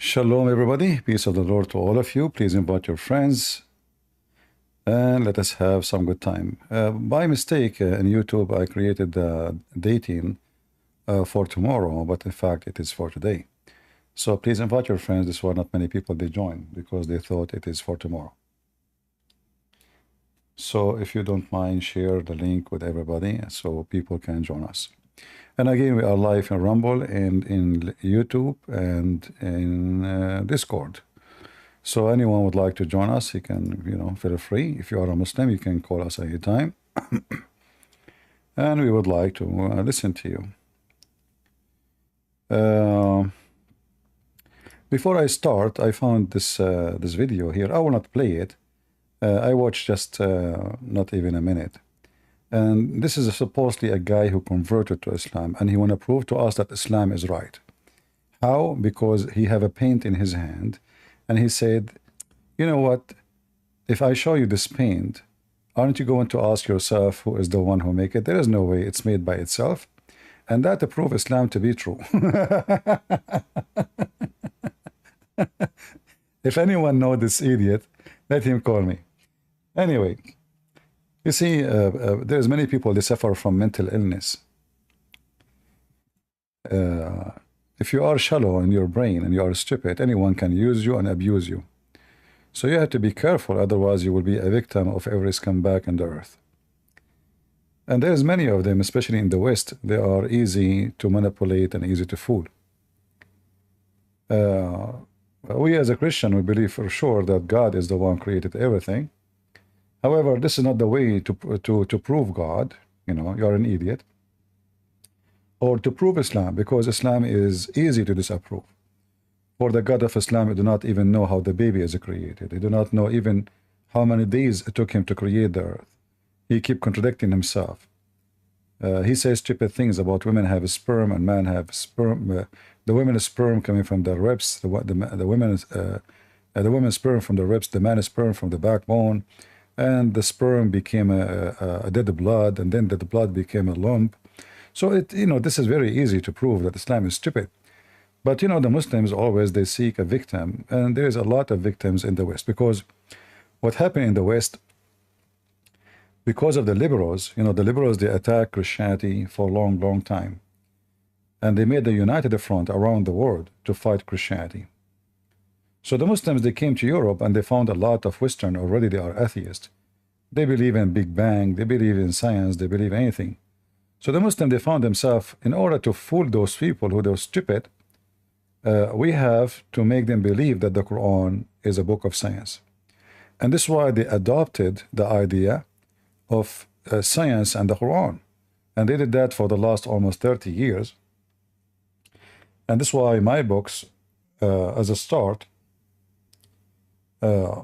Shalom, everybody. Peace of the Lord to all of you. Please invite your friends and let us have some good time. By mistake, in YouTube, I created the dating for tomorrow, but in fact, it is for today. So please invite your friends. This was not many people they joined because they thought it is for tomorrow. So if you don't mind, share the link with everybody so people can join us. And again, we are live in Rumble and in YouTube and in Discord. So anyone would like to join us, you can, feel free. If you are a Muslim, you can call us anytime. And we would like to listen to you. Before I start, I found this video here. I will not play it. I watched just not even a minute. And this is supposedly a guy who converted to Islam, and he want to prove to us that Islam is right. How? Because he have a paint in his hand, and he said, you know what, if I show you this paint, aren't you going to ask yourself who is the one who make it? There is no way it's made by itself. And that to prove Islam to be true. If anyone know this idiot, let him call me. Anyway, you see, there's many people, they suffer from mental illness. If you are shallow in your brain and you are stupid, anyone can use you and abuse you. So you have to be careful, otherwise you will be a victim of every scumbag on the earth. And there's many of them, especially in the West. They are easy to manipulate and easy to fool. We as a Christian, we believe for sure that God is the one who created everything. However, this is not the way to prove God. You're an idiot. Or to prove Islam, because Islam is easy to disapprove. For the God of Islam, we do not even know how the baby is created. They do not know even how many days it took him to create the earth. He keeps contradicting himself. He says stupid things about women have sperm and man have sperm. The women's sperm coming from the ribs. The women's sperm from the ribs. The man's sperm from the backbone. And the sperm became a dead blood, and then the blood became a lump. So this is very easy to prove that Islam is stupid. But the Muslims always, they seek a victim, and there is a lot of victims in the West, because what happened in the West, because of the liberals, the liberals, they attacked Christianity for a long, long time. And they made the united front around the world to fight Christianity. So the Muslims, they came to Europe and they found a lot of Western, already they are atheists. They believe in Big Bang, they believe in science, they believe anything. So the Muslims, they found themselves, in order to fool those people who are stupid, we have to make them believe that the Quran is a book of science. And this is why they adopted the idea of science and the Quran. And they did that for the last almost 30 years. And this is why my books, as a start,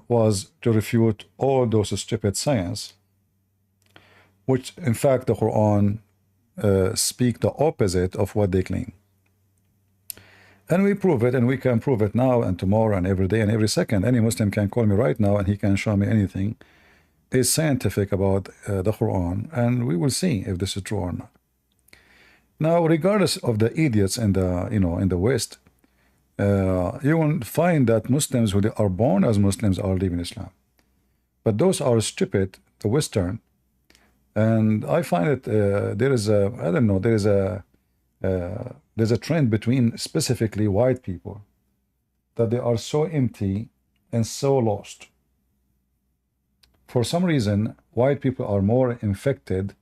was to refute all those stupid science, which in fact the Quran speak the opposite of what they claim. And we prove it, and we can prove it now and tomorrow and every day and every second. Any Muslim can call me right now and he can show me anything is scientific about the Quran, and we will see if this is true or not. Now, regardless of the idiots in the in the West, you will find that Muslims who are born as Muslims are leaving Islam. But those are stupid, the Western. And I find it, there is a, I don't know, there's a trend between specifically white people, that they are so empty and so lost. For some reason, white people are more infected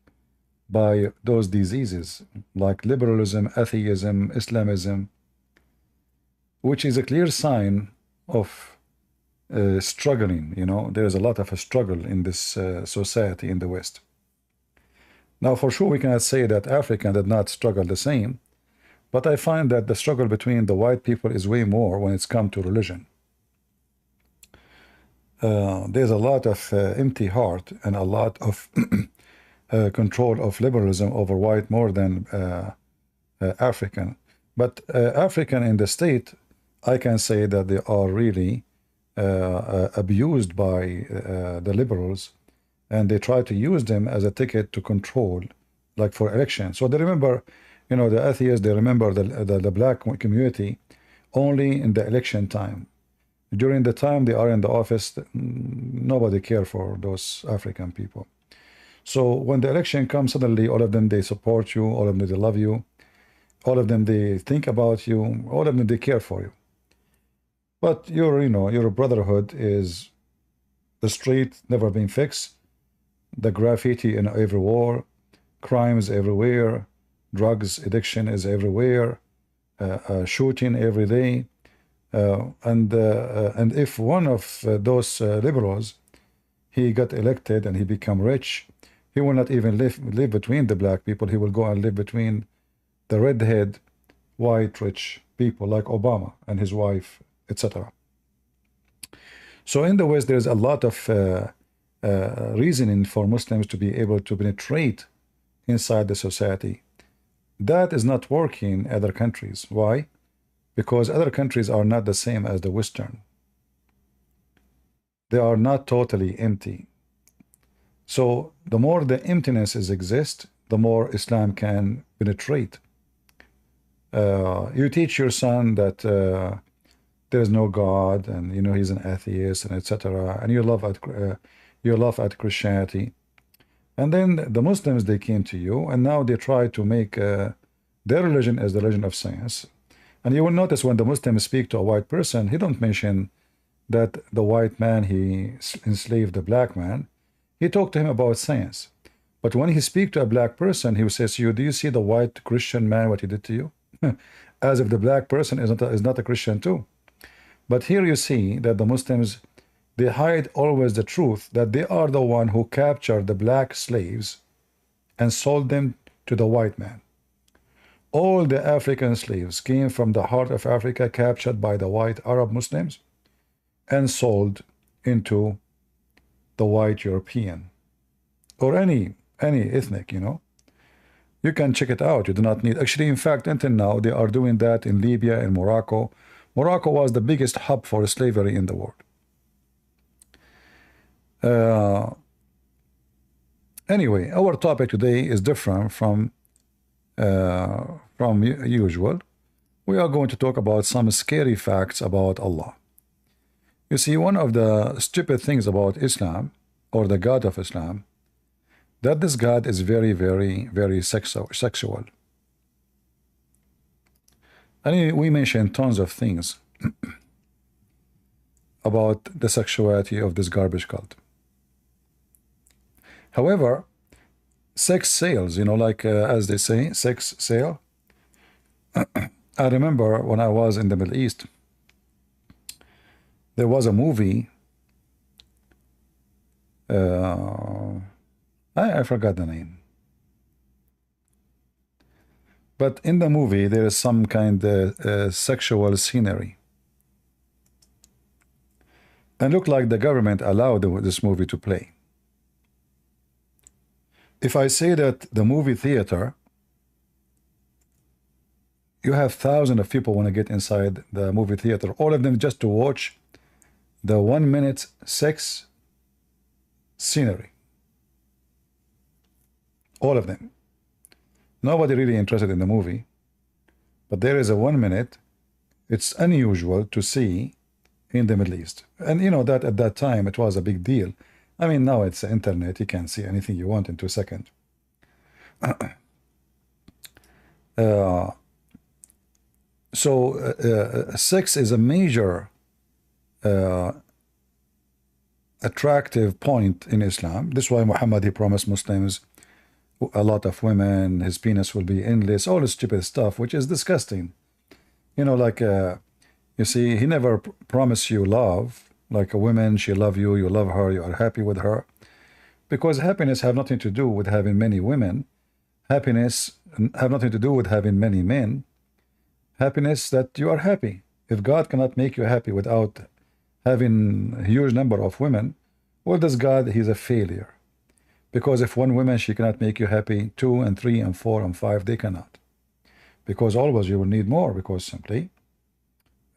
by those diseases, like liberalism, atheism, Islamism, which is a clear sign of struggling. There is a lot of a struggle in this society in the West. Now, for sure, we cannot say that Africa did not struggle the same, but I find that the struggle between the white people is way more when it's come to religion. There's a lot of empty heart and a lot of control of liberalism over white more than African. But African in the state, I can say that they are really abused by the liberals, and they try to use them as a ticket to control, like for election. So they remember, the atheists, they remember the black community only in the election time. During the time they are in the office, nobody cares for those African people. So when the election comes, suddenly all of them, they support you, all of them, they love you, all of them, they think about you, all of them, they care for you. But your brotherhood is the street never been fixed, the graffiti in every wall, crimes everywhere, drugs addiction is everywhere, shooting every day. And if one of those liberals, he got elected and he become rich, he will not even live between the black people. He will go and live between the redhead, white, rich people like Obama and his wife, etc. So in the West, there's a lot of reasoning for Muslims to be able to penetrate inside the society. That is not working in other countries. Why? Because other countries are not the same as the Western. They are not totally empty. So the more the emptiness exists, the more Islam can penetrate. You teach your son that there is no God, and he's an atheist, and etc. And you laugh at Christianity, and then the Muslims, they came to you, and now they try to make their religion as the religion of science. And you will notice when the Muslims speak to a white person, he don't mention that the white man, he enslaved the black man. He talked to him about science. But when he speaks to a black person, he will say to you, do you see the white Christian man, what he did to you? As if the black person is not a Christian too. But here you see that the Muslims, they hide always the truth, that they are the one who captured the black slaves and sold them to the white man. All the African slaves came from the heart of Africa, captured by the white Arab Muslims and sold into the white European or any ethnic, You can check it out. You do not need, actually, in fact, until now, they are doing that in Libya and Morocco. Morocco was the biggest hub for slavery in the world. Anyway, our topic today is different from usual. We are going to talk about some scary facts about Allah. You see, one of the stupid things about Islam, or the God of Islam, that this God is very, very, very sexual. And we mentioned tons of things about the sexuality of this garbage cult. However, sex sells, as they say, sex sale. I remember when I was in the Middle East, there was a movie, I forgot the name. But in the movie, there is some kind of sexual scenery. And looked like the government allowed this movie to play. If I say that the movie theater, you have thousands of people want to get inside the movie theater, all of them just to watch the 1 minute sex scenery. All of them. Nobody really interested in the movie, but there is a 1 minute. It's unusual to see in the Middle East. And that at that time it was a big deal. I mean, now it's the internet, you can see anything you want in 2 seconds. Sex is a major attractive point in Islam. This is why Muhammad, he promised Muslims a lot of women, his penis will be endless, all this stupid stuff, which is disgusting. You see, he never promised you love, like a woman, she love you, you love her, you are happy with her. Because happiness have nothing to do with having many women. Happiness have nothing to do with having many men. Happiness that you are happy. If God cannot make you happy without having a huge number of women, well, this God, he's a failure. Because if one woman, she cannot make you happy, 2 and 3 and 4 and 5, they cannot. Because always you will need more, because simply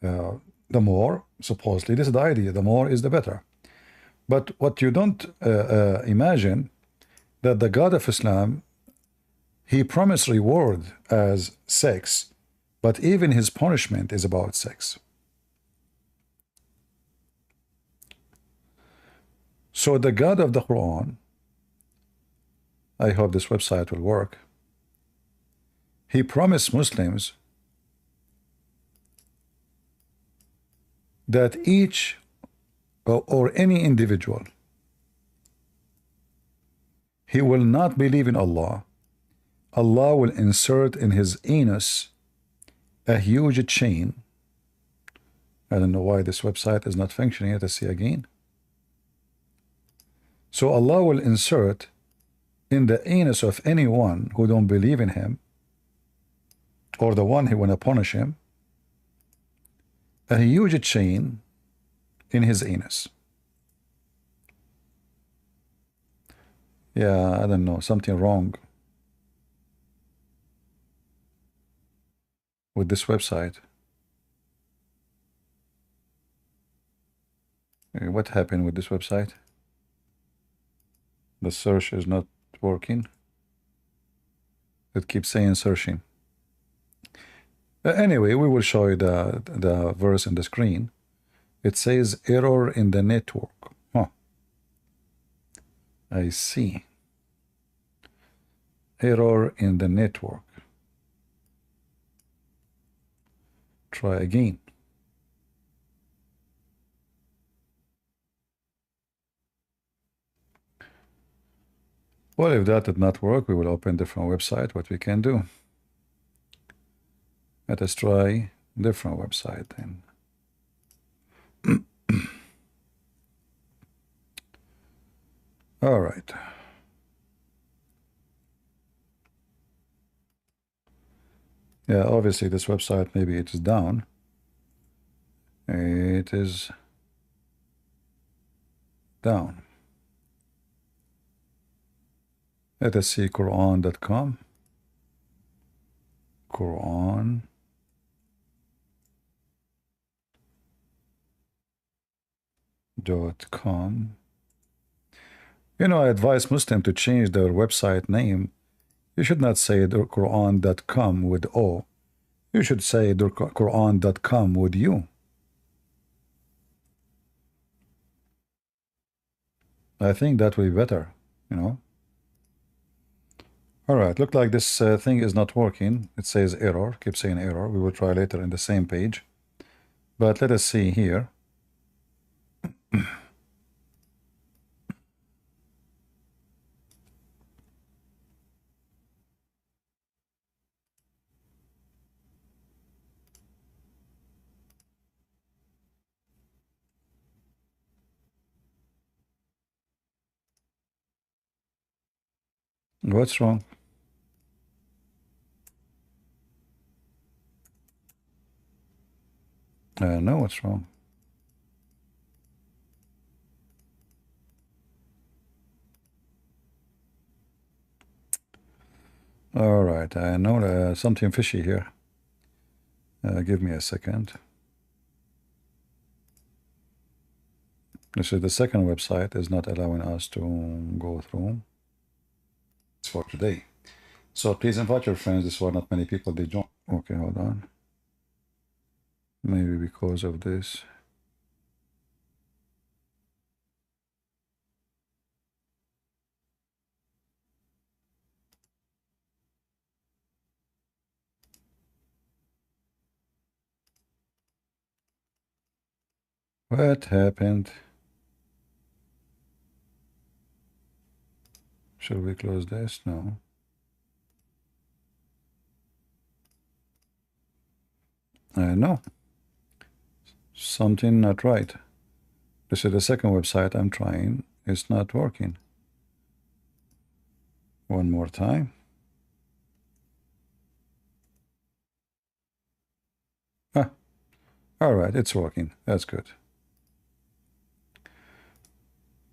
the more, supposedly, this is the idea, the more is the better. But what you don't imagine, that the God of Islam, he promised reward as sex But even his punishment is about sex. So the God of the Quran, I hope this website will work, he promised Muslims that each or any individual, he will not believe in Allah, Allah will insert in his anus a huge chain. I don't know why this website is not functioning. Let us see again. So Allah will insert in the anus of anyone who don't believe in him, or the one who want to punish him, a huge chain in his anus. Yeah, I don't know, something wrong with this website. What happened with this website? The search is not working. It keeps saying searching. Anyway, we will show you the verse in the screen. It says error in the network. Huh. I see. Error in the network. Try again. Well, if that did not work, we will open a different website. What we can do? Let us try different website then. All right. Yeah, obviously this website, maybe it is down. It is down. Let us see Quran.com. Quran.com. You know, I advise Muslims to change their website name. You should not say Quran.com with O. You should say Quran.com with U. I think that will be better, you know. All right, look like this thing is not working. It says error, keep saying error. We will try later in the same page. But let us see here. What's wrong? I know what's wrong. All right, I know something fishy here. Give me a second. This is the second website is not allowing us to go through. It's for today. So please invite your friends. This is why not many people they join. Okay, hold on. Maybe because of this. What happened? Should we close this? No. I know. Something not right. This is the second website I'm trying. It's not working. One more time. Ah, all right, it's working. That's good.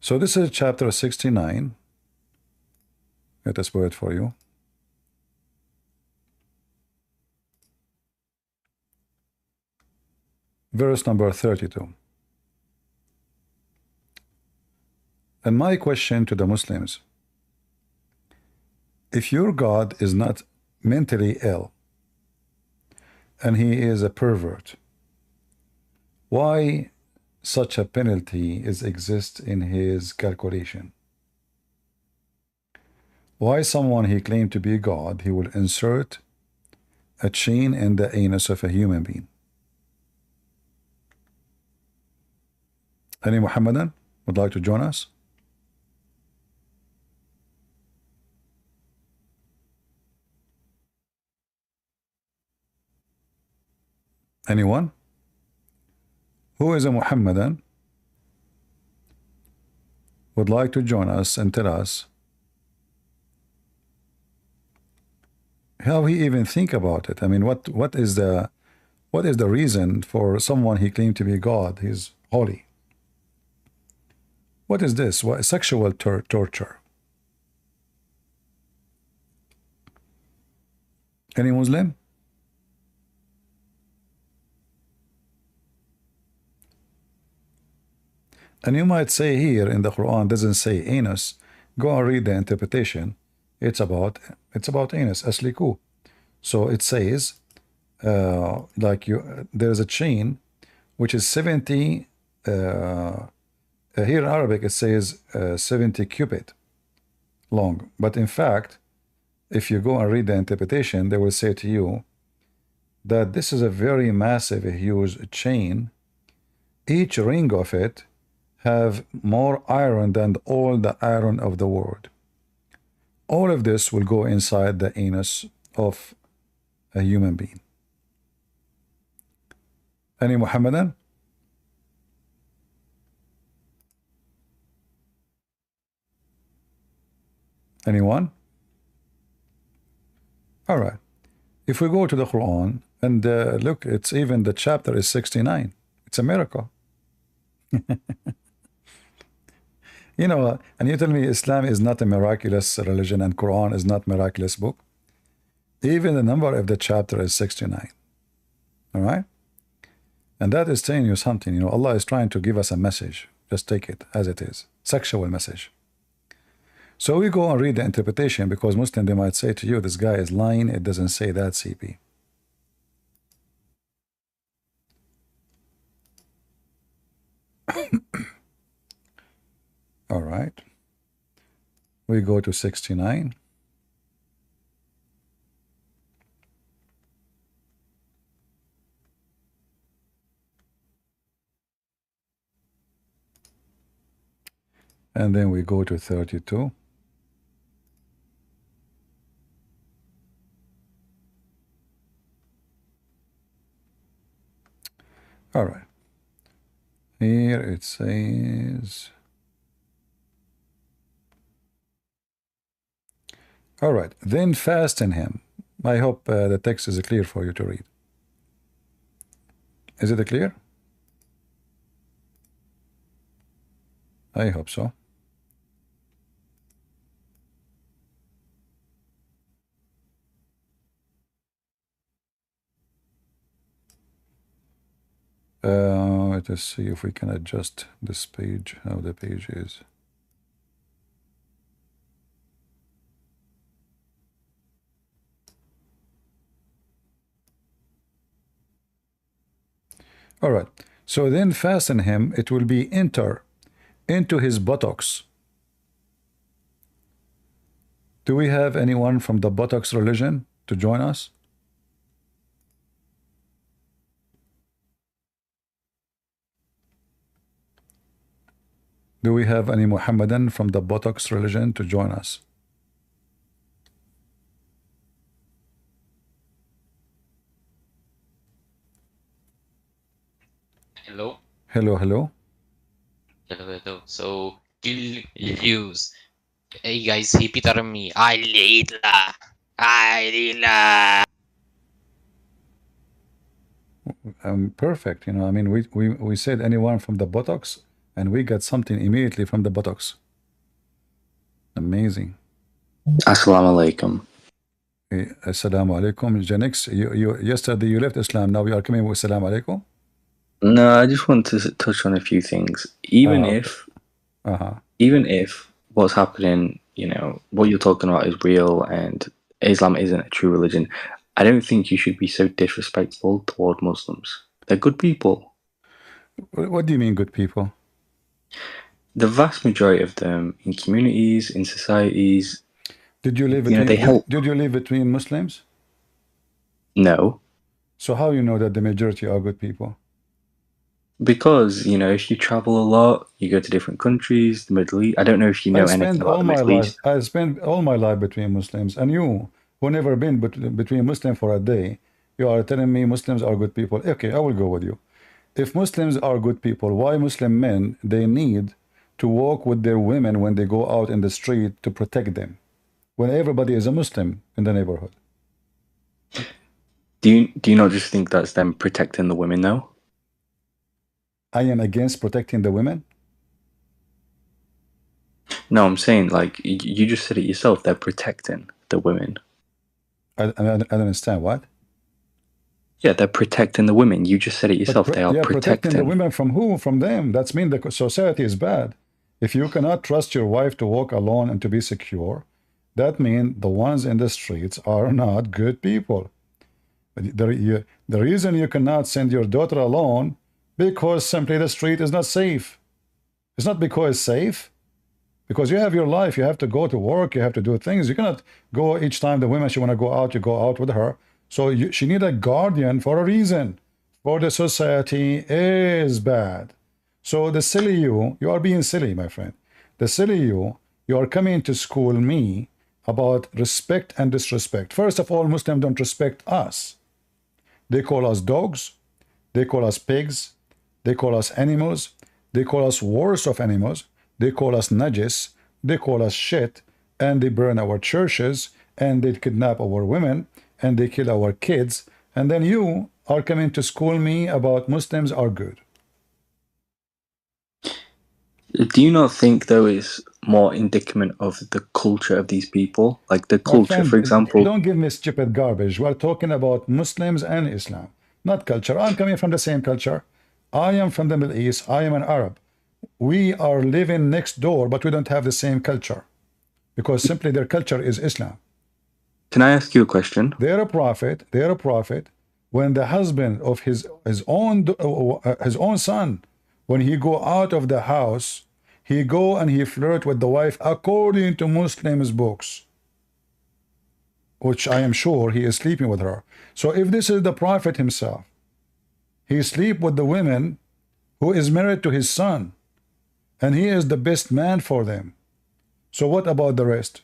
So this is chapter 69. Let us wait for you. Verse number 32. And my question to the Muslims, if your God is not mentally ill, and he is a pervert. Why such a penalty exists in his calculation? Why someone he claimed to be God, he will insert a chain in the anus of a human being? Any Mohammedan would like to join us? Anyone? Who is a Mohammedan would like to join us and tell us how he even think about it? I mean, what is the reason for someone he claimed to be God? He's holy. What is this? What sexual torture? Any Muslim? And you might say here in the Quran doesn't say anus. Go and read the interpretation. It's about anus, asliku. So it says there's a chain which is 70 here in Arabic it says 70 cubit long, but in fact if you go and read the interpretation they will say to you that this is a very massive, huge chain. Each ring of it have more iron than all the iron of the world. All of this will go inside the anus of a human being. Any Muhammadan? Anyone? All right. If we go to the Quran and look, it's even the chapter is 69. It's a miracle. You know, and you tell me Islam is not a miraculous religion and Quran is not miraculous book. Even the number of the chapter is 69. All right? And that is telling you something. You know, Allah is trying to give us a message. Just take it as it is. Sexual message. So we go and read the interpretation because Muslim, they might say to you, this guy is lying. It doesn't say that, CP. All right. We go to 69. And then we go to 32. All right. Here it says... All right, then fasten him. I hope the text is clear for you to read. Is it clear? I hope so. Let us see if we can adjust this page, how the page is. All right, so then fasten him, it will be enter into his buttocks. Do we have anyone from the buttocks religion to join us? Do we have any Muhammadan from the buttocks religion to join us? Hello? Hello, hello. Hello, hello. So, you'll use. Hey guys, he Peter me. Alila. Perfect. You know, I mean, we said anyone from the buttocks, and we got something immediately from the buttocks. Amazing. Assalamu alaikum. Assalamu alaikum. Janix, yesterday you left Islam. Now we are coming with Assalamu alaikum. No, I just want to touch on a few things. Even if what's happening, you know, what you're talking about is real and Islam isn't a true religion, I don't think you should be so disrespectful toward Muslims. They're good people. What do you mean, good people? The vast majority of them in communities, in societies, Did you live you know, between they help. did you live between Muslims? No, So how you know that the majority are good people? because, you know, if you travel a lot, you go to different countries, the Middle East. I don't know if you know anything about the Middle East. I spent all my life between Muslims, and you, who never been between Muslim for a day, you are telling me Muslims are good people. Okay, I will go with you. If Muslims are good people, why Muslim men they need to walk with their women when they go out in the street to protect them, when everybody is a Muslim in the neighborhood? Do you not just think that's them protecting the women, though? I am against protecting the women. No, I'm saying, like, you just said it yourself. They're protecting the women. I don't understand what. Yeah, they're protecting the women. You just said it yourself. They are protecting the women from who? From them. That's mean the society is bad. If you cannot trust your wife to walk alone and to be secure, that means the ones in the streets are not good people. The reason you cannot send your daughter alone because simply the street is not safe. It's not because it's safe. Because you have your life, you have to go to work, you have to do things. You cannot go each time the women she want to go out, you go out with her. So she need a guardian for a reason. For the society is bad. So the silly you are being silly, my friend. The silly you are coming to school me about respect and disrespect. First of all, Muslims don't respect us. They call us dogs. They call us pigs. They call us animals. They call us worse of animals. They call us najis, they call us shit, and they burn our churches, and they kidnap our women, and they kill our kids, and then you are coming to school me about Muslims are good. Do you not think, though, it's more indicament of the culture of these people? Like the culture, friend, for example... Don't give me stupid garbage. We're talking about Muslims and Islam, not culture. I'm coming from the same culture. I am from the Middle East. I am an Arab. We are living next door, but we don't have the same culture because simply their culture is Islam. Can I ask you a question? They're a prophet. When the husband of his own son, when he go out of the house, he go and he flirt with the wife according to Muslims books, which I am sure he is sleeping with her. So if this is the prophet himself, he sleep with the women who is married to his son, and he is the best man for them. So what about the rest?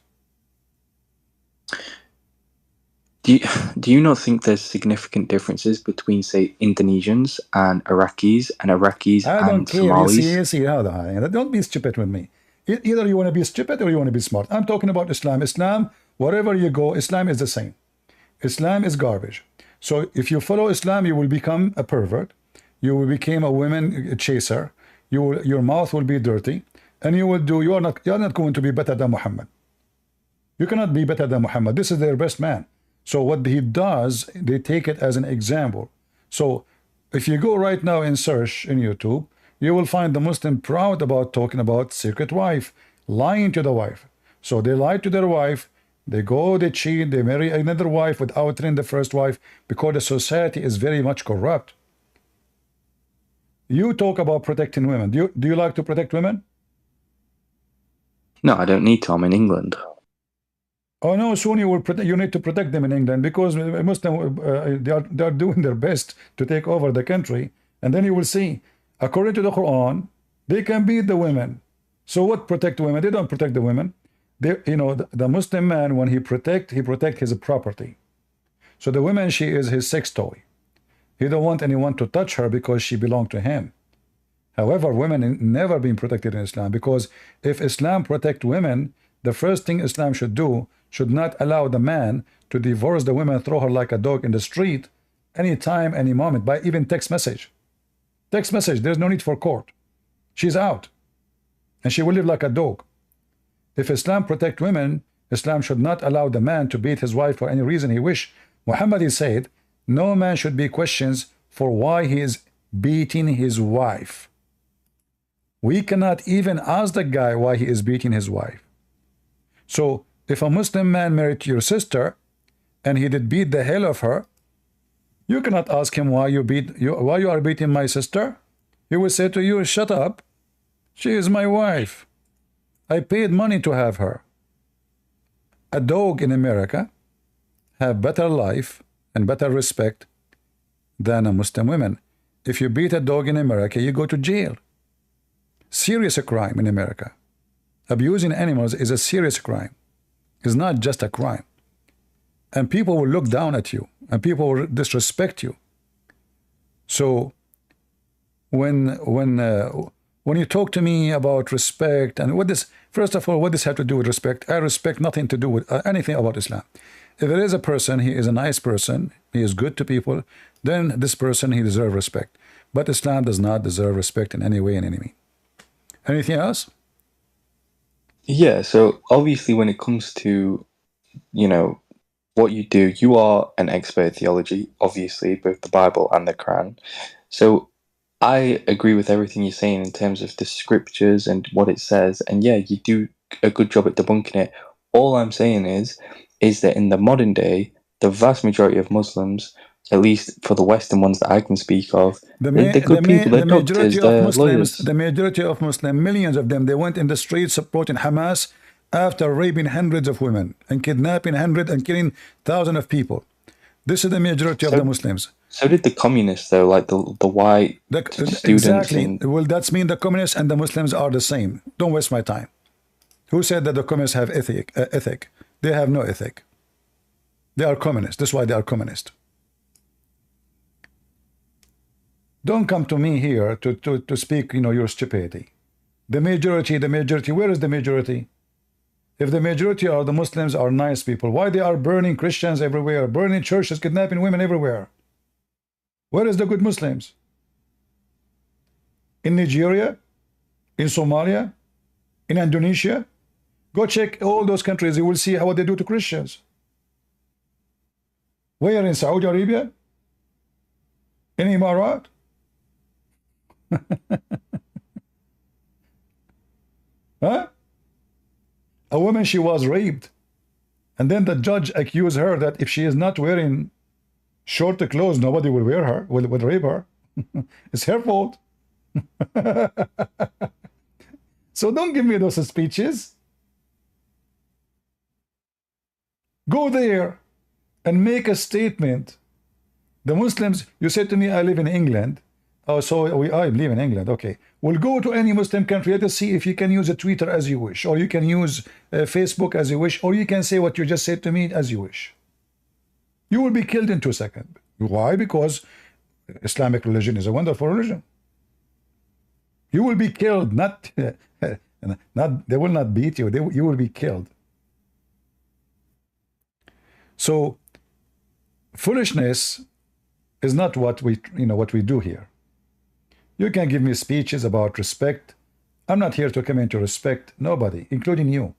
Do you not think there's significant differences between, say, Indonesians and Iraqis and I don't care. Somalis? You see, don't be stupid with me. Either you want to be stupid or you want to be smart. I'm talking about Islam. Islam, wherever you go, Islam is the same. Islam is garbage. So if you follow Islam, you will become a pervert. You will become a women chaser. Your mouth will be dirty, and you are not going to be better than Muhammad. You cannot be better than Muhammad. This is their best man. So what he does, they take it as an example. So if you go right now and search in YouTube, you will find the Muslim proud about talking about secret wife, lying to the wife. So they lie to their wife, they go, they cheat, they marry another wife without telling the first wife, because the society is very much corrupt. You talk about protecting women. Do you like to protect women? No, I don't need to. I'm in England. Oh no, soon you will you need to protect them in England, because Muslim they are doing their best to take over the country, and then you will see, according to the Quran, they can beat the women. So what protect women? They don't protect the women. They, the Muslim man, when he protect his property. So the woman, she is his sex toy. He don't want anyone to touch her because she belonged to him. However, women never been protected in Islam, because if Islam protect women, the first thing Islam should do, should not allow the man to divorce the woman, throw her like a dog in the street, anytime, any moment, by even text message. Text message, there's no need for court. She's out, and she will live like a dog. If Islam protect women, Islam should not allow the man to beat his wife for any reason he wish. Muhammad, he said, no man should be questioned for why he is beating his wife. We cannot even ask the guy why he is beating his wife. So if a Muslim man married your sister, and he did beat the hell of her, you cannot ask him why why you are beating my sister. He will say to you, shut up. She is my wife. I paid money to have her. A dog in America have better life and better respect than a Muslim woman. If you beat a dog in America, you go to jail. Serious crime in America. Abusing animals is a serious crime. It's not just a crime. And people will look down at you, and people will disrespect you. So when you talk to me about respect and what this, first of all, what does have to do with respect? I respect nothing to do with anything about Islam. If there is a person, he is a nice person, he is good to people, then this person, he deserves respect. But Islam does not deserve respect in any way and any means. Anything else? Yeah, so obviously when it comes to, you know, what you do, you are an expert in theology, obviously, both the Bible and the Quran. So I agree with everything you're saying in terms of the scriptures and what it says. And yeah, you do a good job at debunking it. All I'm saying is that in the modern day, the vast majority of Muslims, at least for the Western ones that I can speak of, they're good people, they're doctors, they're lawyers. The majority of Muslims, millions of them, they went in the streets supporting Hamas after raping hundreds of women and kidnapping hundreds and killing thousands of people. This is the majority of the Muslims. So did the communists, though, like the white students. Exactly. Well, that's mean the communists and the Muslims are the same. Don't waste my time. Who said that the communists have ethic? They have no ethic. They are communists. That's why they are communist. Don't come to me here to speak, your stupidity. The majority, where is the majority? If the majority are the Muslims are nice people, why they are burning Christians everywhere, burning churches, kidnapping women everywhere? Where is the good Muslims? In Nigeria? In Somalia? In Indonesia? Go check all those countries, you will see what they do to Christians. Where in Saudi Arabia? In Emirat? Huh? A woman, she was raped, and then the judge accused her that if she is not wearing short clothes, nobody will wear her, will rape her. It's her fault. So don't give me those speeches. Go there and make a statement. The Muslims, you said to me, I live in England. Oh, so I live in England. Okay. Well, go to any Muslim country. Let us see if you can use a Twitter as you wish, or you can use Facebook as you wish, or you can say what you just said to me as you wish. You will be killed in 2 seconds. Why? Because Islamic religion is a wonderful religion. You will be killed. Not they will not beat you. You will be killed. So foolishness is not what we do here. You can give me speeches about respect. I'm not here to come in to respect nobody, including you.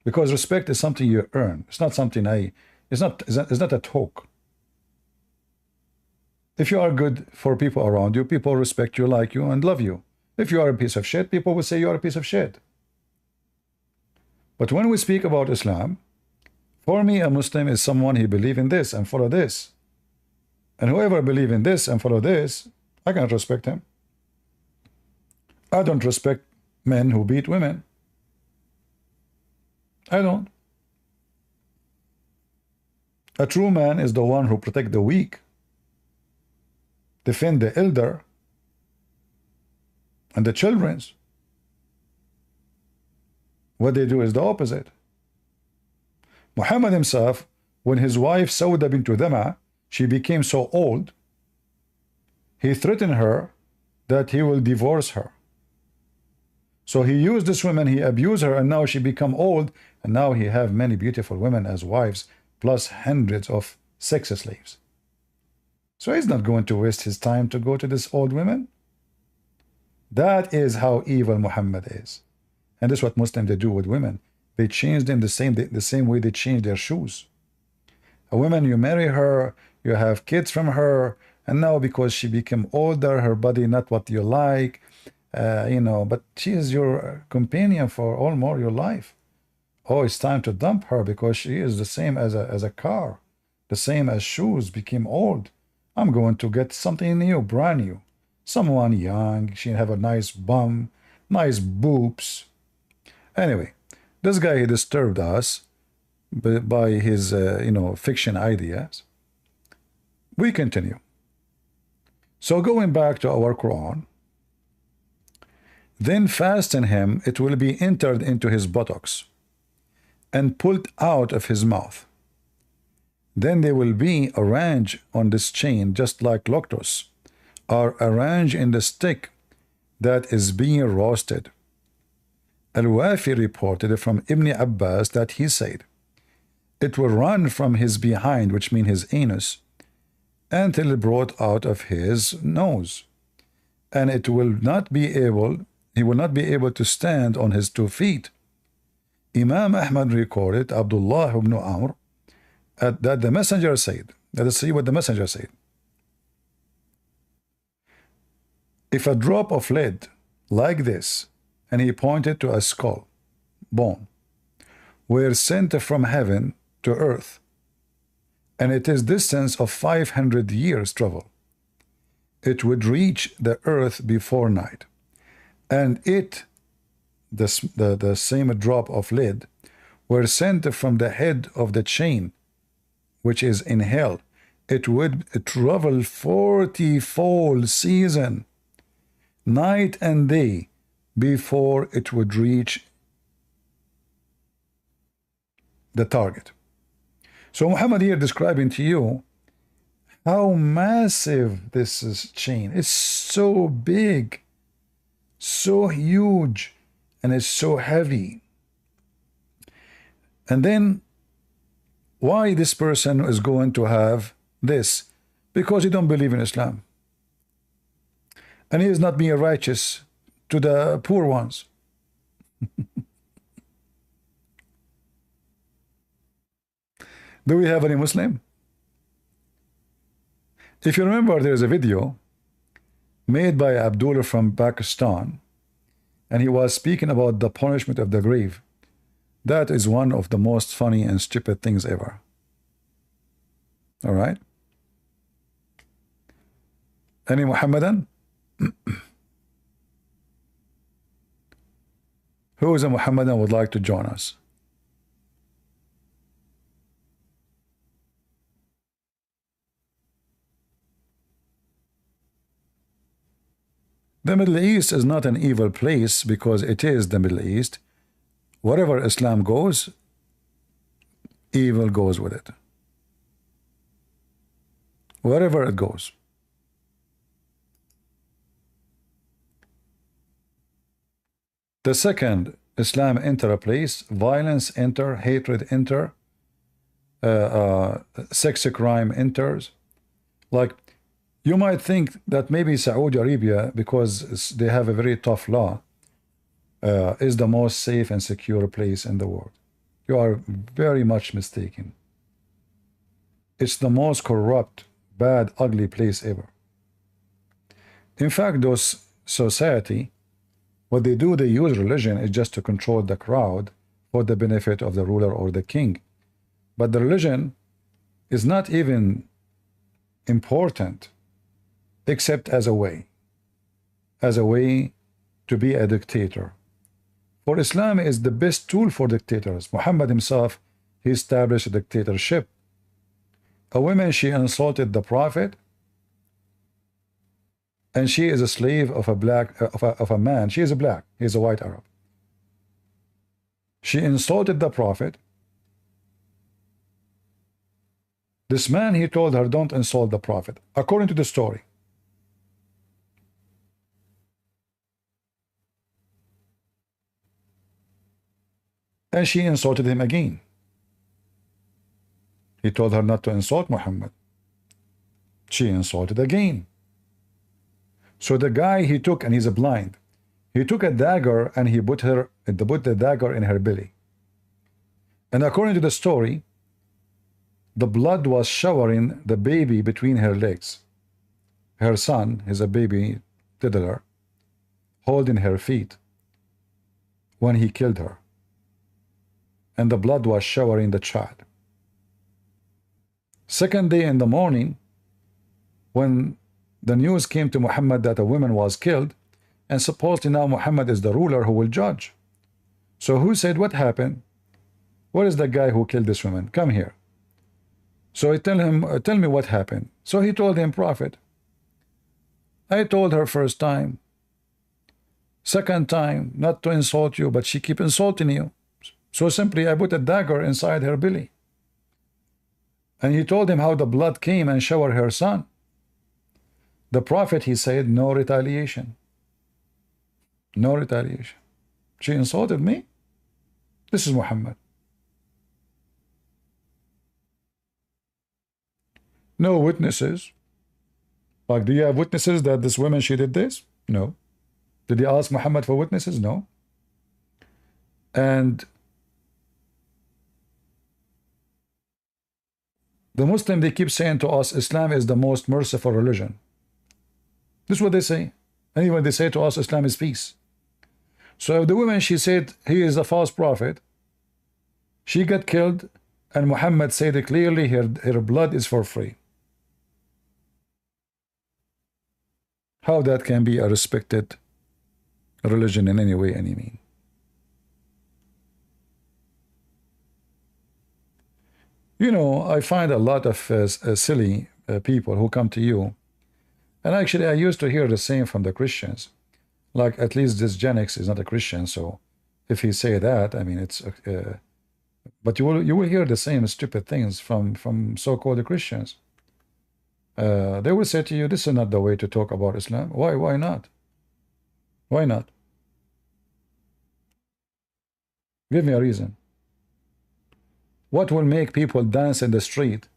Because respect is something you earn. It's not something it's not a talk. If you are good for people around you, people respect you, like you, and love you. If you are a piece of shit, people will say you are a piece of shit. But when we speak about Islam, for me, a Muslim is someone who believes in this and follow this. And whoever believes in this and follow this, I can't respect him. I don't respect men who beat women. I don't. A true man is the one who protects the weak, defend the elder and the children's. What they do is the opposite. Muhammad himself, when his wife Sauda bint Dama, she became so old, he threatened her that he will divorce her. So he used this woman, he abused her, and now she become old, and now he have many beautiful women as wives, plus hundreds of sex slaves. So he's not going to waste his time to go to this old women. That is how evil Muhammad is. And this is what Muslims they do with women. They change them the same way they change their shoes. A woman, you marry her, you have kids from her, and now because she became older, her body not what you like, but she is your companion for all more your life. Oh, it's time to dump her because she is the same as a car, the same as shoes became old. I'm going to get something new, brand new. Someone young, she have a nice bum, nice boobs. Anyway, this guy he disturbed us by his fiction ideas. We continue. So going back to our Quran, then fasten him, it will be entered into his buttocks and pulled out of his mouth. Then they will be arranged on this chain just like locusts are arranged in the stick that is being roasted. Al-Wafi reported from Ibn Abbas that he said, it will run from his behind, which means his anus, until brought out of his nose, and he will not be able to stand on his 2 feet. Imam Ahmed recorded Abdullah ibn Amr that the messenger said, let us see what the messenger said. If a drop of lead like this, and he pointed to a skull, bone, were sent from heaven to earth, and it is distance of 500 years travel, it would reach the earth before night, and the same drop of lead were sent from the head of the chain, which is in hell, it would travel 40 full season, night and day, before it would reach the target. So Muhammad here describing to you how massive this is chain. It's so big, so huge, and it's so heavy. And then why this person is going to have this? Because he don't believe in Islam. And he is not being righteous to the poor ones. Do we have any Muslim? If you remember, there is a video made by Abdul from Pakistan, and he was speaking about the punishment of the grave. That is one of the most funny and stupid things ever. All right? Any Muhammadan? Who is a Muhammadan would like to join us? The Middle East is not an evil place because it is the Middle East. Wherever Islam goes, evil goes with it. Wherever it goes. The second, Islam enter a place, violence enter, hatred enter, sex crime enters. Like, you might think that maybe Saudi Arabia, because they have a very tough law, is the most safe and secure place in the world. You are very much mistaken. It's the most corrupt, bad, ugly place ever. In fact, those society, what they do, they use religion is just to control the crowd for the benefit of the ruler or the king. But the religion is not even important except as a way to be a dictator. For Islam is the best tool for dictators. Muhammad himself, he established a dictatorship. A woman, she insulted the Prophet, and she is a slave of a man. She is a black, he is a white Arab. She insulted the Prophet. This man, he told her, don't insult the Prophet, according to the story. And she insulted him again. He told her not to insult Muhammad. She insulted again. So the guy he took, and he's a blind, he took a dagger and he put the dagger in her belly. And according to the story, the blood was showering the baby between her legs. Her son is a baby toddler holding her feet when he killed her. and the blood was showering the child. Second day in the morning, when the news came to Muhammad that a woman was killed, and supposedly now Muhammad is the ruler who will judge. So who said, what happened? Where is the guy who killed this woman? Come here. So I tell him, tell me what happened. So he told him, Prophet, I told her first time, second time, not to insult you, but she keep insulting you. So simply I put a dagger inside her belly. And he told him how the blood came and showered her son. The Prophet, he said, no retaliation. No retaliation. She insulted me? This is Muhammad. No witnesses. Like, do you have witnesses that this woman, she did this? No. Did he ask Muhammad for witnesses? No. And the Muslim, they keep saying to us, Islam is the most merciful religion. This is what they say. And even they say to us, Islam is peace. So if the woman, she said, he is a false prophet, she got killed, and Muhammad said it clearly, her blood is for free. How that can be a respected religion in any way, any mean? You know, I find a lot of silly people who come to you, and actually I used to hear the same from the Christians. Like, at least this Gen X is not a Christian, so if he say that, I mean, it's but you will hear the same stupid things from so-called Christians. They will say to you, this is not the way to talk about Islam. Why not? Why not? Give me a reason. What will make people dance in the street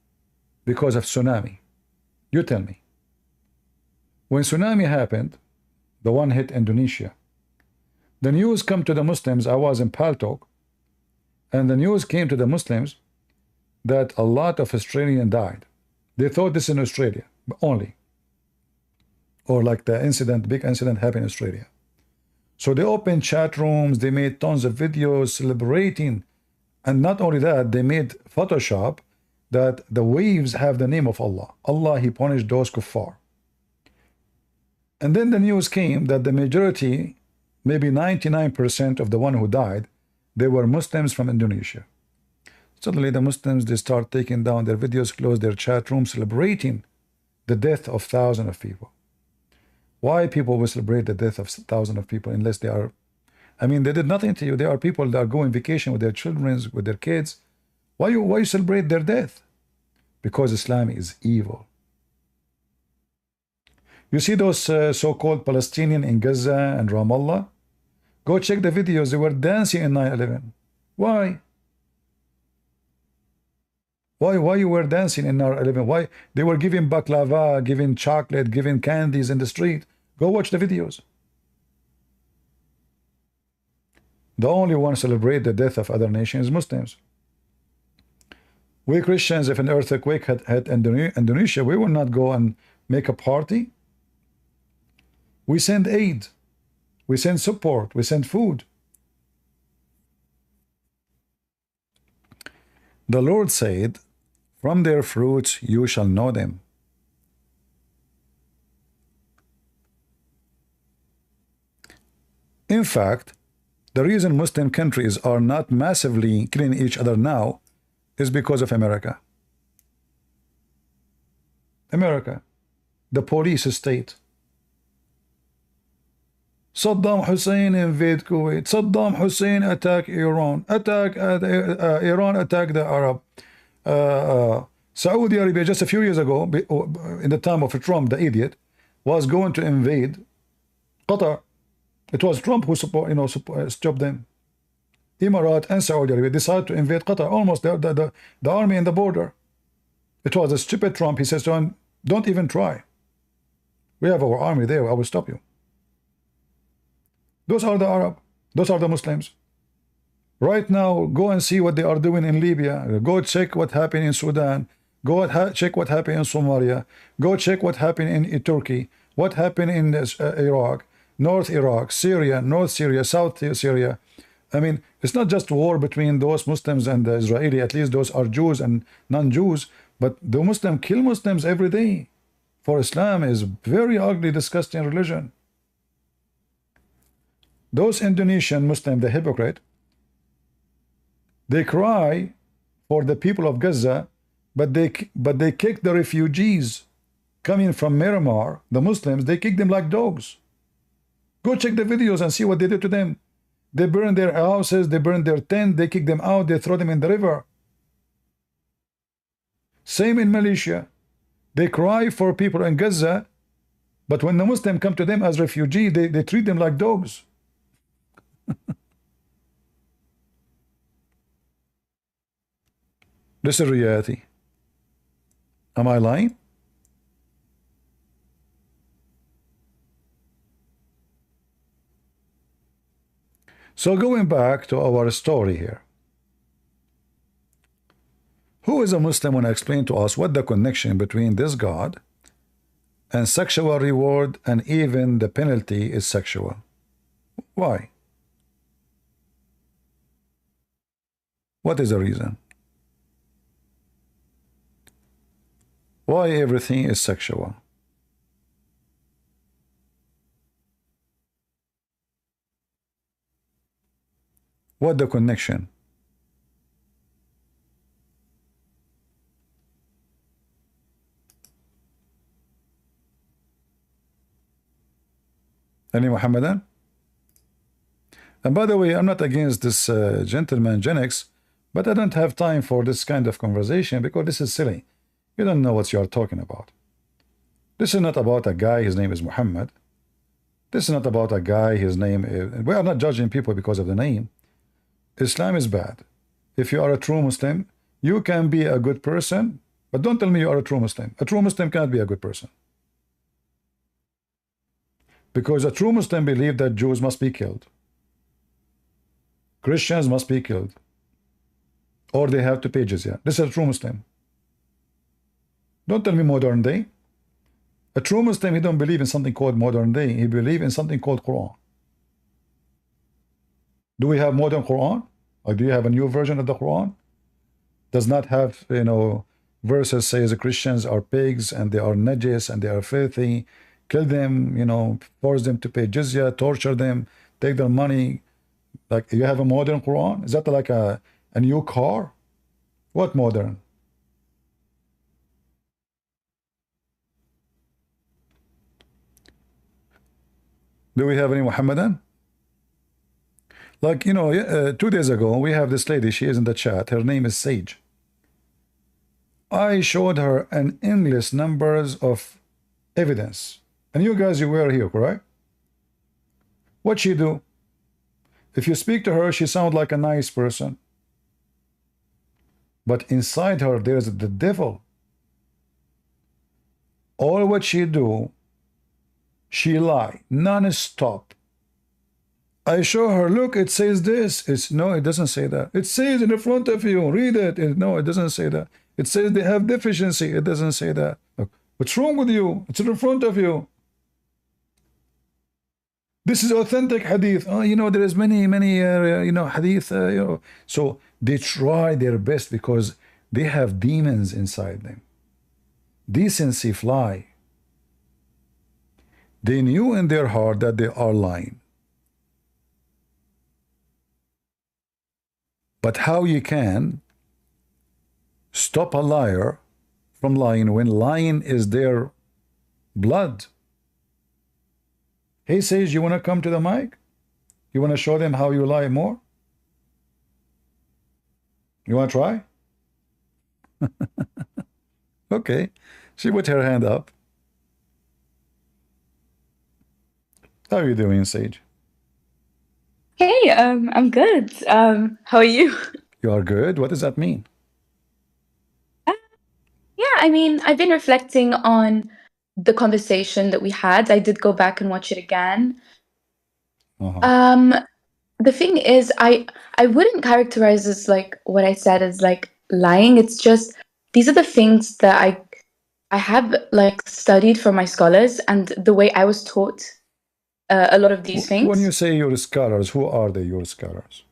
because of tsunami? You tell me. When tsunami happened, the one hit Indonesia, the news come to the Muslims. I was in Paltalk, and the news came to the Muslims that a lot of Australians died. They thought this in Australia only, or like the incident, big incident happened in Australia. So they opened chat rooms, they made tons of videos celebrating, and not only that, they made Photoshop that the waves have the name of Allah. Allah, he punished those kuffar. And then the news came that the majority, maybe 99% of the one who died, they were Muslims from Indonesia. Suddenly the Muslims, they start taking down their videos, close their chat rooms, celebrating the death of thousands of people. Why people will celebrate the death of thousands of people unless they are, I mean, they did nothing to you. There are people that are going vacation with their children, with their kids. Why you celebrate their death? Because Islam is evil. You see those so-called Palestinians in Gaza and Ramallah? Go check the videos. They were dancing in 9/11. Why? Why you were dancing in 9/11? Why? They were giving baklava, giving chocolate, giving candies in the street. Go watch the videos. The only one celebrate the death of other nations is Muslims. We Christians, if an earthquake had Indonesia, we will not go and make a party. We send aid, we send support, we send food. The Lord said, from their fruits you shall know them. In fact, the reason Muslim countries are not massively killing each other now is because of America. America, the police state. Saddam Hussein invade Kuwait. Saddam Hussein attack Iran. Iran attack the Arab. Saudi Arabia just a few years ago, in the time of Trump, the idiot, was going to invade Qatar. It was Trump who stopped them. Emirat and Saudi Arabia decided to invade Qatar, almost the army in the border. It was a stupid Trump. He says, don't even try. We have our army there. I will stop you. Those are the Arab. Those are the Muslims. Right now, go and see what they are doing in Libya. Go check what happened in Sudan. Go check what happened in Somalia. Go check what happened in Turkey. What happened in Iraq, North Iraq, Syria, North Syria, South Syria, I mean, it's not just war between those Muslims and the Israeli. At least those are Jews and non-Jews. But the Muslim kill Muslims every day. For Islam is very ugly, disgusting religion. Those Indonesian Muslim, the hypocrite, they cry for the people of Gaza, but they kick the refugees coming from Myanmar, the Muslims. They kick them like dogs. Go check the videos and see what they did to them. They burn their houses, they burn their tent, they kick them out, they throw them in the river. Same in Malaysia. They cry for people in Gaza, but when the Muslims come to them as refugees, they treat them like dogs. This is reality. Am I lying? So going back to our story here. Who is a Muslim when I explain to us what the connection between this God and sexual reward and even the penalty is sexual? Why? What is the reason? Why everything is sexual? What the connection? Any Mohammedan? And by the way, I'm not against this gentleman Gen X, but I don't have time for this kind of conversation because this is silly. You don't know what you are talking about. This is not about a guy, his name is Mohammed. This is not about a guy, his name is... We are not judging people because of the name. Islam is bad. If you are a true Muslim, you can be a good person, but don't tell me you are a true Muslim. A true Muslim cannot be a good person. Because a true Muslim believes that Jews must be killed. Christians must be killed. Or they have to pay jizya. This is a true Muslim. Don't tell me modern day. A true Muslim, he don't believe in something called modern day. He believes in something called Quran. Do we have modern Quran? Or do you have a new version of the Quran? Does not have, you know, verses says the Christians are pigs and they are najis and they are filthy. Kill them, you know, force them to pay jizya, torture them, take their money. Like, you have a modern Quran? Is that like a new car? What modern? Do we have any Muhammadan? Like, you know, 2 days ago, we have this lady, she is in the chat, her name is Sage. I showed her an endless numbers of evidence. And you guys, you were here, correct? What she do? If you speak to her, she sounds like a nice person. But inside her, there's the devil. All what she do, she lie, non-stop. I show her, look, it says this. It's no, it doesn't say that. It says in the front of you, read it. No, it doesn't say that. It says they have deficiency. It doesn't say that. Look, what's wrong with you? It's in the front of you. This is authentic hadith. Oh, you know, there is many, you know, hadith. You know, so they try their best because they have demons inside them. Decency fly. They knew in their heart that they are lying. But how you can stop a liar from lying when lying is their blood? He says, you want to come to the mic? You want to show them how you lie more? You want to try? Okay. She put her hand up. How are you doing, Sage? Hey, I'm good. How are you? You are good? What does that mean? Yeah, I mean, I've been reflecting on the conversation that we had. I did go back and watch it again. The thing is, I wouldn't characterize this like what I said as like lying. It's just these are the things that I have like studied from my scholars and the way I was taught a lot of these things. When you say your scholars, who are they, your scholars?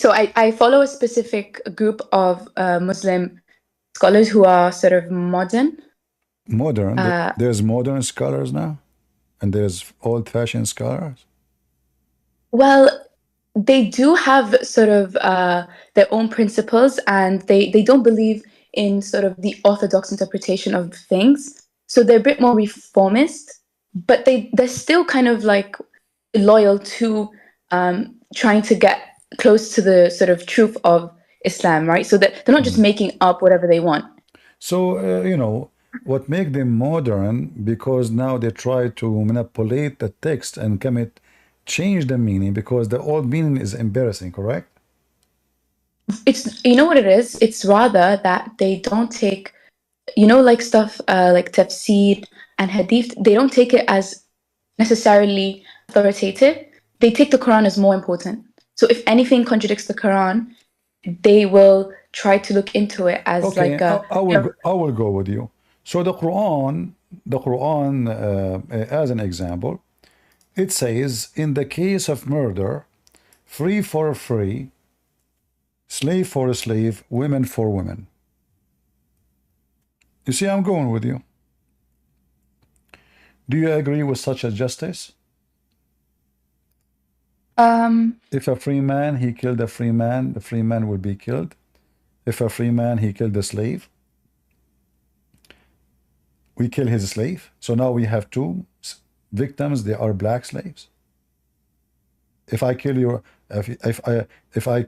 So I follow a specific group of Muslim scholars who are sort of modern. Modern. There's modern scholars now, and there's old-fashioned scholars. Well, they do have sort of their own principles, and they don't believe in sort of the orthodox interpretation of things. So they're a bit more reformist, but they're still kind of like loyal to trying to get close to the sort of truth of Islam, right? So that they're not just making up whatever they want. So, you know, what make them modern, because now they try to manipulate the text and change the meaning, because the old meaning is embarrassing, correct? It's, you know what it is? It's rather that they don't take, you know, like stuff like tafsir and hadith, they don't take it as necessarily authoritative. They take the Quran as more important. So if anything contradicts the Quran, they will try to look into it as Okay, like a. I will go with you. So the Quran, as an example, it says, in the case of murder, free for free, slave for a slave, women for women. You see, I'm going with you. Do you agree with such a justice? If a free man, he killed a free man, the free man will be killed. If a free man, he killed a slave, we kill his slave. So now we have two victims, they are black slaves. If I kill you, if I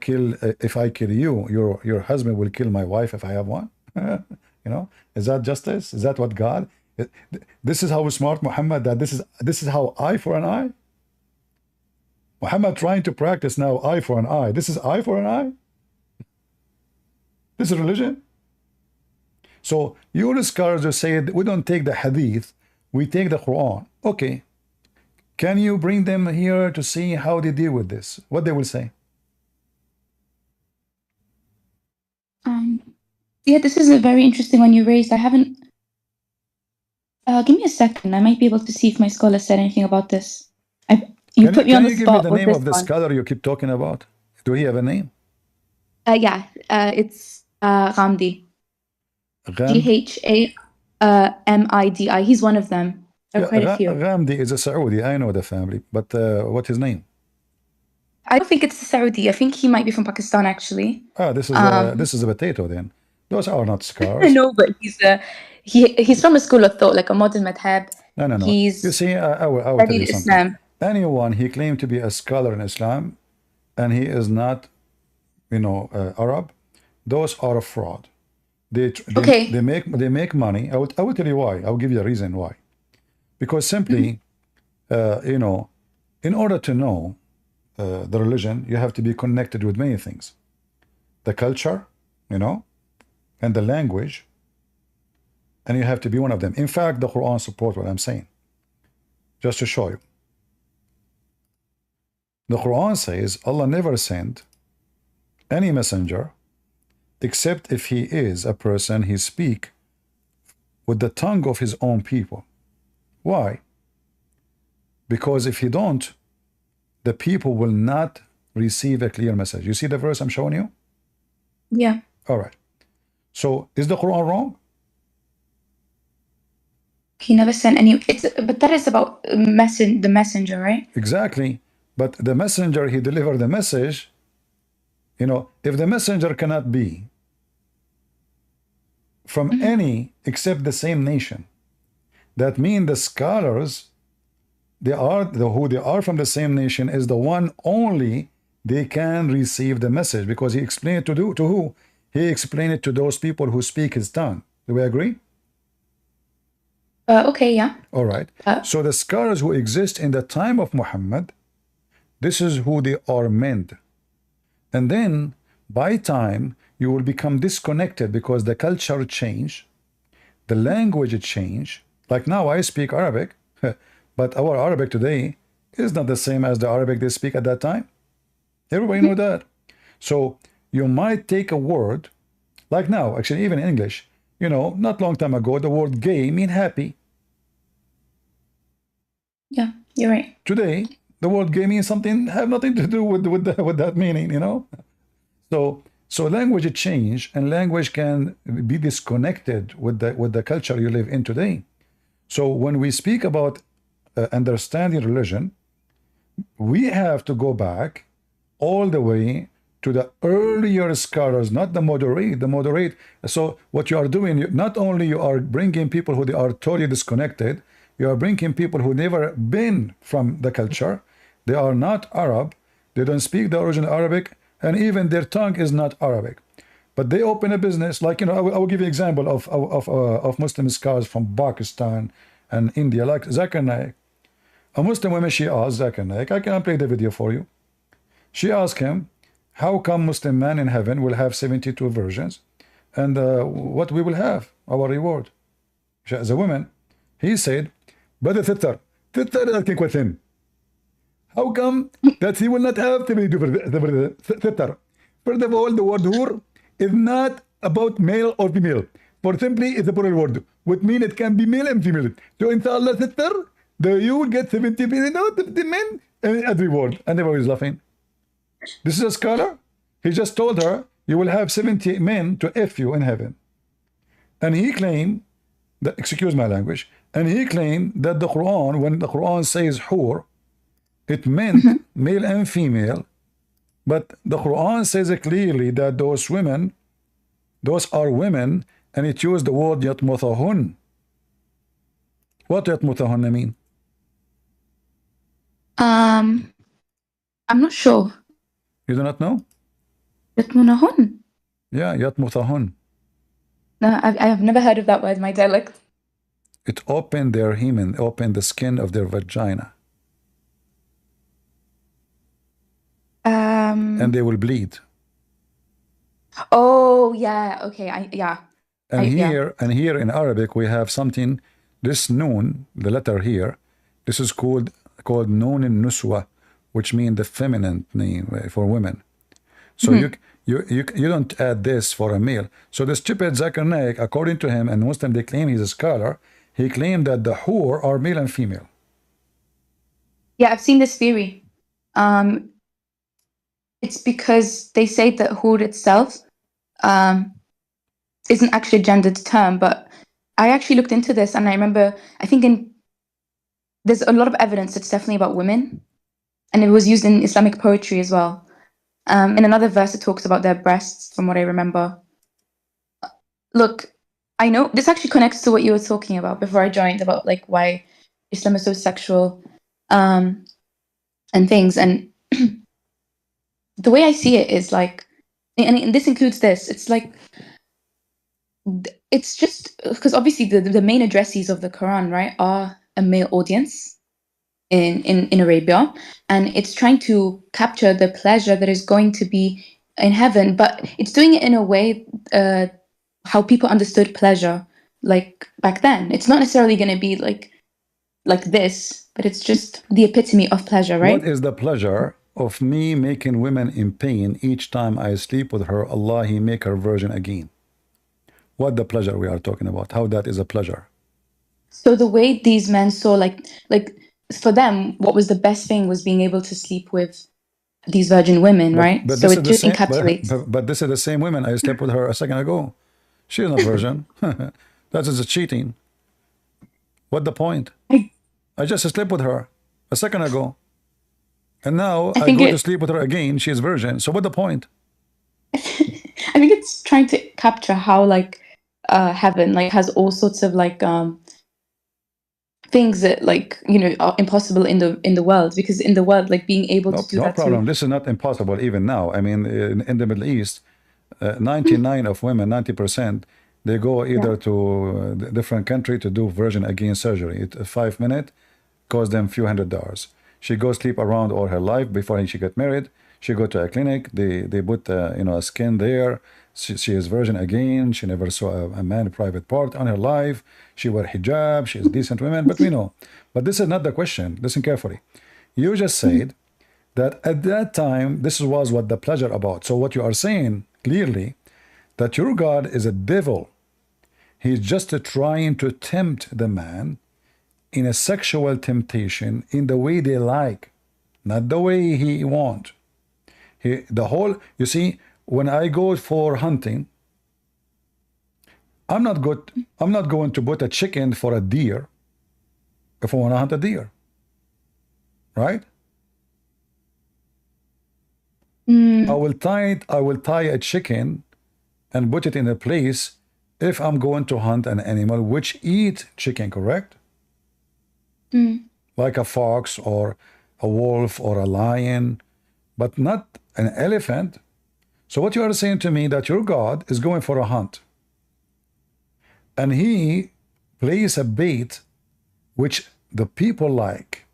kill you, your husband will kill my wife if I have one. You know, is that justice? Is that what God? This is how smart Muhammad, that this is how eye for an eye. Muhammad trying to practice now eye for an eye. This is eye for an eye. This is religion. So your scholars are saying we don't take the hadith, we take the Quran. Okay, can you bring them here to see how they deal with this? What they will say? Yeah, this is a very interesting one you raised. I haven't. Give me a second. I might be able to see if my scholar said anything about this. You put me on the spot. Can you give me the name of the scholar you keep talking about? Do he have a name? Yeah, it's Ghamdi. Ghamidi. He's one of them. There are quite a few. Ghamdi is a Saudi. I know the family, but what's his name? I don't think it's Saudi. I think he might be from Pakistan, actually. Ah, this is a potato then. Those are not scars. No, but he's from a school of thought, like a modern madhab. No. You see, I will tell you something. Islam. Anyone he claimed to be a scholar in Islam, and he is not, you know, Arab, those are a fraud. They make money. I will tell you why. I will give you a reason why. Because simply, you know, in order to know the religion, you have to be connected with many things. The culture, you know, and the language, and you have to be one of them. In fact, the Quran supports what I'm saying. Just to show you. The Quran says Allah never sent any messenger except if he is a person he speak with the tongue of his own people. Why? Because if he don't, the people will not receive a clear message. You see the verse I'm showing you? Yeah. All right. So is the Quran wrong? He never sent any. But that is about the messenger, right? Exactly. But the messenger, he delivered the message. You know, if the messenger cannot be from any except the same nation, that means the scholars, who they are from the same nation is the one only they can receive the message, because he explained it to who? He explained it to those people who speak his tongue. Do we agree? Okay, yeah. All right. So the scholars who exist in the time of Muhammad, this is who they are meant. And then by time you will become disconnected because the culture change, the language change. Like now I speak Arabic, but our Arabic today is not the same as the Arabic they speak at that time. Everybody know that. So you might take a word, like now, actually even in English, you know, not long time ago, the word gay mean happy. Yeah, you're right. Today, the word gay means something have nothing to do with that meaning, you know. So language change, and language can be disconnected with the culture you live in today. So when we speak about understanding religion, we have to go back all the way to the earlier scholars, not the moderate. The moderate. So what you are doing, not only you are bringing people who they are totally disconnected, you are bringing people who never been from the culture. They are not Arab. They don't speak the original Arabic, and even their tongue is not Arabic. But they open a business, like, you know, I will give you an example of Muslim scholars from Pakistan and India, like Zakir Naik. A Muslim woman, she asked Zakir Naik, I can play the video for you. She asked him, how come Muslim man in heaven will have 72 virgins, and what we will have, our reward? As a woman, he said, but the thittar asking question. How come that he will not have 72 thittar? First of all, the word hur is not about male or female. For simply, it's a plural word, which means it can be male and female. So inshallah thittar, you will get 70 men as reward. And everybody is laughing. This is a scholar. He just told her, you will have 70 men to F you in heaven. And he claimed, that, excuse my language, and he claimed that the Quran, when the Quran says hur, it meant male and female. But the Quran says clearly that those women, those are women, and it used the word yatmuthahun. What yatmuthahun mean? I'm not sure. You do not know? Yatmunahun? Yeah, yatmuthahun. No, I have never heard of that word in my dialect. It opened their hymen, opened the skin of their vagina. And they will bleed. Oh yeah, okay, And here in Arabic we have something. This noon, the letter here, this is called noon in nuswa, which means the feminine name for women. So you don't add this for a male. So the stupid Zakir Naik, according to him, and Muslim they claim he's a scholar, he claimed that the hur are male and female. Yeah, I've seen this theory. It's because they say that hur itself isn't actually a gendered term, but I actually looked into this, and I remember, I think there's a lot of evidence it's definitely about women, and it was used in Islamic poetry as well. In another verse, it talks about their breasts, from what I remember. Look, I know this actually connects to what you were talking about before I joined, about like why Islam is so sexual, and things. And the way I see it is like, and this includes this. It's like, it's just because obviously the main addressees of the Quran, right, are a male audience in Arabia, and it's trying to capture the pleasure that is going to be in heaven, but it's doing it in a way how people understood pleasure like back then. It's not necessarily going to be like this, but it's just the epitome of pleasure, right? What is the pleasure of me making women in pain each time I sleep with her? Allah, he make her virgin again. What the pleasure we are talking about? How that is a pleasure? So the way these men saw, like for them, what was the best thing was being able to sleep with these virgin women, right? But so this it is just the same, encapsulates. but this is the same woman I slept with her a second ago. She is not virgin. That is a cheating. What the point? I just slept with her a second ago, and now I go to sleep with her again. She is virgin. So what the point? I think it's trying to capture how like heaven like has all sorts of like things that like, you know, are impossible in the world, because in the world like being able to do no that. problem. This is not impossible even now. I mean, in the Middle East, 99 of women, 90%, they go either to a different country to do virgin again surgery. It 5 minutes costs them few $100s. She goes sleep around all her life before she get married. She go to a clinic. They put you know, a skin there. She is virgin again. She never saw a man private part on her life. She wear hijab. She is decent woman. But we know. But this is not the question. Listen carefully. You just said that at that time this was what the pleasure about. So what you are saying clearly, that your God is a devil. He's just trying to tempt the man in a sexual temptation in the way they like, not the way he want. The whole, you see, when I go for hunting, I'm not going to put a chicken for a deer if I want to hunt a deer, right? I will tie a chicken and put it in a place if I'm going to hunt an animal which eat chicken, correct? Like a fox or a wolf or a lion, but not an elephant. So what you are saying to me that your God is going for a hunt, and he plays a bait which the people like.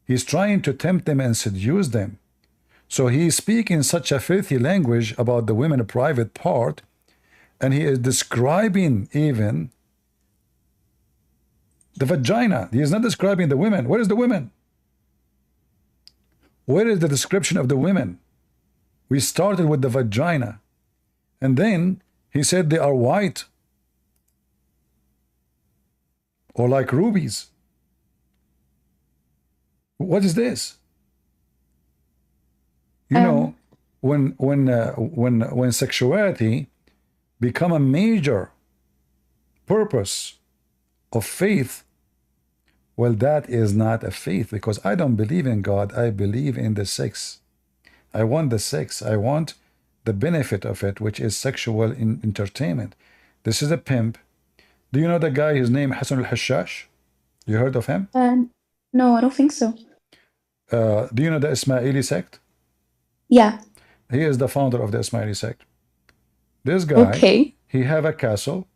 He's trying to tempt them and seduce them. So he is speaking such a filthy language about the women private part, and he is describing even the vagina. He is not describing the women. Where is the women? Where is the description of the women? We started with the vagina, and then he said they are white or like rubies. What is this? You know, when sexuality become a major purpose of faith, well, that is not a faith, because I don't believe in God. I believe in the sex. I want the sex. I want the benefit of it, which is sexual entertainment. This is a pimp. Do you know the guy? His name Hassan al-Hashash. You heard of him? No, I don't think so. Do you know the Ismaili sect? Yeah. He is the founder of the Ismaili sect. This guy, he have a castle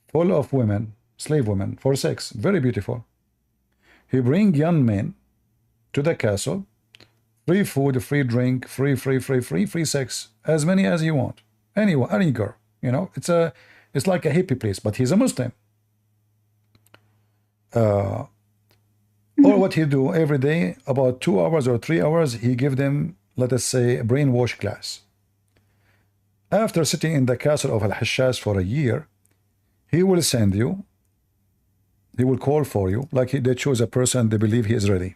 full of women, slave women, for sex. Very beautiful. He bring young men to the castle. Free food, free drink, free sex. As many as you want. Anyone, any girl. You know, it's like a hippie place, but he's a Muslim. Or what he do every day, about 2 hours or 3 hours, he give them, let us say, a brainwash class. After sitting in the castle of Al-Hashash for a year, he will send you, he will call for you, like they choose a person they believe he is ready.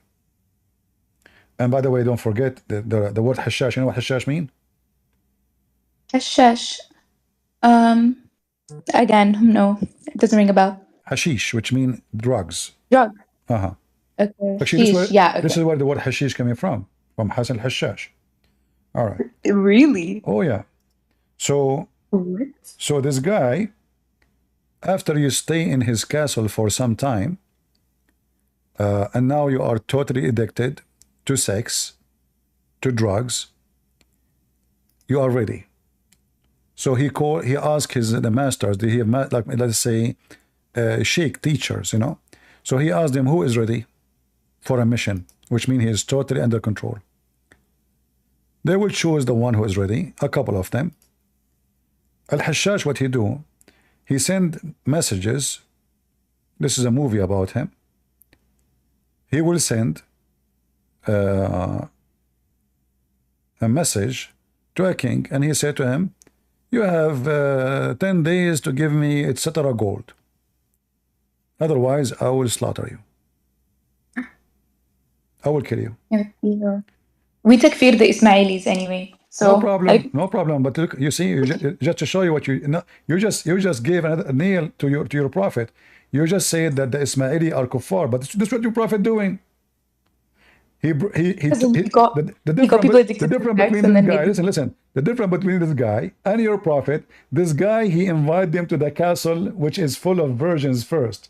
And by the way, don't forget the word Hashash. You know what Hashash mean? Hashash. Again, no, it doesn't ring a bell. Hashish, which mean drugs. Drug. Okay. Actually, this is where the word hashish coming from Hassan al-Hashash. All right. Really? Oh yeah. So this guy, after you stay in his castle for some time, and now you are totally addicted to sex, to drugs, you are ready. So he asked the masters, he have, like, let's say, sheikh teachers, you know. So he asked them who is ready for a mission, which means he is totally under control. They will choose the one who is ready, a couple of them. Al-Hashash, what he do, he send messages. This is a movie about him. He will send a message to a king, and he said to him, you have 10 days to give me etc. gold. Otherwise, I will slaughter you. I will kill you. We takfir the Ismailis anyway. So no problem, no problem. But look, you see, just to show you what you just gave a nail to your prophet. You just said that the Ismaili are kuffar, but this is what your prophet doing. The difference between this guy, listen, the difference between this guy and your prophet, this guy, he invite them to the castle which is full of virgins first.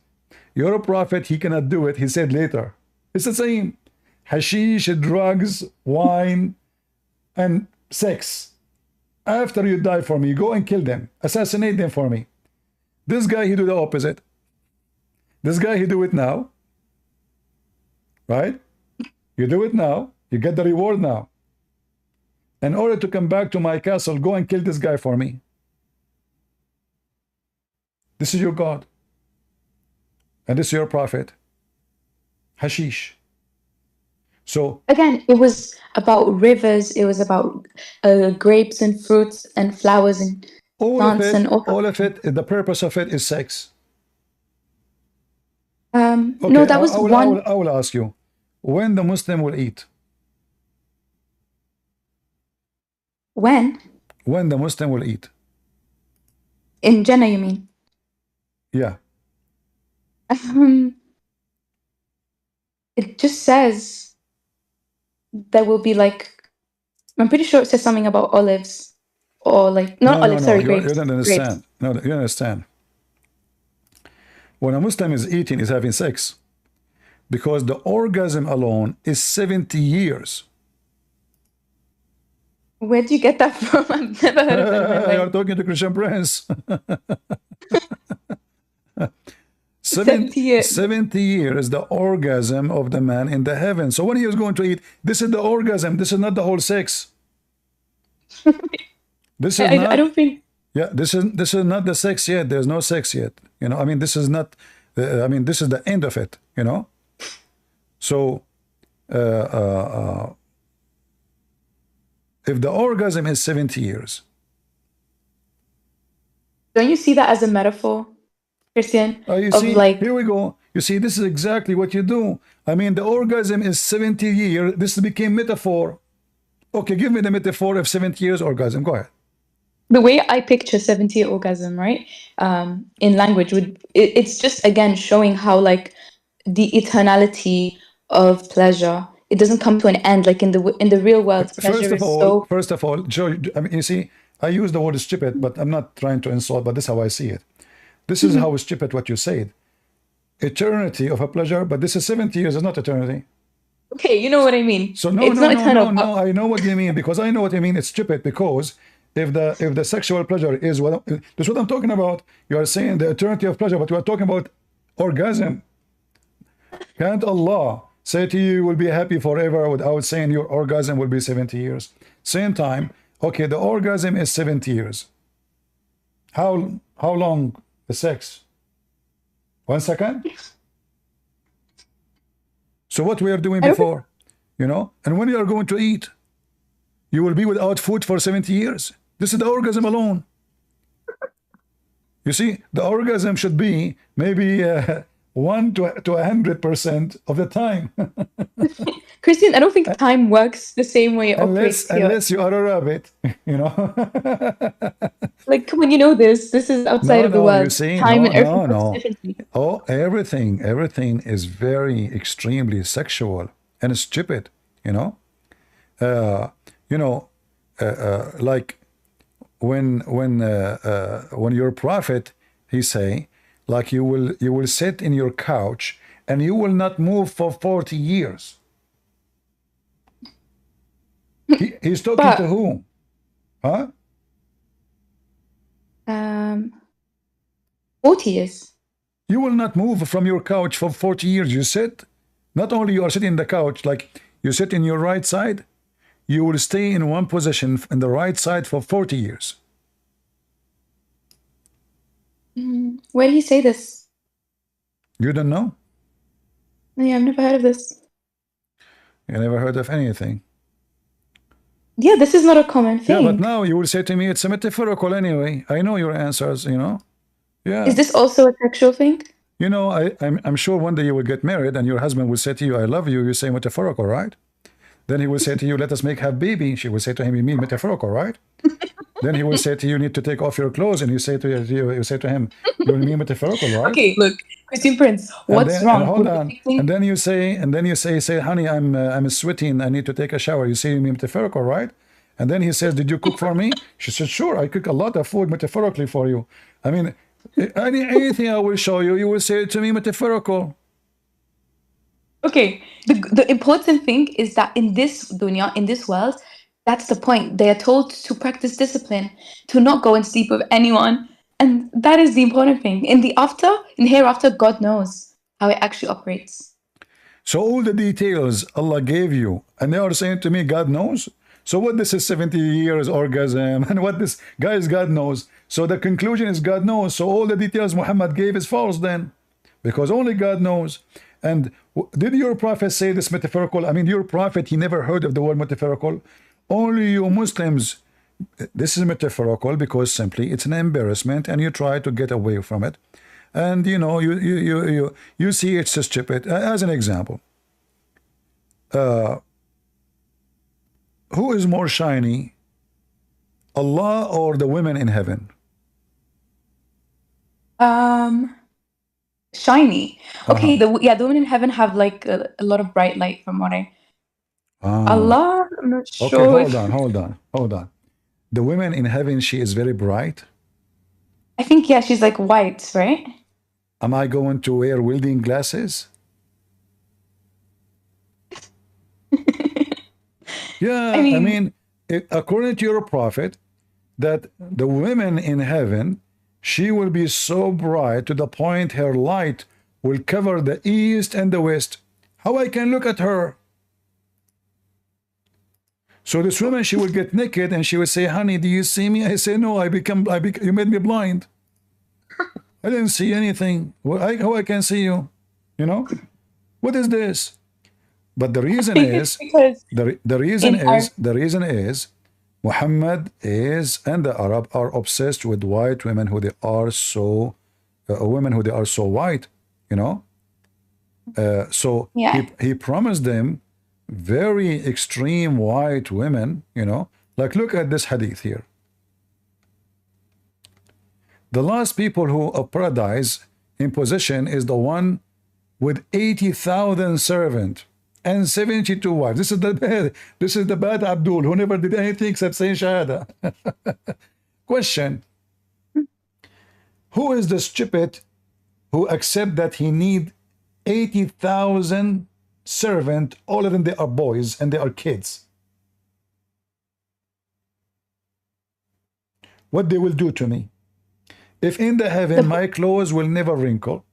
Your prophet, he cannot do it, he said later. It's the same. Hashish, drugs, wine, and sex. After you die for me, go and kill them, assassinate them for me. This guy, he do the opposite. This guy, he do it now, right? You do it now, you get the reward now. In order to come back to my castle, go and kill this guy for me. This is your God. And this is your prophet. Hashish. So again, it was about rivers, it was about grapes and fruits and flowers and plants and all of it, the purpose of it is sex. Okay, no, that was I will ask you, when the Muslim will eat? When? When the Muslim will eat. In Jannah, you mean? Yeah. It just says there will be like, I'm pretty sure it says something about olives or like, not olives, sorry, You grapes. don't understand. No, you don't understand. When a Muslim is eating, is having sex, because the orgasm alone is 70 years. Where do you get that from? I've never heard of that in my life. You're talking to Christian Prince. 70 years. 70 years the orgasm of the man in the heaven. So when he is going to eat, this is the orgasm. This is not the whole sex. This is not, I don't think. yeah, this is not the sex yet. There's no sex yet. You know, I mean, this is not. I mean, this is the end of it. You know. So, if the orgasm is 70 years, Don't you see that as a metaphor, Christian? you of see, like, here we go. You see, this is exactly what you do. I mean, the orgasm is 70 years. This became metaphor. Okay, give me the metaphor of 70 years orgasm. Go ahead. the way I picture 70-year orgasm, right? In language, it's just again showing how like the eternality of pleasure. It doesn't come to an end like in the real world. Pleasure First of all, Joe, I mean, you see, I use the word stupid, but I'm not trying to insult, but this is how I see it. This is how stupid what you said. Eternity of a pleasure, but this is 70 years is not eternity. Okay, you know what I mean. So no, I know what you mean, because I know what you mean. It's stupid because if the sexual pleasure is that's what I'm talking about. You are saying the eternity of pleasure, but you are talking about orgasm. Can't Allah say to you, you will be happy forever without saying your orgasm will be 70 years? Same time, okay, the orgasm is 70 years. How long the sex? 1 second? So what we are doing before, you know, and when you are going to eat, you will be without food for 70 years. This is the orgasm alone. You see, the orgasm should be maybe 1 to 100% of the time. Christian, I don't think time works the same way it operates here. Unless you are a rabbit, you know. Like, come on, you know this. This is outside of the world. You see, time and everything works differently. Oh, everything is very extremely sexual and stupid, you know. Like when your prophet, he say, like you will sit in your couch and you will not move for 40 years. He's talking to whom? Huh? 40 years. You will not move from your couch for 40 years. You sit, not only you are sitting in the couch, like you sit in your right side, you will stay in one position in the right side for 40 years. Where did he say this? You don't know? Yeah, I've never heard of this. You never heard of anything. Yeah, this is not a common thing. Yeah, but now you will say to me, it's a metaphorical anyway. I know your answers, you know. Yeah. Is this also a sexual thing? You know, I'm sure one day you will get married and your husband will say to you, I love you. You say metaphorical, right? Then he will say to you, let us have baby. She will say to him, you mean metaphorical, right? Then he will say to you, you need to take off your clothes. And you say to him, you mean metaphorical, right? Okay, look, Christian Prince, what's wrong? Hold on. And then you say, honey, I'm sweating. I need to take a shower. You say, you mean metaphorical, right? And then he says, did you cook for me? She said, sure, I cook a lot of food metaphorically for you. I mean, anything I will show you, you will say to me metaphorical. Okay, the important thing is that in this dunya, in this world, that's the point. They are told to practice discipline, to not go and sleep with anyone. And that is the important thing. In hereafter, God knows how it actually operates. So all the details Allah gave you, and they are saying to me, God knows? So what this is 70 years orgasm, and what this guys, God knows. So the conclusion is God knows. So all the details Muhammad gave is false then, because only God knows. And did your prophet say this metaphorical? I mean, your prophet, he never heard of the word metaphorical. Only you Muslims, this is metaphorical because simply it's an embarrassment and you try to get away from it. And you know, you see it's stupid. As an example, who is more shiny, Allah or the women in heaven? Shiny. Okay, Uh-huh. the women in heaven have like a lot of bright light from what I. Ah. Allah, I'm not Okay, sure. hold on. The women in heaven, she is very bright. I think yeah, she's like white, right? Am I going to wear welding glasses? Yeah, I mean, according to your prophet, that the women in heaven, she will be so bright to the point her light will cover the east and the west. How I can look at her? So this woman, she will get naked and she will say, honey, do you see me? I say, no, you made me blind. I didn't see anything. How I can see you? You know? What is this? But the reason is, because the reason is, Muhammad is and the Arab are obsessed with white women who they are so, women who they are so white, you know. So yeah. he promised them very extreme white women, you know. Like look at this hadith here. The last people who of paradise in possession is the one with 80,000 servants and 72 wives. This is the bad Abdul who never did anything except saying Shahada. Question. Who is the stupid who accept that he need 80,000 servants, all of them they are boys and they are kids? What they will do to me? If in the heaven my clothes will never wrinkle,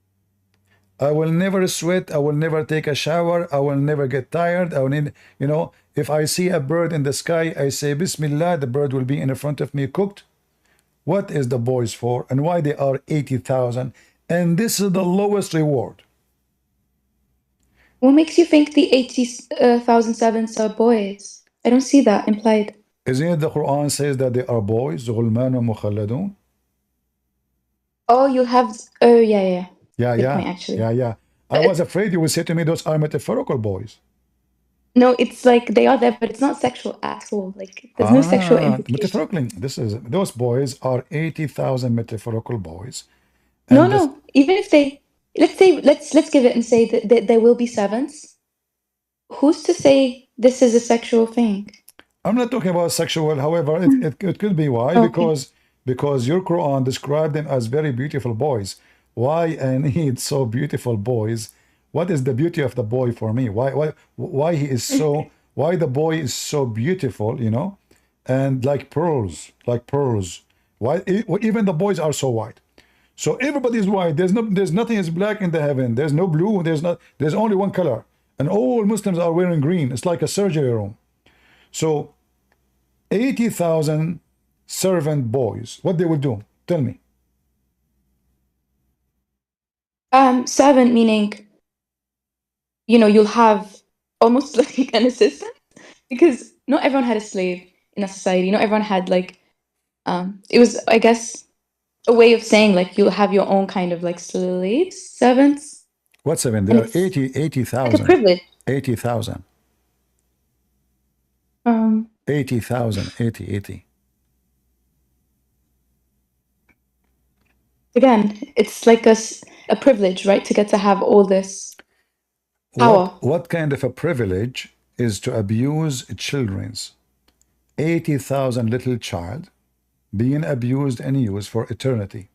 I will never sweat, I will never take a shower, I will never get tired, I will need, you know, if I see a bird in the sky, I say Bismillah, the bird will be in front of me cooked. What is the boys for and why they are 80,000? And this is the lowest reward. What makes you think the 80,000 servants are boys? I don't see that implied. Isn't it the Quran says that they are boys? غُلْمَانٌ مُخَلَّدُونَ. Oh, you'll have. Oh, yeah. Yeah, Good point, actually. yeah. I was afraid you would say to me those are metaphorical boys. No, it's like they are there, but it's not sexual at all. Like there's no sexual implication. Metaphorically, those boys are 80,000 metaphorical boys. No. Even if they, let's give it and say that there will be servants. Who's to say this is a sexual thing? I'm not talking about sexual. However, it could be why because your Quran described them as very beautiful boys. Why I need so beautiful boys? What is the beauty of the boy for me? Why he is so? Why the boy is so beautiful? You know, and like pearls. Why even the boys are so white? So everybody is white. There's nothing is black in the heaven. There's no blue. There's only one color, and all Muslims are wearing green. It's like a surgery room. So 80,000 servant boys, what they will do? Tell me. Servant meaning, you'll have almost like an assistant, because not everyone had a slave in a society. Not everyone had like, it was, I guess, a way of saying like you'll have your own kind of like slaves, servants. What seven? There are 80,000. Like a privilege. 80,000. 80,000. 80. Again, it's like a privilege, right? To get to have all this power. What kind of a privilege is to abuse children's? 80,000 little child being abused and used for eternity,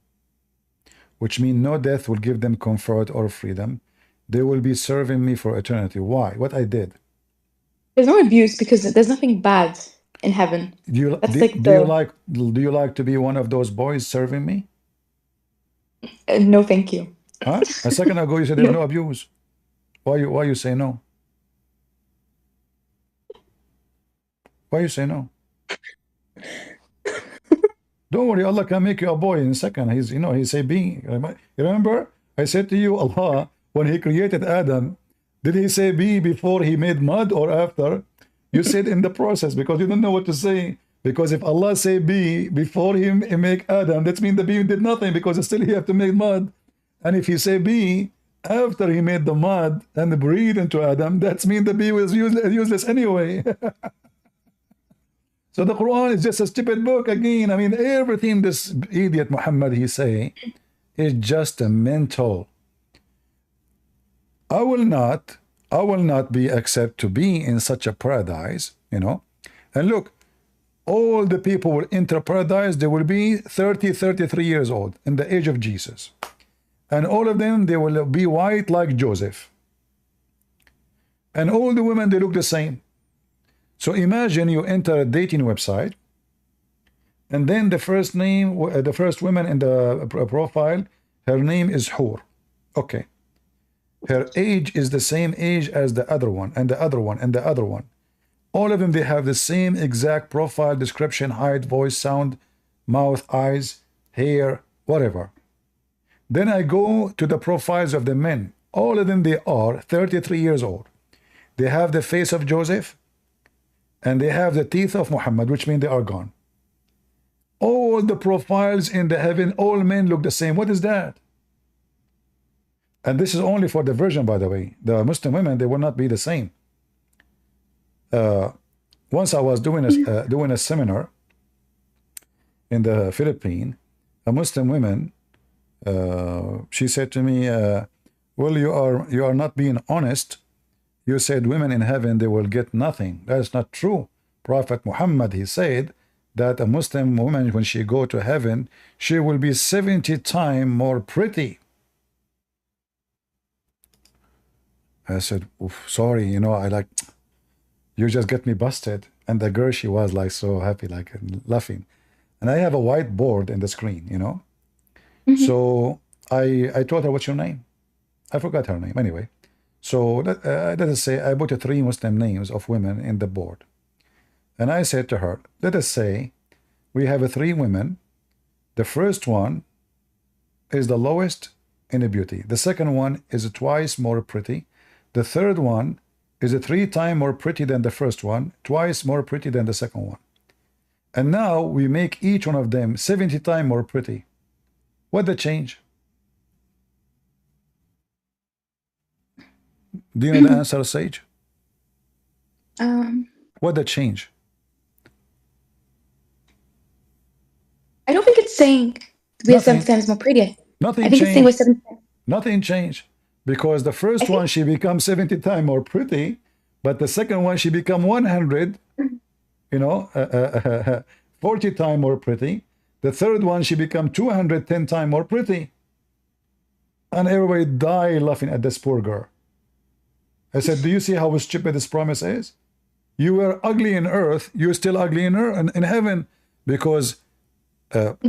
which means no death will give them comfort or freedom. They will be serving me for eternity. Why? What I did? There's no abuse because there's nothing bad in heaven. Do you like to be one of those boys serving me? No, thank you. Huh? A second ago you said there's no abuse. Why you say no? Why you say no? Don't worry, Allah can make you a boy in a second. He say be. You remember? I said to you, Allah, when he created Adam, did he say be before he made mud or after? You said in the process because you don't know what to say. Because if Allah say be before he make Adam, that means the bee did nothing because still he have to make mud. And if he say be after he made the mud and breathed into Adam, that means the bee was useless anyway. So the Quran is just a stupid book again. I mean, everything this idiot Muhammad he say is just a mental. I will not be accept to be in such a paradise, you know. And look, all the people will enter paradise, they will be 30, 33 years old in the age of Jesus. And all of them, they will be white like Joseph. And all the women, they look the same. So imagine you enter a dating website, and then the first woman in the profile, her name is Hur. Okay. Her age is the same age as the other one, and the other one, and the other one. All of them, they have the same exact profile, description, height, voice, sound, mouth, eyes, hair, whatever. Then I go to the profiles of the men. All of them, they are 33 years old. They have the face of Joseph, and they have the teeth of Muhammad, which means they are gone. All the profiles in the heaven, all men look the same. What is that? And this is only for the virgin, by the way. The Muslim women, they will not be the same. Once I was doing a seminar in the Philippines. A Muslim woman, she said to me, well, you are not being honest. You said women in heaven, they will get nothing. That is not true. Prophet Muhammad, he said that a Muslim woman, when she go to heaven, she will be 70 times more pretty. I said, sorry, you know, you just get me busted. And the girl, she was like so happy, like laughing. And I have a whiteboard in the screen, you know. So I told her, what's your name? I forgot her name anyway. So let us say I put 3 Muslim names of women in the board. And I said to her, let us say we have 3 women. The first one is the lowest in beauty. The second one is twice more pretty. The third one is 3 times more pretty than the first one, twice more pretty than the second one. And now we make each one of them 70 times more pretty. What the change? Do you know the answer, Sage? What the change? I don't think it's saying we are 7 times more pretty. Nothing I think it's saying we're 7 times. Nothing changed. Because the first one, she becomes 70 times more pretty, but the second one, she become 100, you know, 40 times more pretty. The third one, she become 210 times more pretty. And everybody died laughing at this poor girl. I said, do you see how stupid this promise is? You were ugly in earth, you're still ugly in heaven, because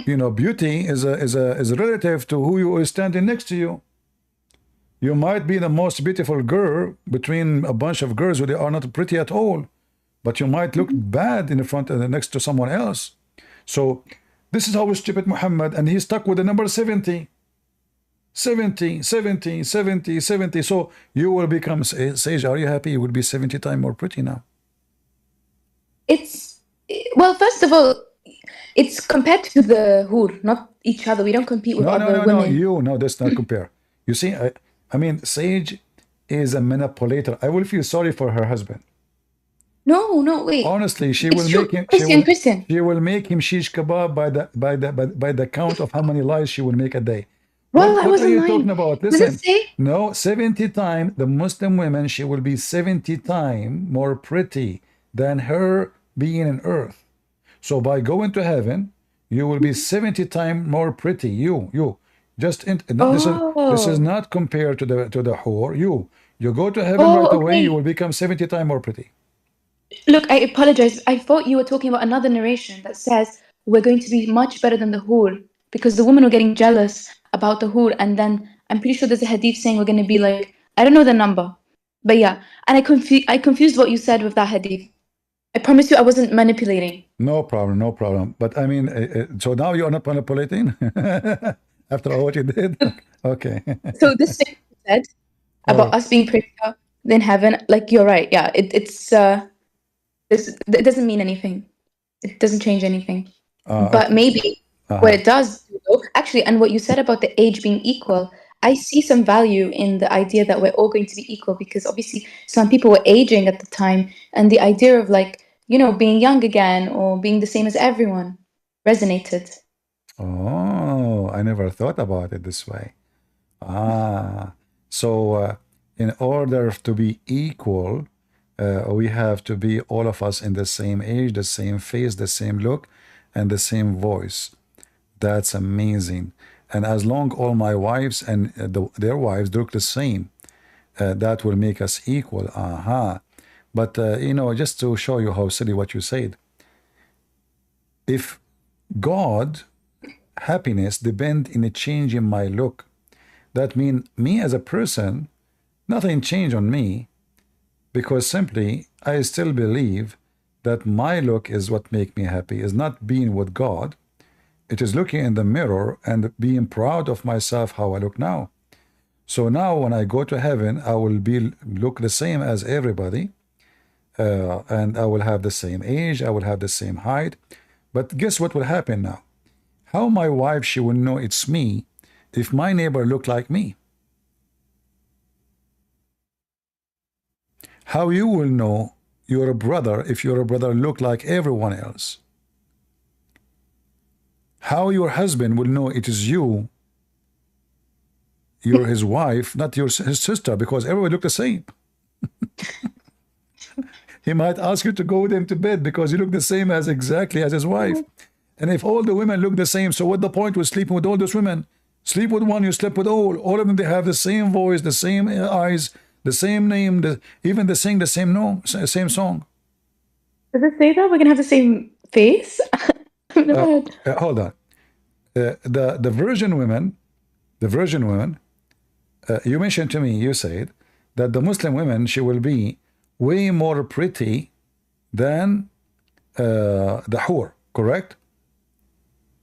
you know, beauty is relative to who you are standing next to you. You might be the most beautiful girl between a bunch of girls who they are not pretty at all, but you might look bad in front next to someone else. So this is how stupid Muhammad, and he's stuck with the number 70. 70, 70, 70, 70. So you will become, Sage, are you happy? You will be 70 times more pretty now. Well, first of all, it's compared to the Hur, not each other. We don't compete with other women. No, that's not compare. You see, I mean, Sage is a manipulator. I will feel sorry for her husband. No, wait. Honestly, she will make him. She will make him shish kebab by the count of how many lies she will make a day. Well, what are you talking about? Listen, does it say? No, 70 times the Muslim women, she will be 70 times more pretty than her being in earth. So by going to heaven, you will be 70 times more pretty. You. Just this is not compared to the whore. You go to heaven right away. You will become 70 times more pretty. Look, I apologize. I thought you were talking about another narration that says we're going to be much better than the whore because the women were getting jealous about the whore, and then I'm pretty sure there's a hadith saying we're going to be like, I don't know the number, but yeah. And I confused what you said with that hadith. I promise you, I wasn't manipulating. No problem. But I mean, so now you are not manipulating. After all what you did? Okay. So this thing you said about us being prettier than heaven, like you're right. Yeah, it doesn't mean anything. It doesn't change anything. But maybe what it does, actually, and what you said about the age being equal, I see some value in the idea that we're all going to be equal, because obviously some people were aging at the time, and the idea of like, being young again or being the same as everyone resonated. Oh, I never thought about it this way. So in order to be equal, we have to be all of us in the same age, the same face, the same look, and the same voice. That's amazing. And as long all my wives and their wives look the same, that will make us equal. But just to show you how silly what you said, if God happiness depend in a change in my look, that means me as a person, nothing changed on me, because simply I still believe that my look is what make me happy, is not being with God. It is looking in the mirror and being proud of myself how I look now. So now when I go to heaven, I will look the same as everybody, and I will have the same age, I will have the same height. But guess what will happen now? How my wife, she will know it's me if my neighbor look like me? How you will know you're a brother if your brother look like everyone else? How your husband will know it is you're his wife, not his sister, because everyone look the same. He might ask you to go with him to bed because you look the same exactly as his wife. And if all the women look the same, so what the point with sleeping with all those women? Sleep with one, you sleep with all. All of them, they have the same voice, the same eyes, the same name, even they sing the same song. Does it say that we're gonna have the same face? I've never heard. Hold on. The virgin women, you mentioned to me, you said that the Muslim women, she will be way more pretty than the hur, correct?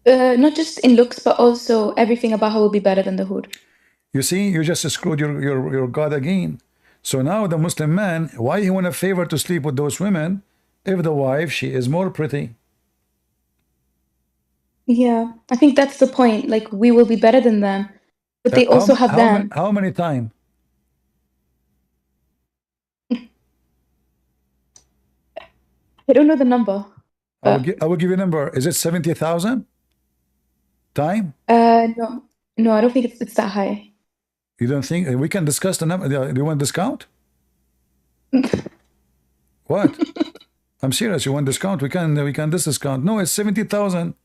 Not just in looks, but also everything about her will be better than the hood. You see, you just screwed your God again. So now the Muslim man, why he want a favor to sleep with those women if the wife, she is more pretty? Yeah, I think that's the point. Like, we will be better than them, but they also have them. How many times? I don't know the number. I will give you a number. Is it 70,000 time? No, I don't think it's that high. You don't think we can discuss the number? Do you want discount? What? I'm serious. You want discount? We can discount. No, it's 70,000.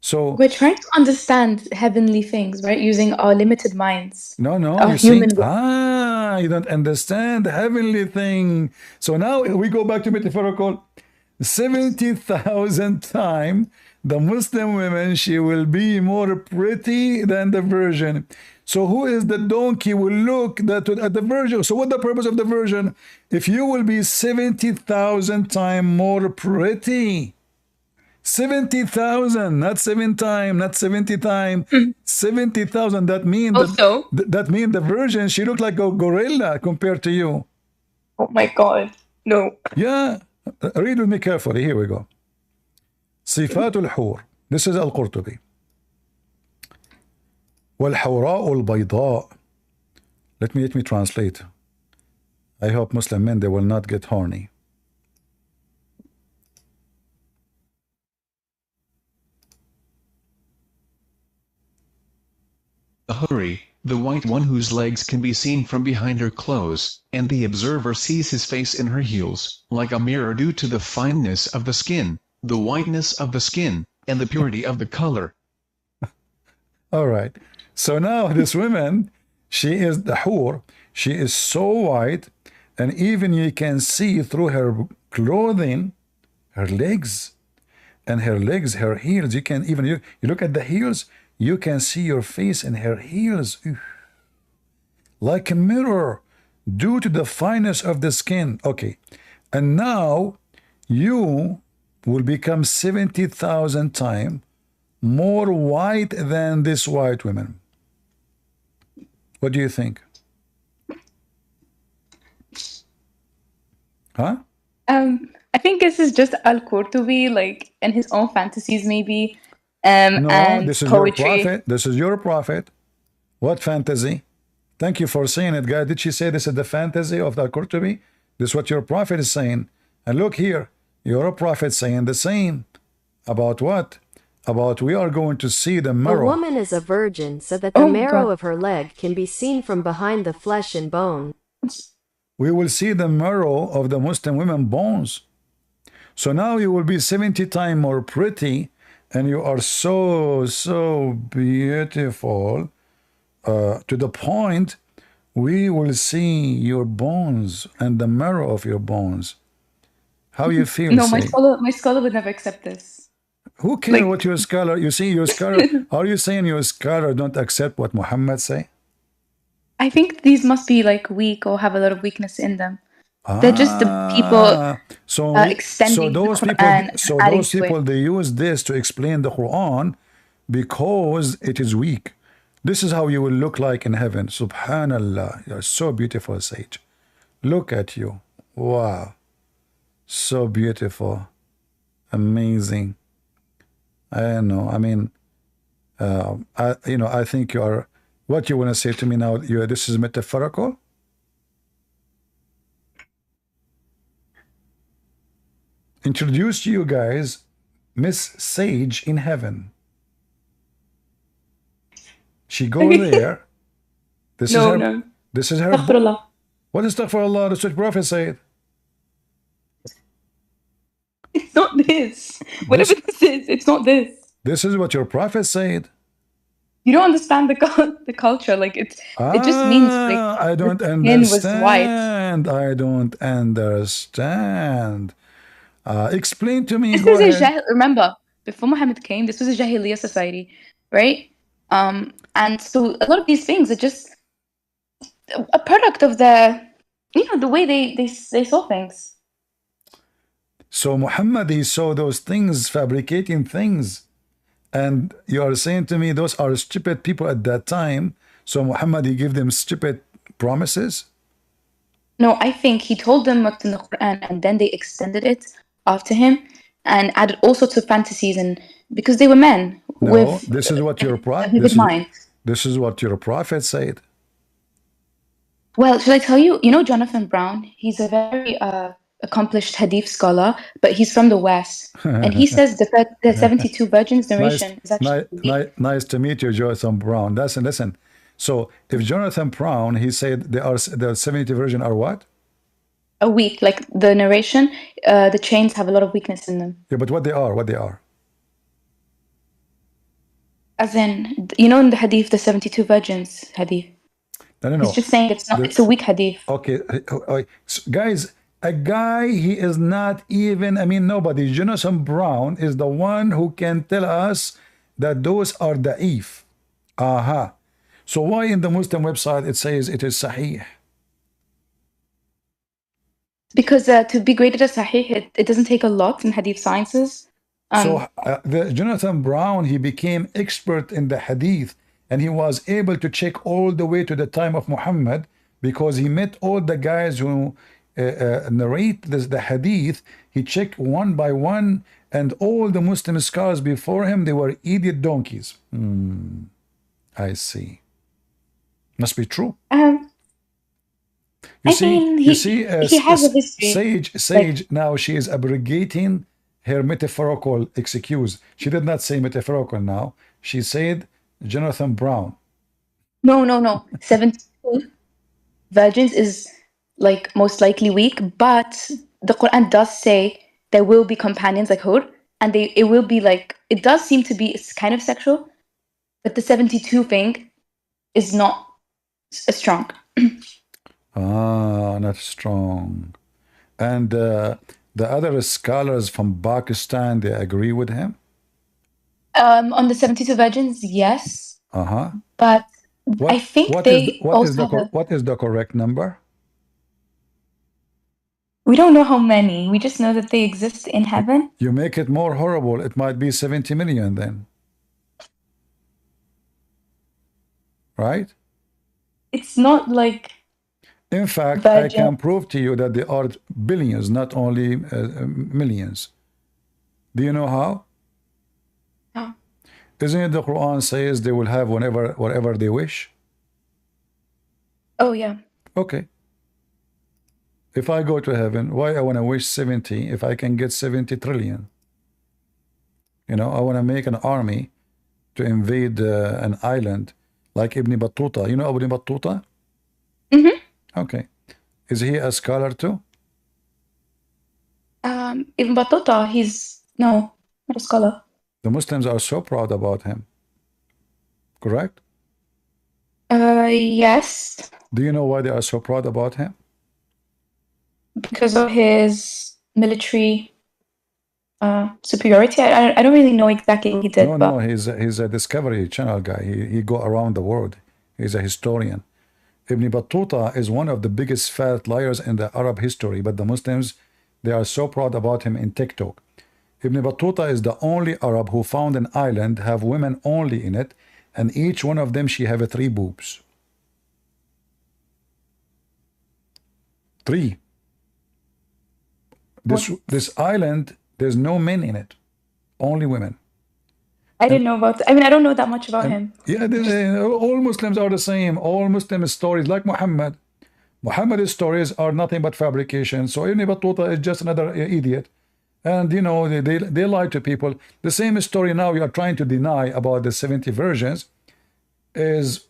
So we're trying to understand heavenly things, right? Using our limited minds. No, our human. You don't understand the heavenly thing. So now we go back to metaphorical. 70,000 times the Muslim women, she will be more pretty than the virgin. So who is the donkey will look at the virgin? So what the purpose of the virgin? If you will be 70,000 times more pretty, 70,000, not 7 times, not 70 times, 70,000. That means that means the virgin, she looked like a gorilla compared to you. Oh my God, no. Yeah, read with me carefully. Here we go. صفات الحور. This is Al-Qurtubi. والحوراء البيضاء. Let me translate. I hope Muslim men, they will not get horny. The huri, the white one whose legs can be seen from behind her clothes, and the observer sees his face in her heels, like a mirror due to the fineness of the skin, the whiteness of the skin, and the purity of the color. All right. So now this woman, she is the hur, she is so white, and even you can see through her clothing, her legs, and her legs, her heels. You can even, you look at the heels, you can see your face in her heels. Like a mirror, due to the fineness of the skin. Okay. And now you will become 70,000 times more white than this white woman. What do you think? Huh? I think this is just Al-Qurtubi, like in his own fantasies, maybe. No, and this is poetry. your prophet. This is your prophet. What fantasy? Thank you for saying it, guy. Did she say this is the fantasy of Al-Qurtubi? This is what your prophet is saying. And look here. Your prophet saying the same. About what? About we are going to see the A marrow. woman is a virgin so that the Oh, marrow God. of her leg can be seen from behind the flesh and bone. We will see the marrow of the Muslim women bones. So now you will be 70 times more pretty, and you are so beautiful, to the point we will see your bones and the marrow of your bones. How you feel? No, my say? scholar would never accept this. Who cares Like- what your scholar? You see, your scholar. Are you saying your scholar don't accept what Muhammad say? I think these must be like weak or have a lot of weakness in them. They're just the people so extending those the people, Quran, so adding those to it. people, they use this to explain the Quran because it is weak. This is how you will look like in heaven. Subhanallah, you're so beautiful, Sage. Look at you. Wow, so beautiful, amazing. I don't know. I mean, I think you are. What you want to say to me now? This is metaphorical. Introduce you guys, Miss Sage in heaven. She go there. This is her. No. This is her. Astaghfirullah. What is astaghfirullah? That's what Prophet said. It's not this. Whatever this is, it's not this. This is what your Prophet said. You don't understand the culture. Like it just means like I don't the skin was white. understand. I don't understand. Explain to me. This Go was ahead. remember, before Muhammad came, this was a Jahiliyyah society, right? And so a lot of these things are just a product of the way they saw things. So Muhammad, he saw those things, fabricating things. And you are saying to me those are stupid people at that time. So Muhammad, he gave them stupid promises? No, I think he told them what's in the Quran, and then they extended it after him and added all sorts of fantasies, and because they were men No, this is what your with mind. This is what your prophet said. Well, should I tell you? You know Jonathan Brown? He's a very accomplished hadith scholar, but he's from the West. And he says the 72 virgins narration is actually nice to meet you, Jonathan Brown. Listen. So if Jonathan Brown, he said the 70 virgin are what? a weak, like the narration, the chains have a lot of weakness in them. Yeah, but what they are? As in, in the hadith, the 72 virgins hadith. No. He's just saying it's a weak hadith. Okay, so guys, a guy, he is not even, nobody. Jonathan Brown is the one who can tell us that those are da'if. Aha. So why in the Muslim website it says it is sahih? Because to be graded as sahih, it doesn't take a lot in hadith sciences. So the Jonathan Brown, he became expert in the hadith, and he was able to check all the way to the time of Muhammad, because he met all the guys who narrate the hadith. He checked one by one, and all the Muslim scholars before him, they were idiot donkeys. I see. Must be true. He has a history. Sage, now she is abrogating her metaphorical excuse. She did not say metaphorical now. She said Jonathan Brown. No. 72 virgins is like most likely weak, but the Quran does say there will be companions like Hur, and it will be like, it does seem to be, it's kind of sexual, but the 72 thing is not as strong. Not strong. And the other scholars from Pakistan, they agree with him? On the 72 virgins, yes. But I think what is the correct number? We don't know how many. We just know that they exist in heaven. You make it more horrible. It might be 70 million then. Right? It's not like... In fact, I can prove to you that there are billions, not only millions. Do you know how? How? Isn't it the Quran says they will have whatever they wish? Oh, yeah. Okay. If I go to heaven, why I want to wish 70 if I can get 70 trillion? You know, I want to make an army to invade an island like Ibn Battuta. You know Ibn Battuta? Mm-hmm. Okay. Is he a scholar too? Ibn Battuta, he's not a scholar. The Muslims are so proud about him. Correct? Yes, Do you know why they are so proud about him? because of his military superiority. I don't really know exactly what he did, No, but no, he's a Discovery Channel guy. He go around the world. He's a historian. Ibn Battuta is one of the biggest fat liars in the Arab history, but the Muslims, they are so proud about him in TikTok. Ibn Battuta is the only Arab who found an island have women only in it, and each one of them she have 3 boobs. 3. This island, there's no men in it, only women. I didn't know about. I mean, I don't know that much about him. Yeah, all Muslims are the same. All Muslim stories, like Muhammad. Muhammad's stories are nothing but fabrication. So Ibn Battuta is just another idiot. And you know, they lie to people. The same story now you are trying to deny about the 70 versions is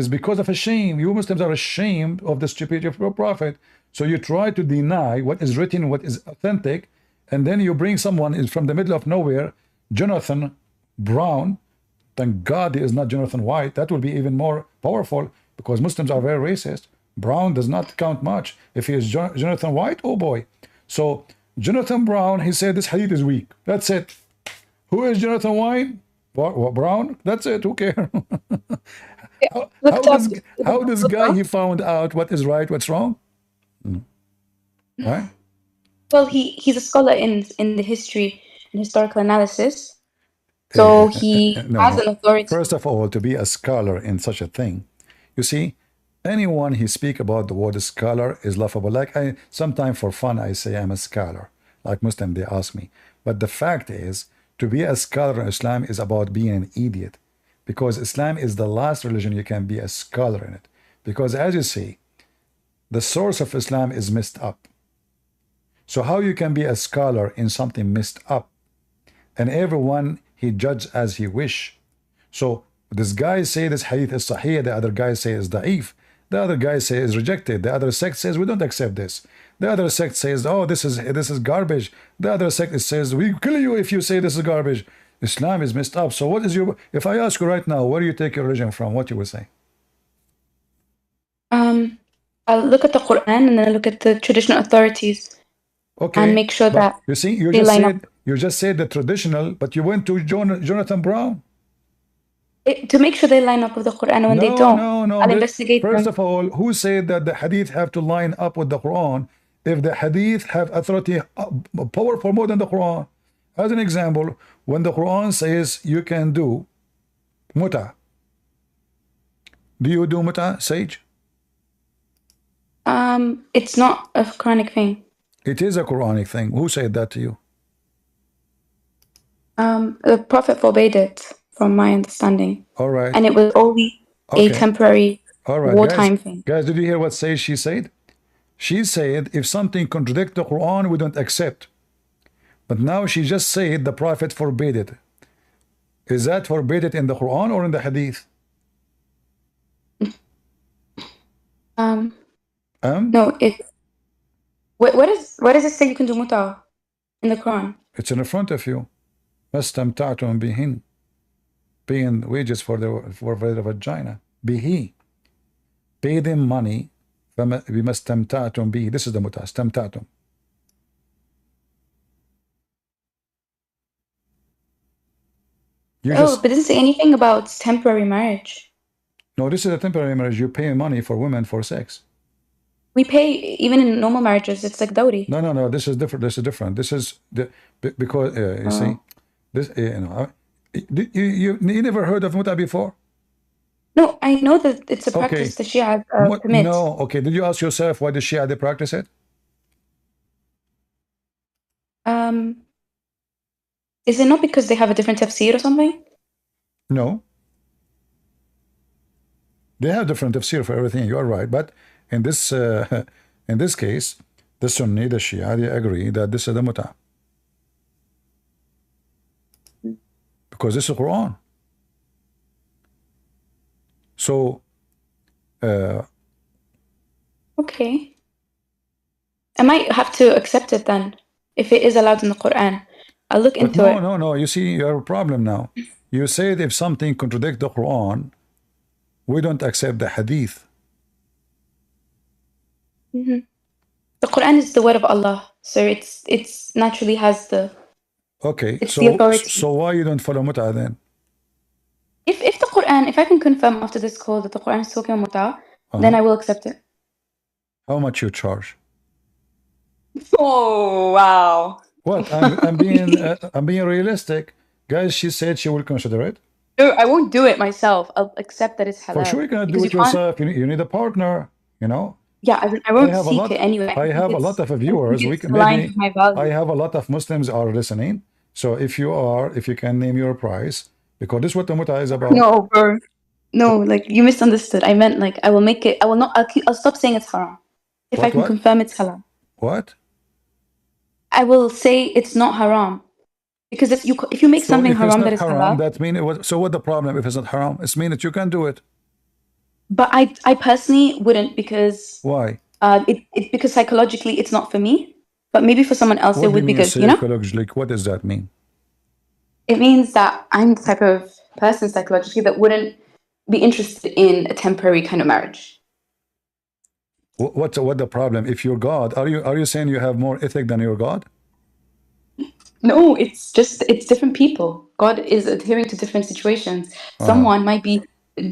because of a shame. You Muslims are ashamed of the stupidity of your prophet. So you try to deny what is written, what is authentic, and then you bring someone from the middle of nowhere, Jonathan Brown. Thank God he is not Jonathan White. That will be even more powerful because Muslims are very racist. Brown does not count much. If he is Jonathan White, oh boy. So Jonathan Brown, he said this hadith is weak. That's it. Who is Jonathan White? Brown? That's it. Who cares? how this guy he found out what is right, what's wrong? Right? Well, he's a scholar in the history and historical analysis, so he has an authority. First of all, to be a scholar in such a thing, you see, anyone he speak about the word scholar is laughable. Like I sometimes for fun I say I'm a scholar. Like Muslim they ask me, but the fact is to be a scholar in Islam is about being an idiot, because Islam is the last religion you can be a scholar in it. Because as you see, the source of Islam is messed up. So how you can be a scholar in something messed up? And everyone he judge as he wish. So this guy say this hadith is sahih, the other guy say is da'if, the other guy say is rejected, the other sect says we don't accept this, the other sect says oh this is garbage, the other sect says we kill you if you say this is garbage. Islam is messed up. So what is your, if I ask you right now where do you take your religion from, what you will say? I'll look at the Quran and then I look at the traditional authorities. Okay, and make sure that you see, you just said the traditional, but you went to Jonathan Brown to make sure they line up with the Quran. When they don't, no. I'll investigate First them. of all, who said that the hadith have to line up with the Quran? If the hadith have authority powerful more than the Quran, as an example, when the Quran says you can do muta, do you do muta, Sage? It's not a Quranic thing. It is a Quranic thing. Who said that to you? The Prophet forbade it, from my understanding. All right. And it was only a temporary wartime thing. Guys, did you hear what she said? She said if something contradicts the Quran, we don't accept. But now she just said the Prophet forbade it. Is that forbade in the Quran or in the Hadith? No, what does it say you can do muta in the Quran? It's in front of you. Mastamta'tum bihin, paying wages for the vagina. Bihi, pay them money. Bimastamta'tum bihi. This is the muta. Stamta'tum. But it doesn't say anything about temporary marriage. No, this is a temporary marriage. You pay money for women for sex. We pay even in normal marriages. It's like dowry. No. This is different. This is because you see, this you never heard of muta before? No, I know that it's a practice the Shia permits. No, okay. Did you ask yourself why the Shia they practice it? Is it not because they have a different tafsir or something? No. They have different tafsir for everything. You are right, but in this case, The Sunni, the Shia, they agree that this is the muta. Because this is the Quran. So, Okay. I might have to accept it then, if it is allowed in the Quran. I'll look but into no, it. no, no. You see, you have a problem now. You said if something contradicts the Quran, we don't accept the Hadith. The Quran is the word of Allah, so it's naturally has the Okay, it's the authority. so why you don't follow muta then? If the Quran, if I can confirm after this call that the Quran is talking about muta, then I will accept it. How much you charge? Oh wow! What? I'm being realistic, guys. She said she will consider it. No, I won't do it myself. I'll accept that it's halal. For sure, you're gonna do because it yourself. You need a partner. You know. Yeah, I won't seek it anyway. I have a lot of viewers. We can maybe. I have a lot of Muslims are listening. So if you can name your price, because this is what the muta is about. No, bro. No, like you misunderstood. I meant like I will make it. I will not. I'll stop saying it's haram if I can confirm it's halal. What? I will say it's not haram because if you make something haram that is halal, that means so what the problem if it's not haram? It's mean that you can do it. But I personally wouldn't because why? Because psychologically it's not for me, but maybe for someone else it would be good. You know? What does that mean? It means that I'm the type of person psychologically that wouldn't be interested in a temporary kind of marriage. What's the problem? If you're God, are you saying you have more ethic than your God? No, it's different people. God is adhering to different situations. Someone might be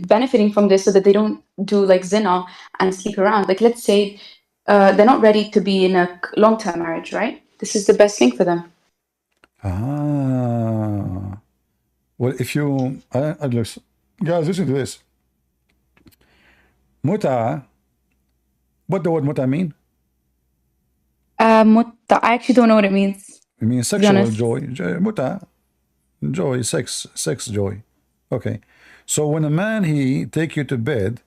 benefiting from this so that they don't do like zina and sleep around. Like let's say they're not ready to be in a long-term marriage, right? This is the best thing for them. Well, if you guys listen to this. Muta. What the word muta mean? Muta. I actually don't know what it means. It means sexual joy. Muta. Joy, sex joy. Okay. So when a man he take you to bed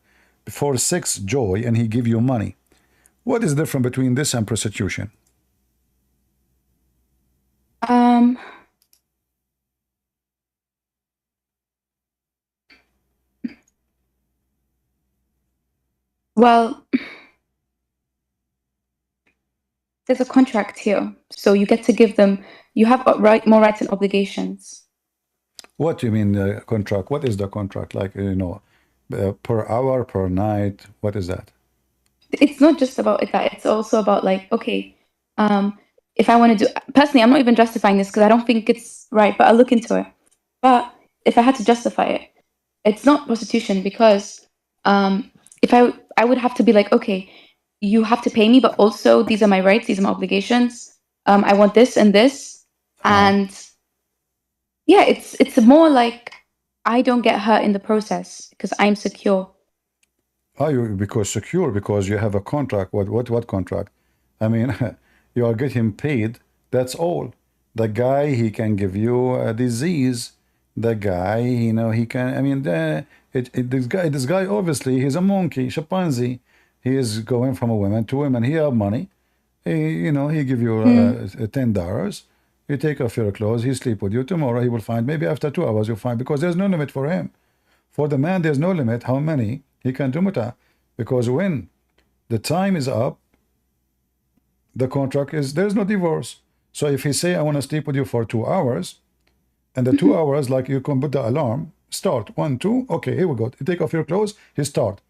for sex joy and he give you money, what is the difference between this and prostitution? Well, there's a contract here, so you get to give them. You have more rights and obligations. What do you mean contract? What is the contract? Like per hour, per night? What is that? It's not just about that. It's also about like, okay, if I want to do personally, I'm not even justifying this because I don't think it's right, but I'll look into it. But if I had to justify it, it's not prostitution because if I would have to be like, okay, you have to pay me, but also these are my rights, these are my obligations. I want this and this, and yeah, it's more like I don't get hurt in the process because I'm secure. Because you have a contract. What contract? I mean, you are getting paid. That's all. The guy he can give you a disease. The guy, he can. I mean, this guy obviously he's a monkey, chimpanzee. He is going from a woman to women. He have money. He give you $10. You take off your clothes. He sleep with you. Tomorrow he will find. Maybe after 2 hours you'll find because there's no limit for him. For the man, there's no limit how many he can do muta, because when the time is up, the contract is there's no divorce. So if he say I want to sleep with you for 2 hours, and the 2 hours like you can put the alarm start 1 2 okay here we go. You take off your clothes. He start.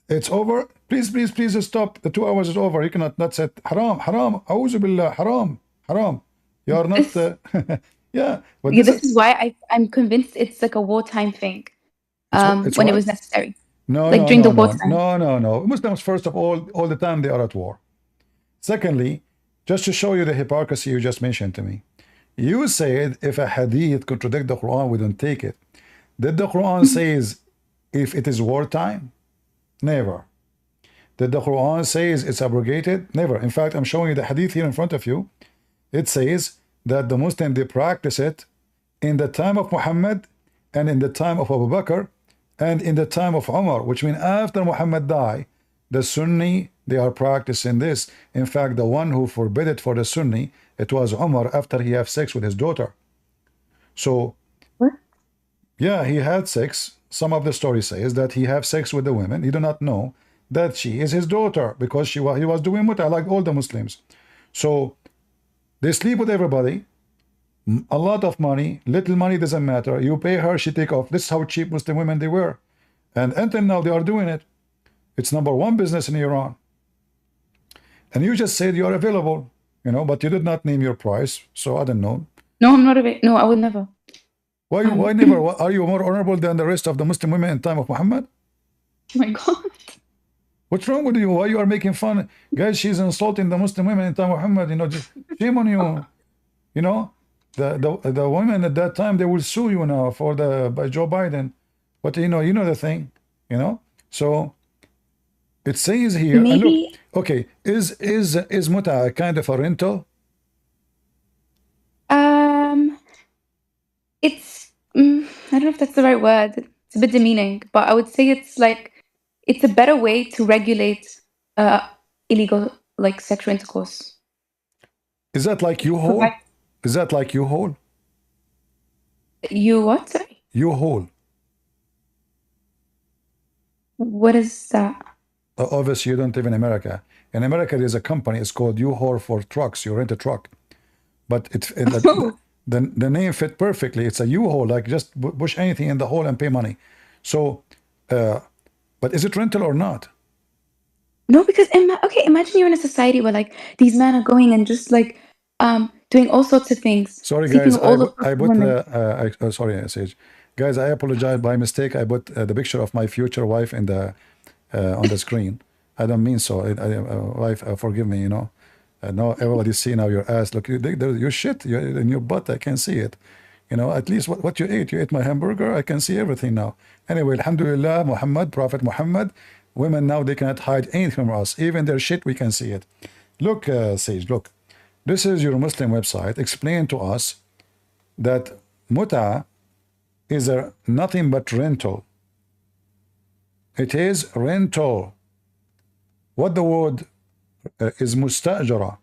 It's over. Please stop. The 2 hours is over. You cannot not say haram. A'udhu billah. Haram. You are not. Yeah. But this is why I'm convinced it's like a wartime thing. When it was necessary. During the wartime. No. Muslims, first of all the time they are at war. Secondly, just to show you the hypocrisy you just mentioned to me, you said if a hadith contradict the Quran, we don't take it. Did the Quran says if it is wartime? Never. Did the Quran says it's abrogated? Never. In fact, I'm showing you the hadith here in front of you. It says that the Muslim they practice it in the time of Muhammad and in the time of Abu Bakr and in the time of Umar, which means after Muhammad died, the Sunni They are practicing this. In fact, the one who forbid it for the Sunni, it was Umar after he had sex with his daughter. So, What? yeah, he had sex. Some of the story says that he had sex with the women. He do not know that she is his daughter because he was doing mut'a like all the Muslims. So they sleep with everybody. A lot of money, little money doesn't matter. You pay her, she take off. This is how cheap Muslim women they were. And until now they are doing it. It's #1 business in Iran. And you just said you are available, you know, but you did not name your price. So I don't know. No, I'm not a no, I would never. Why never? Are you more honorable than the rest of the Muslim women in time of Muhammad? Oh my God. What's wrong with you? Why you are making fun? Guys, she's insulting the Muslim women in time of Muhammad. You know, just shame on you. You know, the women at that time, they will sue you now for by Joe Biden. But you know the thing, you know. So it says here, and look, Maybe okay, is mut'a a kind of a rental? it's I don't know if that's the right word. It's a bit demeaning, but I would say it's like it's a better way to regulate illegal like sexual intercourse. Is that like U-Haul? Provide Is that like U-Haul? you what? Sorry? U-Haul. What is that? Obviously, you don't live in America. In America, there's a company. It's called U-Haul for trucks. You rent a truck, but the name fit perfectly. It's a U-Haul, like just push anything in the hole and pay money. So, but is it rental or not? No, because okay, imagine you're in a society where like these men are going and just like doing all sorts of things. Sorry, sleeping guys. with all I the put women. sorry, Sage. Guys, I apologize by mistake. I put the picture of my future wife in the on the screen. I don't mean so. Wife, forgive me. You know. Now everybody see now your ass. Look, your shit in your butt. I can see it. You know, at least what you ate. You ate my hamburger. I can see everything now. Anyway, Alhamdulillah, Muhammad, Prophet Muhammad. Women now, they cannot hide anything from us. Even their shit, we can see it. Look, Sage, look. This is your Muslim website. Explain to us that mut'a is nothing but rental. It is rental. What the word is mustajara.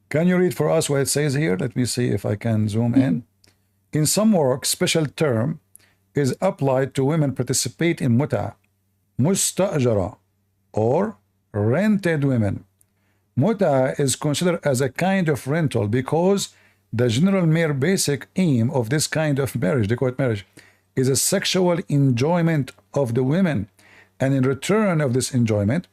Can you read for us what it says here? Let me see if I can zoom in. In some work, special term is applied to women participate in mut'a. Mustajara or rented women. Mut'a is considered as a kind of rental because the general mere basic aim of this kind of marriage, they call it marriage, is a sexual enjoyment of the women. And in return of this enjoyment,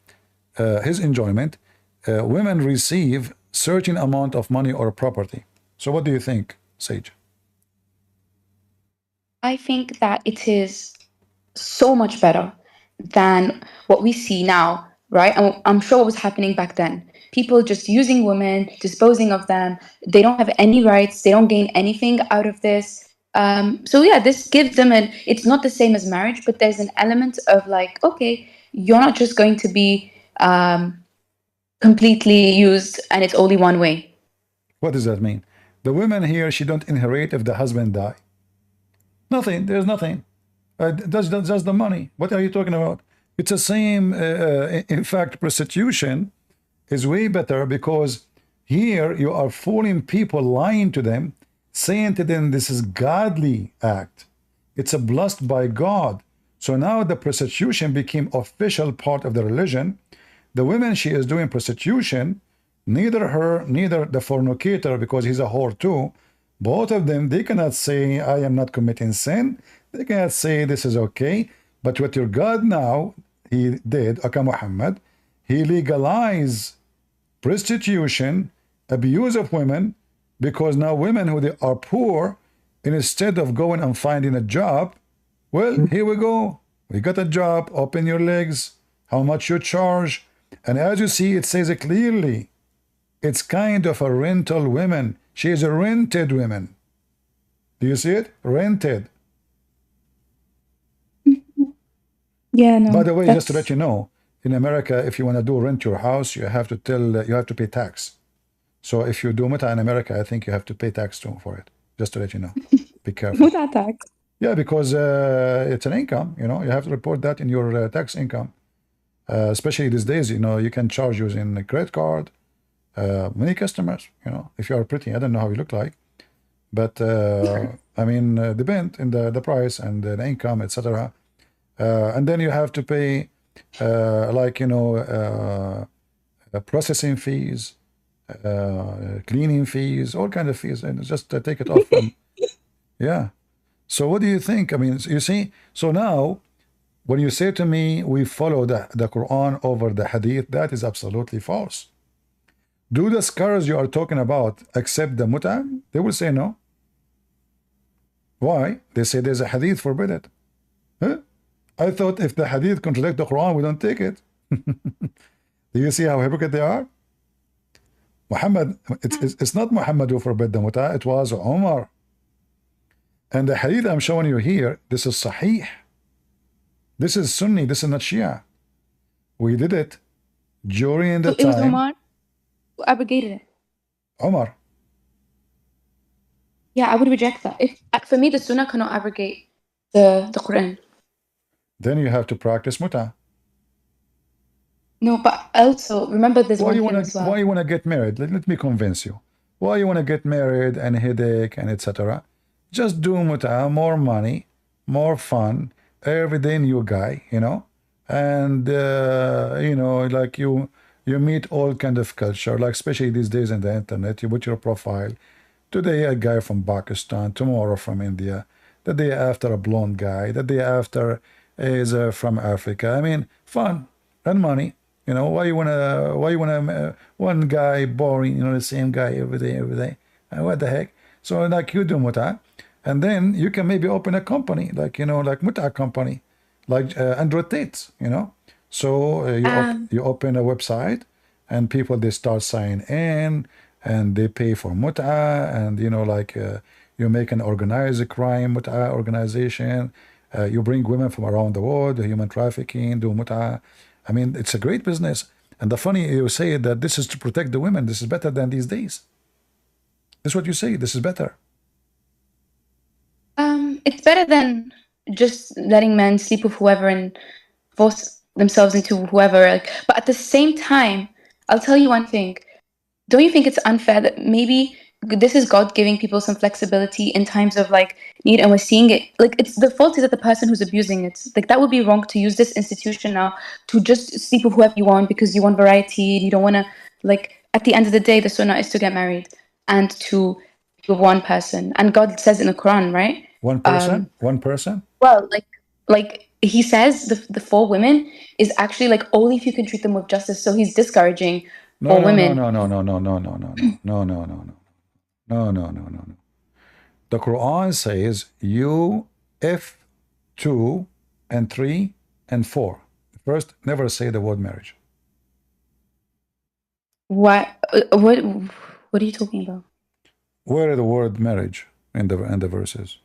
his enjoyment, women receive certain amount of money or property. So what do you think, Sage? I think that it is so much better than what we see now, right? And I'm sure what was happening back then. People just using women, disposing of them. They don't have any rights. They don't gain anything out of this. So yeah, this gives them it's not the same as marriage, but there's an element of like, okay, you're not just going to be completely used and it's only one way. What does that mean? The women here, she don't inherit if the husband die. Nothing. There's nothing. That's the money. What are you talking about? It's the same. In fact, prostitution is way better because here you are fooling people, lying to them, saying to them this is godly act. It's a blessed by God. So now the prostitution became official part of the religion. The women she is doing prostitution, neither her, neither the fornicator, because he's a whore too, both of them, they cannot say, I am not committing sin. They cannot say this is okay. But what your God now, he did, Aka Muhammad, he legalized prostitution, abuse of women, because now women who they are poor, instead of going and finding a job, well, here we go. We got a job, open your legs, how much you charge. And as you see, it says it clearly, it's kind of a rental woman. She is a rented woman. Do you see it? Rented. Yeah, no. By the way, just to let you know, in America, if you want to do rent your house, you have to you have to pay tax. So if you do mut'a in America, I think you have to pay tax too for it. Just to let you know. Be careful. Mut'a tax. Yeah, because it's an income, you know, you have to report that in your tax income. Especially these days, you know, you can charge using a credit card. Many customers, you know, if you are pretty, I don't know how you look like, but I mean, depend in the price and the income, etc. And then you have to pay, like, you know, processing fees, cleaning fees, all kind of fees, and just take it off from, yeah. So what do you think? I mean, you see, so now when you say to me we follow the Quran over the Hadith, that is absolutely false. Do the scholars you are talking about accept the mut'ah? They will say no. Why? They say there's a Hadith forbid it. Huh? I thought if the Hadith contradict the Quran, we don't take it. Do you see how hypocrite they are? Muhammad, it's not Muhammad who forbid the mut'ah, it was Umar. And the Hadith I'm showing you here, this is Sahih. This is Sunni, this is not Shia. We did it during the So it was time. Omar who abrogated it. Umar. Yeah, I would reject that. If for me, the Sunnah cannot abrogate the Quran. Then you have to practice mut'ah. No, but also remember there's one thing as well. Why you wanna get married? Let me convince you. Why you wanna get married and headache and etc. Just do mut'ah, more money, more fun, every day new guy, you know, and you know, like you meet all kind of culture, like especially these days in the internet. You put your profile. Today a guy from Pakistan, tomorrow from India, the day after a blonde guy, the day after is from Africa. I mean, fun and money. You know, why you wanna one guy boring, you know, the same guy every day. What the heck? So like you do mut'ah, and then you can maybe open a company, like, you know, like mut'ah company, like Android Tate, you know. So you open a website, and people they start signing in, and they pay for mut'ah, and you know, like you make an organized crime mut'ah organization. You bring women from around the world, human trafficking, do mut'ah. I mean, it's a great business. And the funny, you say that this is to protect the women. This is better than these days. This is what you say. This is better. It's better than just letting men sleep with whoever and force themselves into whoever. Like, but at the same time, I'll tell you one thing. Don't you think it's unfair that maybe this is God giving people some flexibility in times of like need, and we're seeing it? Like, it's the fault is that the person who's abusing it. Like, that would be wrong to use this institution now to just sleep with whoever you want because you want variety. You don't want to, like, at the end of the day, the sunnah is to get married and to be with one person. And God says in the Quran, right? One person? One person? Well, like he says, the four women is actually like only if you can treat them with justice. So he's discouraging four women. No. The Quran says you if 2 and 3 and 4. First, never say the word marriage. What are you talking about? Where is the word marriage in the verses?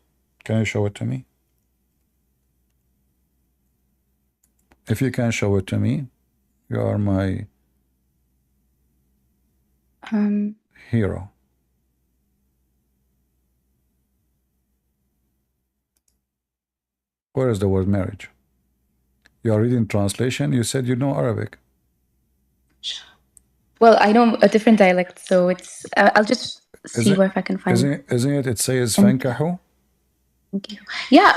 Can you show it to me? If you can show it to me, you are my hero. Where is the word marriage? You are reading translation. You said you know Arabic. Well, I know a different dialect, so it's. I'll just see if I can find it. Isn't it? It says fankahu. Yeah,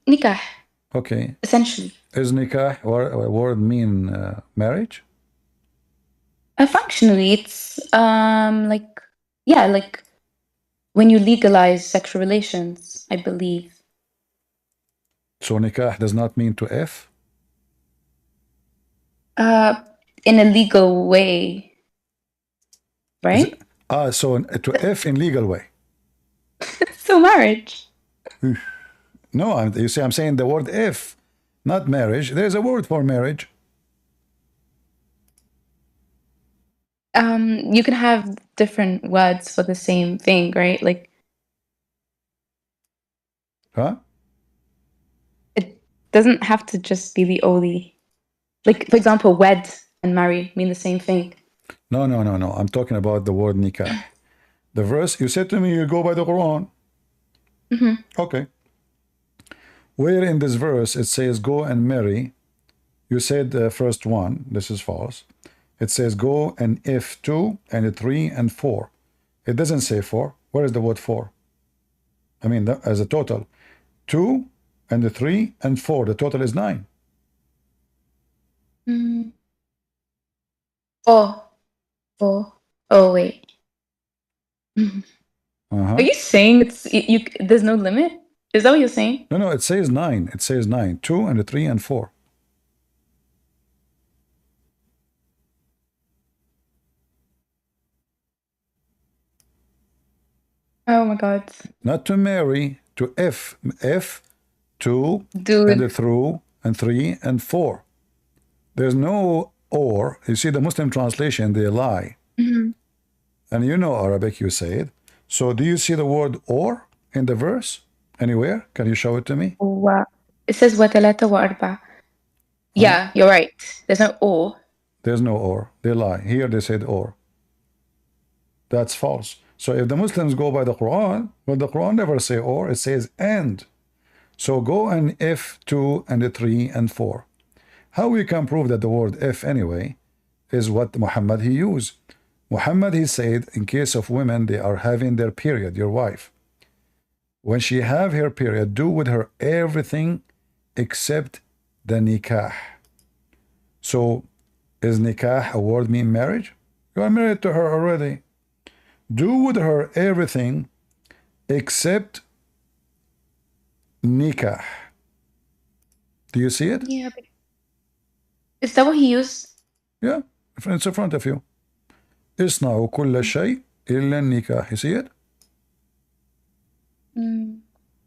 nikah. Okay. Essentially. Is nikah or word mean marriage? Functionally, it's like like when you legalize sexual relations, I believe. So nikah does not mean to F? In a legal way, right? So to F in legal way. So marriage. No, you see, I'm saying the word if, not marriage. There's a word for marriage. You can have different words for the same thing, right? Like, huh? It doesn't have to just be the only. Like, for example, wed and marry mean the same thing. No. I'm talking about the word nikah. The verse, you said to me, you go by the Quran. Okay. Where in this verse it says, go and marry You said the first one. This is false. It says go and if 2 and 3 and 4. It doesn't say 4. Where is the word 4? I mean, as a total. 2 and 3 and 4. The total is 9. Four. Oh, wait. Are you saying there's no limit? Is that what you're saying? No, it says 9. It says 9. 2 and 3 and 4. Oh my God. Not to marry, to F. 2 Dude. and through and 3 and 4. There's no or. You see, the Muslim translation, they lie. And you know Arabic, you say it. So do you see the word or in the verse anywhere? Can you show it to me? It says وَثَلَاثَ وَأَرْبَعَ. Yeah, you're right. There's no or. There's no or. They lie. Here they said or. That's false. So if the Muslims go by the Quran, well, the Quran never say or, it says and. So go and if 2 and 3 and 4. How we can prove that the word if anyway is what Muhammad he used? Muhammad he said in case of women, they are having their period, your wife. When she have her period, do with her everything except the nikah. So is nikah a word mean marriage? You are married to her already. Do with her everything except nikah. Do you see it? Yeah. Is that what he used? Yeah, it's in front of you. اصنعوا كل شيء إلا النكاح. You see it?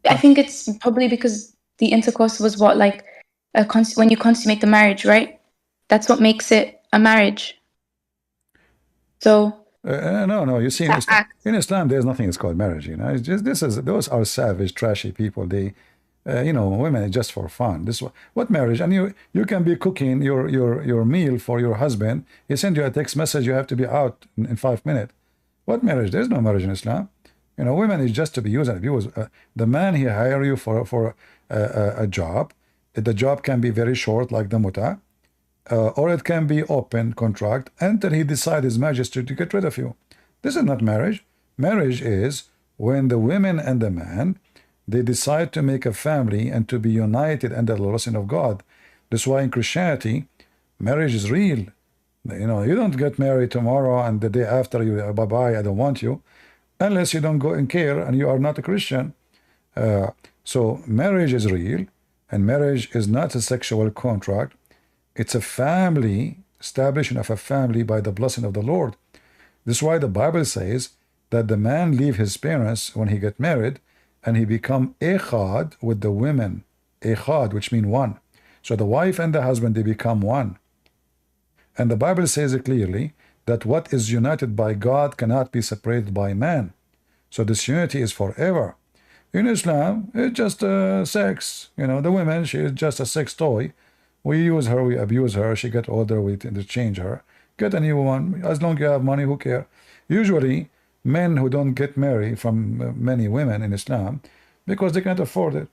I think it's probably because the intercourse was what, like, when you consummate the marriage, right? That's what makes it a marriage. So no. You see, in Islam, there's nothing that's called marriage. You know, it's just those are savage, trashy people. They, women is just for fun. This what marriage? And you can be cooking your meal for your husband. He send you a text message. You have to be out in 5 minutes. What marriage? There's no marriage in Islam. Women is just to be used and abused. The man he hire you for a job. The job can be very short, like the muta. Or it can be open contract until he decides his majesty to get rid of you. This is not marriage. Marriage is when the women and the man, they decide to make a family and to be united under the blessing of God. That's why in Christianity, marriage is real. You don't get married tomorrow and the day after you, bye-bye, I don't want you, unless you don't go and care and you are not a Christian. So marriage is real, and marriage is not a sexual contract. It's a family, establishment of a family by the blessing of the Lord. This is why the Bible says that the man leave his parents when he get married and he become echad with the women. Echad, which means one. So the wife and the husband, they become one. And the Bible says it clearly that what is united by God cannot be separated by man. So this unity is forever. In Islam, it's just sex. The woman, she is just a sex toy. We use her, we abuse her. She get older, we interchange her. Get a new one. As long as you have money, who care? Usually, men who don't get married from many women in Islam because they can't afford it.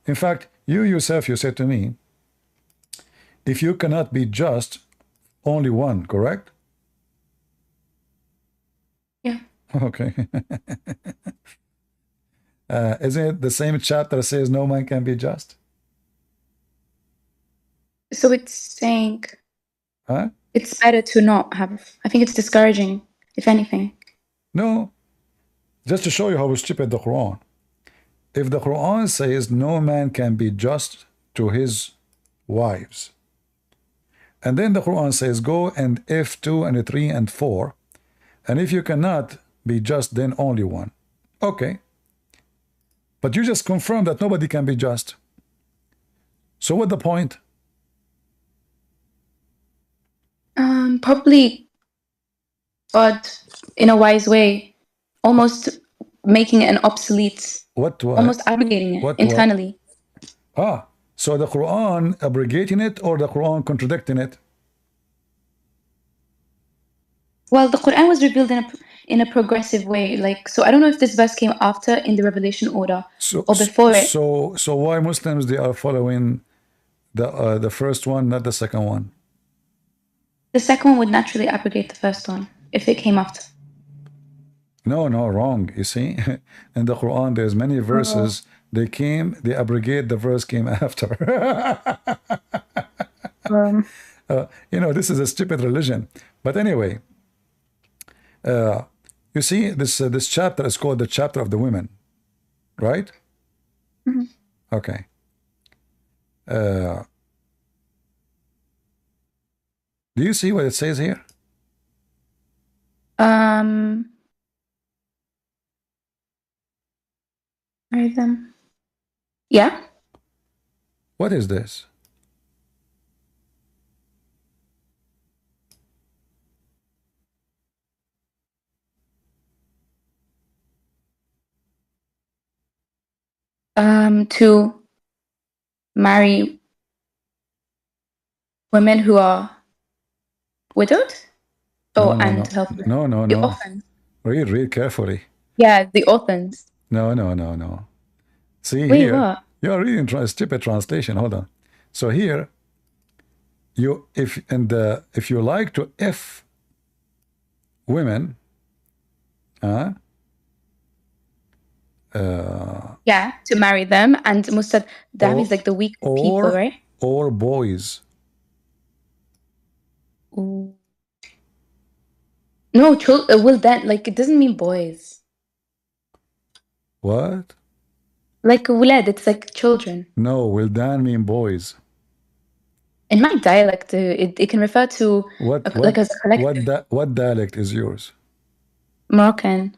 In fact, you yourself, you said to me, if you cannot be just, only one, correct? Yeah. Okay. Isn't it the same chapter that says no man can be just? So it's saying it's better to not have. I think it's discouraging, if anything. No. Just to show you how stupid the Quran. If the Quran says no man can be just to his wives, and then the Quran says go and if 2 and 3 and 4, and if you cannot be just, then only one. Okay. But you just confirm that nobody can be just. So what's the point? Probably God, in a wise way, almost making it an obsolete. Almost abrogating it internally. So the Quran abrogating it or the Quran contradicting it? Well, the Quran was revealed in a progressive way. So I don't know if this verse came after in the revelation order or before it. So why Muslims, they are following The first one, not the second one. The second one would naturally abrogate the first one if it came after. No, wrong. You see, in the Quran, there's many verses. They abrogate the verse came after. This is a stupid religion. But anyway, you see, this chapter is called the chapter of the women, right? Mhm. Okay. Do you see what it says here? Marry them. Yeah. What is this? To marry women who are widowed. No, and help them. The no. orphans. Read carefully. Yeah, the orphans. No. See Wait, here, what? you are reading stupid translation. Hold on. So here, if you like to F women, Yeah, to marry them, and Mustad, that means like the weak people, right? Or boys. Ooh. No, well then, like it doesn't mean boys. What? Like wulad, it's like children. No, wildan mean boys. In my dialect, it can refer to like as a collective. What dialect is yours? Moroccan.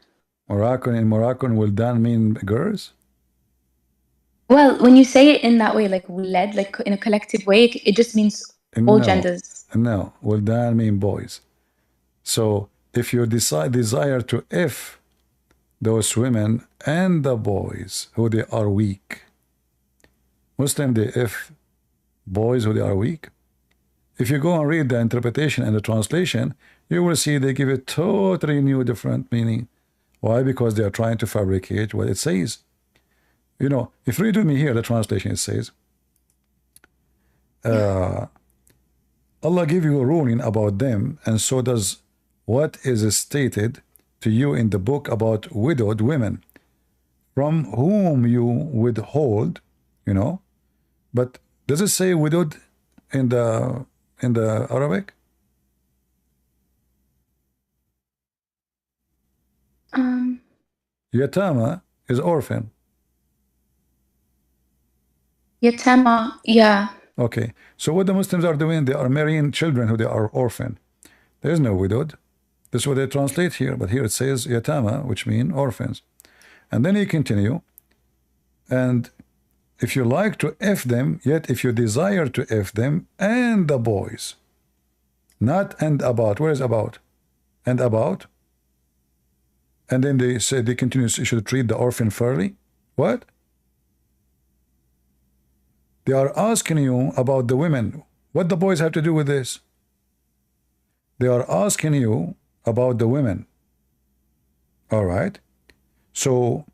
In Moroccan, wildan mean girls? Well, when you say it in that way, like wulad, like in a collective way, it just means all genders. No, wildan mean boys. So if you desire to F those women and the boys who they are weak, Muslim they F boys who they are weak. If you go and read the interpretation and the translation, you will see they give it totally new, different meaning. Why? Because they are trying to fabricate what it says. If you read with me here, the translation, it says, Allah give you a ruling about them, and so does what is stated to you in the book about widowed women, from whom you withhold, But does it say widowed in the Arabic? Yatama is orphan. Yatama, yeah. Okay, so what the Muslims are doing, they are marrying children who they are orphan. There is no widowed. This is what they translate here, but here it says yatama, which mean orphans. And then you continue, and if you like to F them, yet if you desire to F them and the boys, not and about. Where is about? And about? And then they say, they continue, you should treat the orphan fairly. What? They are asking you about the women. What the boys have to do with this? They are asking you about the women. All right. So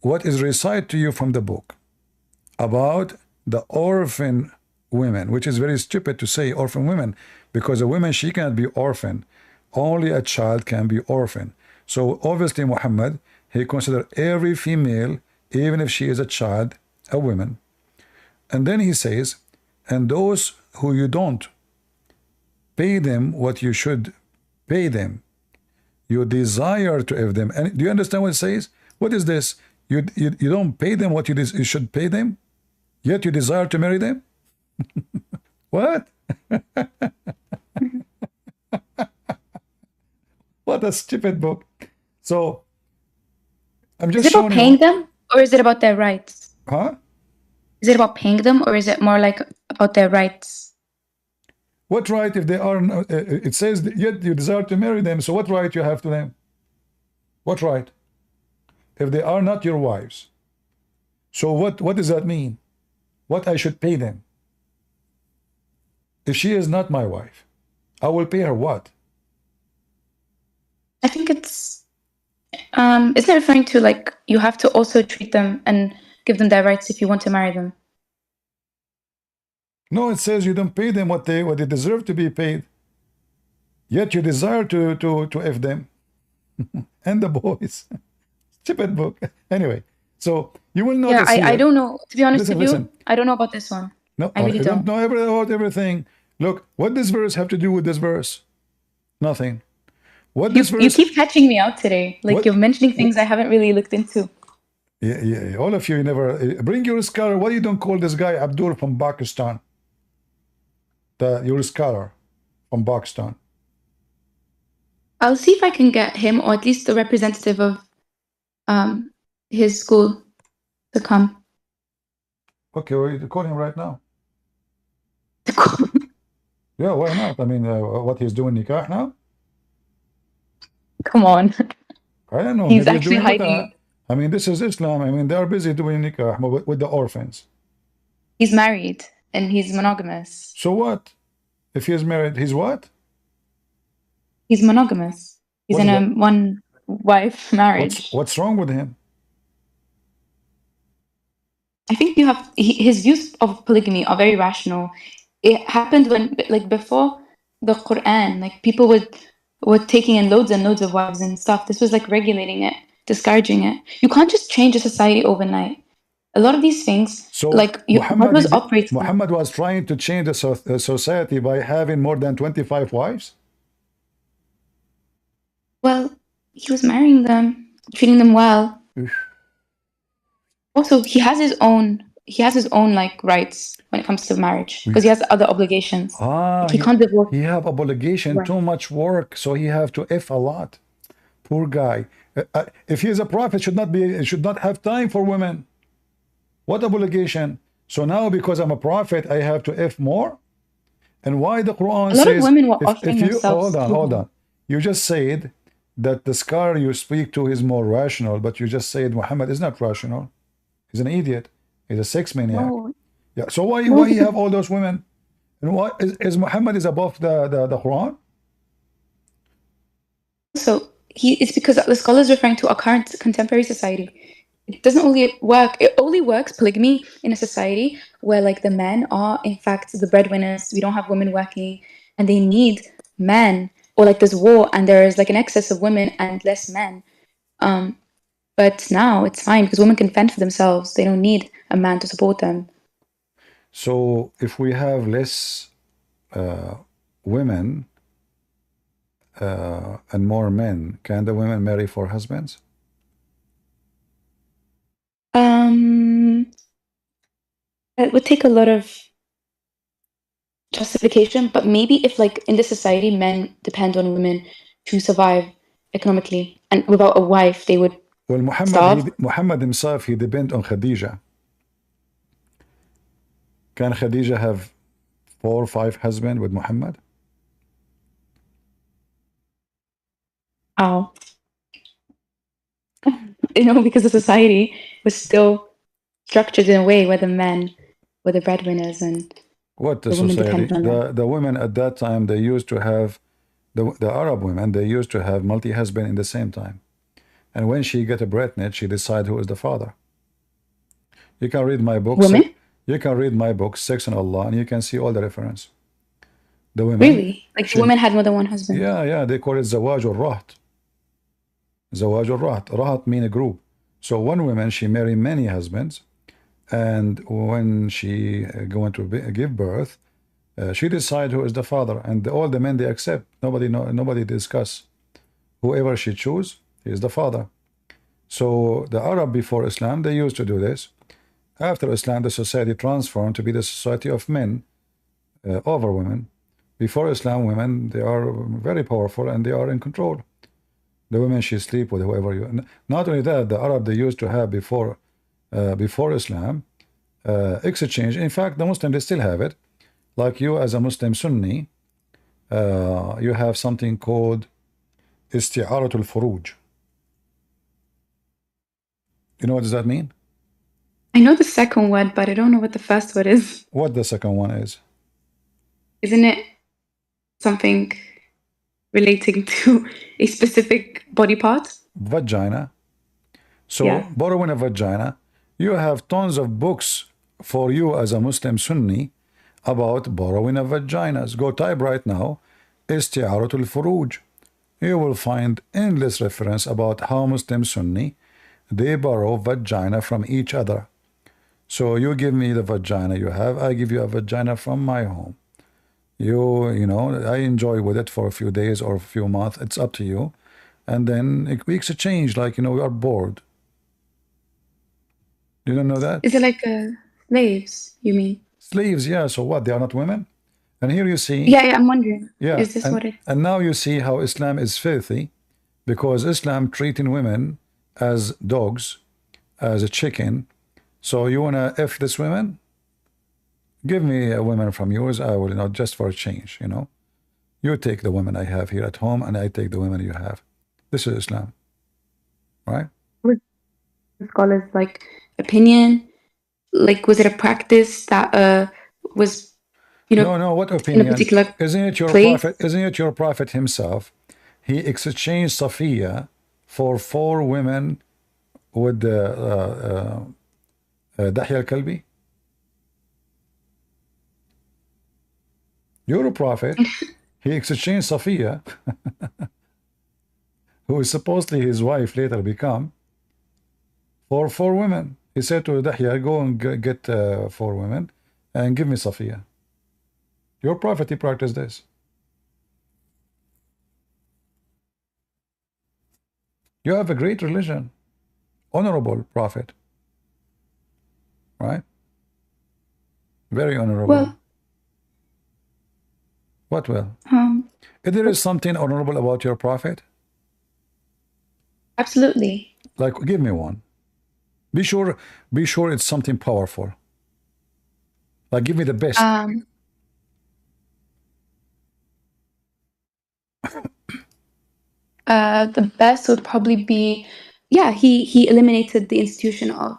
what is recited to you from the book about the orphan women, which is very stupid to say orphan women, because a woman, she cannot be orphan. Only a child can be orphan. So obviously Muhammad, he considered every female, even if she is a child, a woman. And then he says, and those who you don't pay them what you should pay them, you desire to have them. And do you understand what it says? What is this? You don't pay them what you should pay them, yet you desire to marry them? What? What a stupid book. So I'm just showing you. Is it about paying them, or is it about their rights? Huh? Is it about paying them, or is it more like about their rights? What right if they are, it says, yet you desire to marry them, so what right you have to them? What right? If they are not your wives. So what does that mean? What I should pay them? If she is not my wife, I will pay her what? I think it's, isn't it referring to like, you have to also treat them and give them their rights if you want to marry them? No, it says you don't pay them what they deserve to be paid. Yet you desire to F them. And the boys. Stupid book. Anyway, so you will Yeah, notice here. I don't know. To be honest with you, Listen. I don't know about this one. No, I really I don't don't. know about everything. Look, what this verse have to do with this verse? Nothing. What this You verse? keep catching me out today. Like What? you're mentioning things I haven't really looked into. Yeah, all of you never bring your scholar. Why you don't call this guy Abdul from Pakistan? Your scholar from Pakistan. I'll see if I can get him, or at least the representative of his school, to come. Okay, well, you call him right now. Yeah, why not? I mean, what he's doing nikah now? Come on. I don't know. He's Maybe actually doing hiding. nikah. I mean, this is Islam. I mean, they are busy doing nikah with the orphans. He's married and he's monogamous. So what? If he's married, he's what? He's monogamous. He's What in is a one-wife marriage. What's wrong with him? I think you have his views of polygamy are very rational. It happened when, like, before the Quran, like people were taking in loads and loads of wives and stuff. This was like regulating it, discouraging it. You can't just change a society overnight. A lot of these things, So like what was operating. Muhammad was trying to change the society by having more than 25 wives. Well, he was marrying them, treating them well. Also, he has his own like rights when it comes to marriage because he has other obligations. He can't divorce. He have obligation, Right. too much work, so he have to F a lot. Poor guy. If he is a prophet, should not have time for women. What obligation? So now because I'm a prophet, I have to F more? And why the Quran A lot says, of women were if offering you themselves. hold on. You just said that the scholar you speak to is more rational, but you just said Muhammad is not rational. He's an idiot. He's a sex maniac. No. Yeah. So why he have all those women? And why is Muhammad is above the Quran? So it's because the scholar is referring to our current contemporary society. It doesn't only work. It only works polygamy in a society where like the men are in fact the breadwinners. We don't have women working, and they need men. Or like there's war and there is like an excess of women and less men. But now it's fine because women can fend for themselves. They don't need a man to support them. So if we have less women and more men, can the women marry for husbands? It would take a lot of justification, but maybe if like in this society men depend on women to survive economically, and without a wife they would Muhammad himself, he depend on Khadija. Can Khadija have 4 or 5 husbands with Muhammad? How? Because the society was still structured in a way where the men were the breadwinners and what the women society? depended on them. The women at that time, they used to have the Arab women. They used to have multi-husband in the same time. And when she get pregnant, she decide who is the father. You can read my book. Women? You can read my book, Sex and Allah, and you can see all the reference. The women. Really? Like the women had more than one husband? Yeah. They call it Zawaj or Rahat. Zawaj or Rahat. Rahat mean a group. So one woman, she marry many husbands, and when she going to give birth, she decide who is the father, and all the men they accept. Nobody discuss. Whoever she choose, he is the father. So the Arab before Islam, they used to do this. After Islam, the society transformed to be the society of men over women. Before Islam, women, they are very powerful and they are in control. The women, she sleep with whoever you. Not only that, the Arab they used to have before Islam exchange. In fact, the Muslim they still have it. Like you as a Muslim Sunni, you have something called isti'aratul furuj. You know what does that mean? I know the second word, but I don't know what the first word is. What the second one is? Isn't it something relating to a specific body part? Vagina. So Yeah. borrowing a vagina, you have tons of books for you as a Muslim Sunni about borrowing of vaginas. Go type right now, isti'aratul furuj. You will find endless reference about how Muslim Sunni, they borrow vagina from each other. So you give me the vagina you have, I give you a vagina from my home. You know, I enjoy with it for a few days or a few months. It's up to you. And then we exchange, like, you know, we are bored. You don't know that? Is it like slaves, you mean? Slaves, yeah. So what? They are not women? And here you see, Yeah, I'm wondering. yeah, Is this what it? and now you see how Islam is filthy, because Islam treating women as dogs, as a chicken. So you wanna F this women? Give me a woman from yours, I will, you know, just for a change, you know. You take the women I have here at home, and I take the women you have. This is Islam, right? Scholars like opinion, like was it a practice that was, you know, No, what in a opinion? particular Isn't it your place? prophet? Isn't it your prophet himself? He exchanged SOFYA for 4 women with the Dahya al-Kalbi. You're a prophet. He exchanged SOFYA, who is supposedly his wife later become, for 4 women. He said to Dahya, go and get 4 women and give me SOFYA. Your prophet, he practiced this. You have a great religion, honorable prophet, right? Very honorable. Well, What will? If there is something honorable about your prophet, absolutely. like, give me one. Be sure it's something powerful. Like, give me the best. The best would probably be, yeah, he eliminated the institution of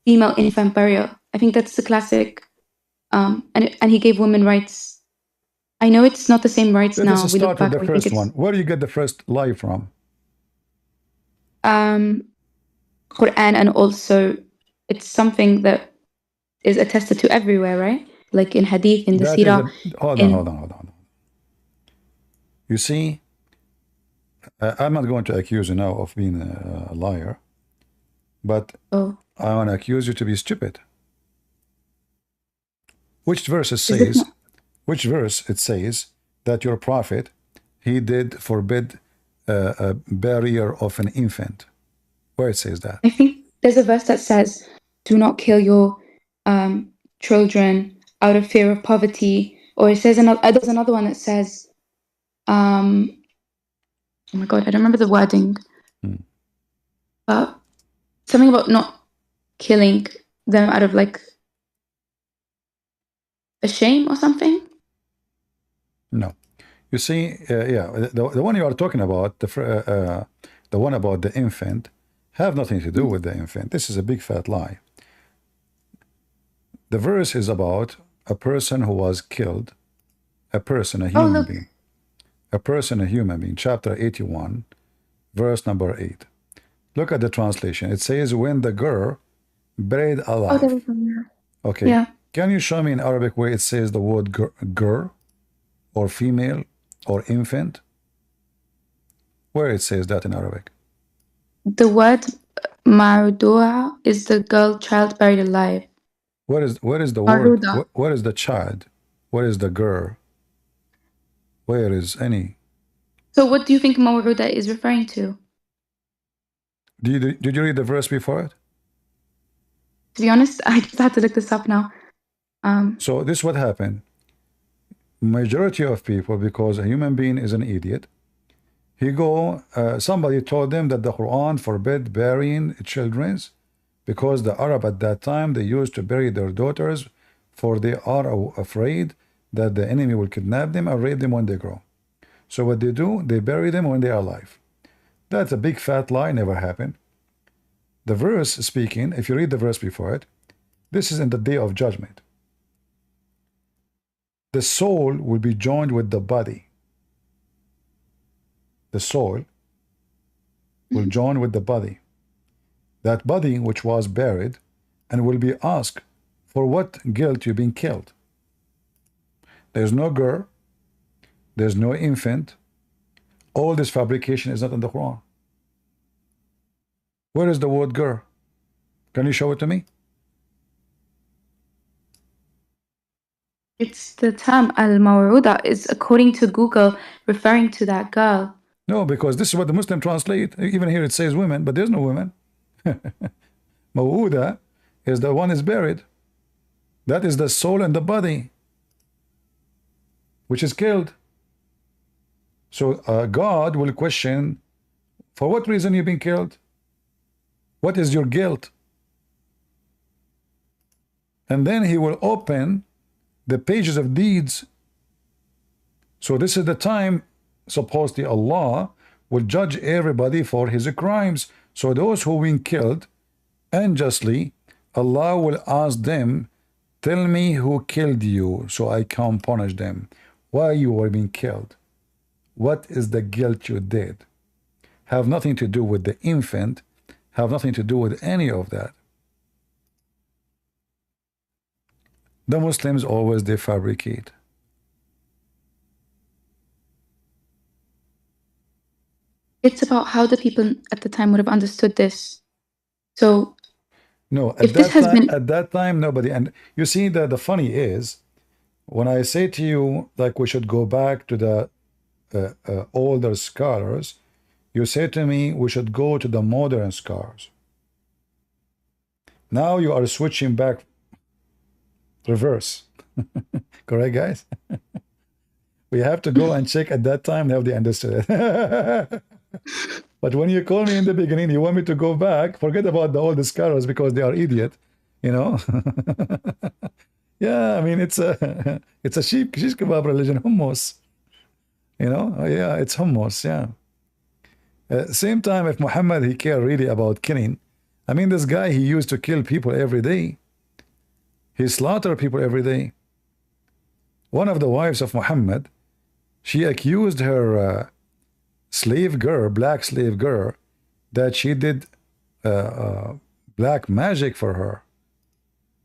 female infant burial. I think that's the classic. And he gave women rights. I know it's not the same rights Let now. us We look start with back, the we think first it's one. Where do you get the first lie from? Quran, and also it's something that is attested to everywhere, right? Like in Hadith, in the That is Sirah. hold on. You see, I'm not going to accuse you now of being a liar, but Oh, I want to accuse you to be stupid. Which verse it is this says? not? Which verse it says that your prophet, he did forbid a barrier of an infant? Where it says that? I think there's a verse that says, "Do not kill your children out of fear of poverty," or it says another. There's another one that says, "Oh my God, I don't remember the wording, but something about not killing them out of like a shame or something." No. You see, yeah, the one you are talking about, the one about the infant, have nothing to do with the infant. This is a big fat lie. The verse is about a person who was killed, a person, a Oh, human look. being. A person, a human being, chapter 81, verse number 8. Look at the translation. It says, when the girl buried Oh, there alive. was one. Okay. Yeah. Can you show me in Arabic where it says the word girl or female or infant? Where it says that in Arabic? The word Marudua is the girl child buried alive. Where is the word? Maruda. Where is the child? Where is the girl? Where is any? So what do you think Mawruda is referring to? Did you read the verse before it? To be honest, I just had to look this up now. So this is what happened. Majority of people, because a human being is an idiot, somebody told them that the Quran forbid burying children's, because the Arab at that time, they used to bury their daughters, for they are afraid that the enemy will kidnap them and rape them when they grow. So what they do, they bury them when they are alive. That's a big fat lie, never happened. The verse speaking, if you read the verse before it, this is in the day of judgment. The soul will be joined with the body. The soul will join with the body. That body which was buried, and will be asked, for what guilt you've been killed. There's no girl. There's no infant. All this fabrication is not in the Quran. Where is the word girl? Can you show it to me? It's the term al-maw'uda is, according to Google, referring to that girl. No, because this is what the Muslim translate. Even here it says women, but there's no women. Maw'uda is the one is buried. That is the soul and the body, which is killed. So God will question, for what reason you've been killed? What is your guilt? And then he will open the pages of deeds. So this is the time, supposedly Allah will judge everybody for his crimes. So those who been killed unjustly, Allah will ask them, tell me who killed you, so I can punish them. Why you were being killed? What is the guilt you did? Have nothing to do with the infant, have nothing to do with any of that. The Muslims always they fabricate. It's about how the people at the time would have understood this. So no, if this has been at that time, nobody. And you see that the funny is, when I say to you, like we should go back to the older scholars, you say to me, we should go to the modern scholars. Now you are switching back reverse. Correct, guys? We have to go and check at that time how they understood it. But when you call me in the beginning, you want me to go back, forget about the old scholars because they are idiot, you know. Yeah, I mean it's a shish kebab religion, hummus. You know, yeah, it's hummus, yeah. Same time, if Muhammad he cared really about killing, I mean this guy he used to kill people every day. He slaughtered people every day. One of the wives of Muhammad, she accused her slave girl, black slave girl, that she did black magic for her.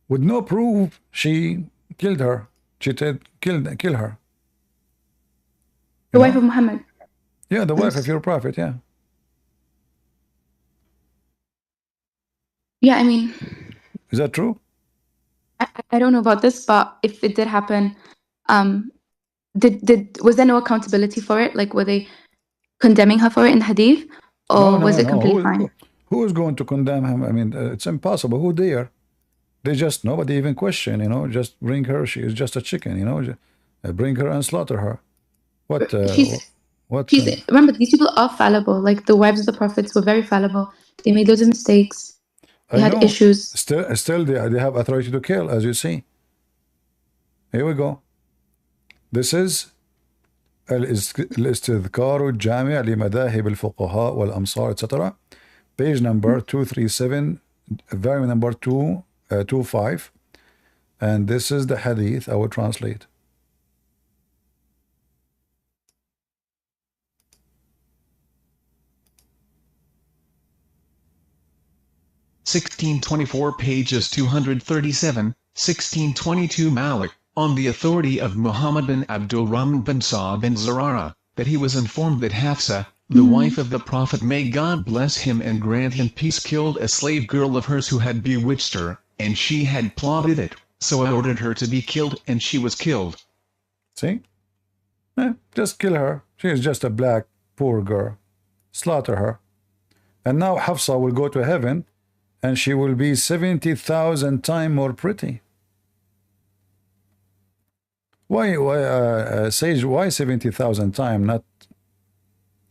With no proof, she killed her. She said, kill her. The wife of Muhammad. Yeah, the wife of your prophet, yeah. Yeah, I mean, is that true? I don't know about this, but if it did happen, was there no accountability for it? Like, were they condemning her for it in the hadith, or was it completely fine? Who is going to condemn him? I mean, it's impossible. Who dare? They just, nobody even question, you know, just bring her. She is just a chicken, you know, bring her and slaughter her. What? Remember, these people are fallible. Like the wives of the prophets were very fallible. They made loads of mistakes. They had issues. Still, they have authority to kill, as you see. Here we go. This is الاستذكار الجامع لمذاهب الفقهاء والأمصار etc. Page number 237, volume number 225, and this is the hadith I will translate. (1624) pages 237, 1622 Malik, on the authority of Muhammad bin Abdul Rahman bin Sa'd bin Zurara, that he was informed that Hafsa, the wife of the Prophet, may God bless him and grant him peace, killed a slave girl of hers who had bewitched her, and she had plotted it, so I ordered her to be killed, and she was killed. See? Just kill her. She is just a black, poor girl. Slaughter her. And now Hafsa will go to heaven, and she will be 70,000 times more pretty. Why Sage, why 70,000 times, not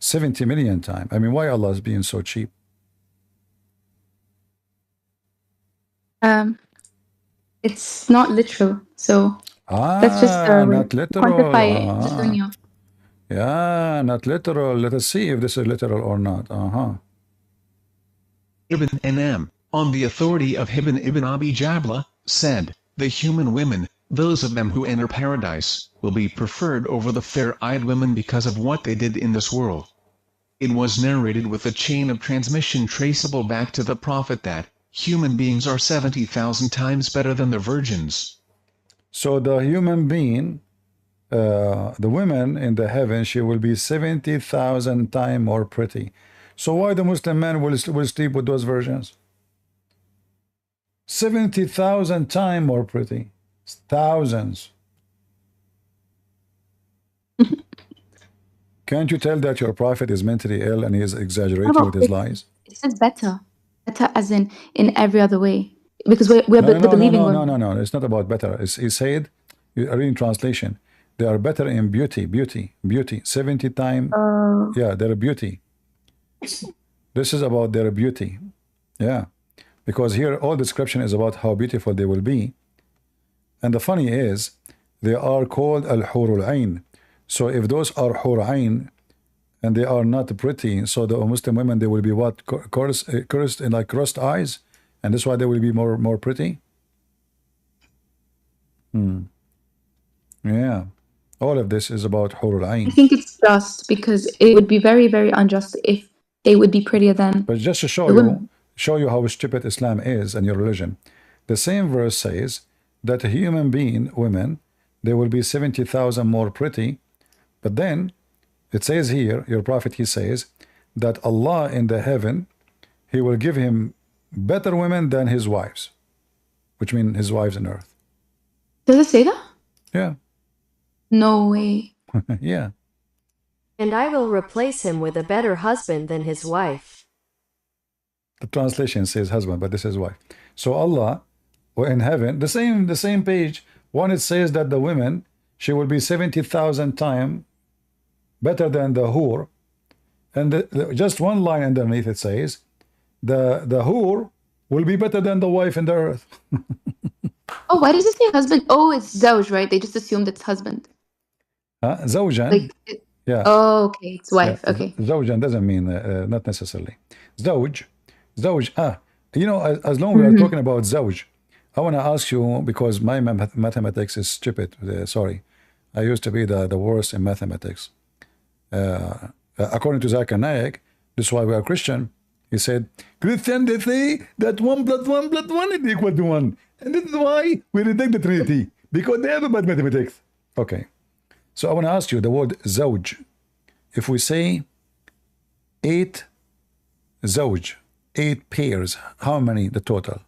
70 million times? I mean, why Allah is being so cheap? It's not literal, so that's just not literal. Quantify it. Yeah, not literal. Let us see if this is literal or not. Ibn Nm, on the authority of Ibn Abi Jabla, said, the human women, those of them who enter paradise, will be preferred over the fair-eyed women because of what they did in this world. It was narrated with a chain of transmission traceable back to the Prophet that human beings are 70,000 times better than the virgins. So the human being the women in the heaven, she will be 70,000 times more pretty. So why the Muslim man will sleep with those virgins? 70,000 times more pretty. Thousands. Can't you tell that your prophet is mentally ill and he is exaggerating with his lies? It says better. Better as in every other way. Because we're believing no. It's not about better. He said, you read in translation, they are better in beauty. 70 times. Yeah, their beauty. This is about their beauty. Yeah. Because here all description is about how beautiful they will be. And the funny is, they are called al-hurul ain. So if those are hur ain and they are not pretty, so the Muslim women, they will be what? Cursed and like crossed eyes? And that's why they will be more pretty? Yeah. All of this is about hurul ain. I think it's just because it would be very, very unjust if they would be prettier than. But just to show you how stupid Islam is and your religion, the same verse says that a human being, women, they will be 70,000 more pretty. But then it says here, your prophet, he says that Allah in the heaven, he will give him better women than his wives, which means his wives on earth. Does it say that? Yeah. No way. Yeah. And I will replace him with a better husband than his wife. The translation says husband, but this is wife. So Allah, in heaven, the same page, one it says that the women, she will be 70,000 times better than the hur, and just one line underneath it says the hur will be better than the wife in the earth. Oh, why does it say husband? Oh, it's zawj, right? They just assumed it's husband. Zawjan. Yeah. Oh, okay, it's wife. Yeah. Okay. Zawjan doesn't mean not necessarily. Zawj. You know, as long as we are talking about zawj, I want to ask you, because my mathematics is stupid. Sorry, I used to be the worst in mathematics. According to Zakir Naik, this is why we are Christian. He said, Christian, they say that 1 + 1 + 1 is equal to 1. And this is why we reject the Trinity, because they have a bad mathematics. Okay. So I want to ask you the word zawj. If we say 8 zawj, 8 pairs, how many the total?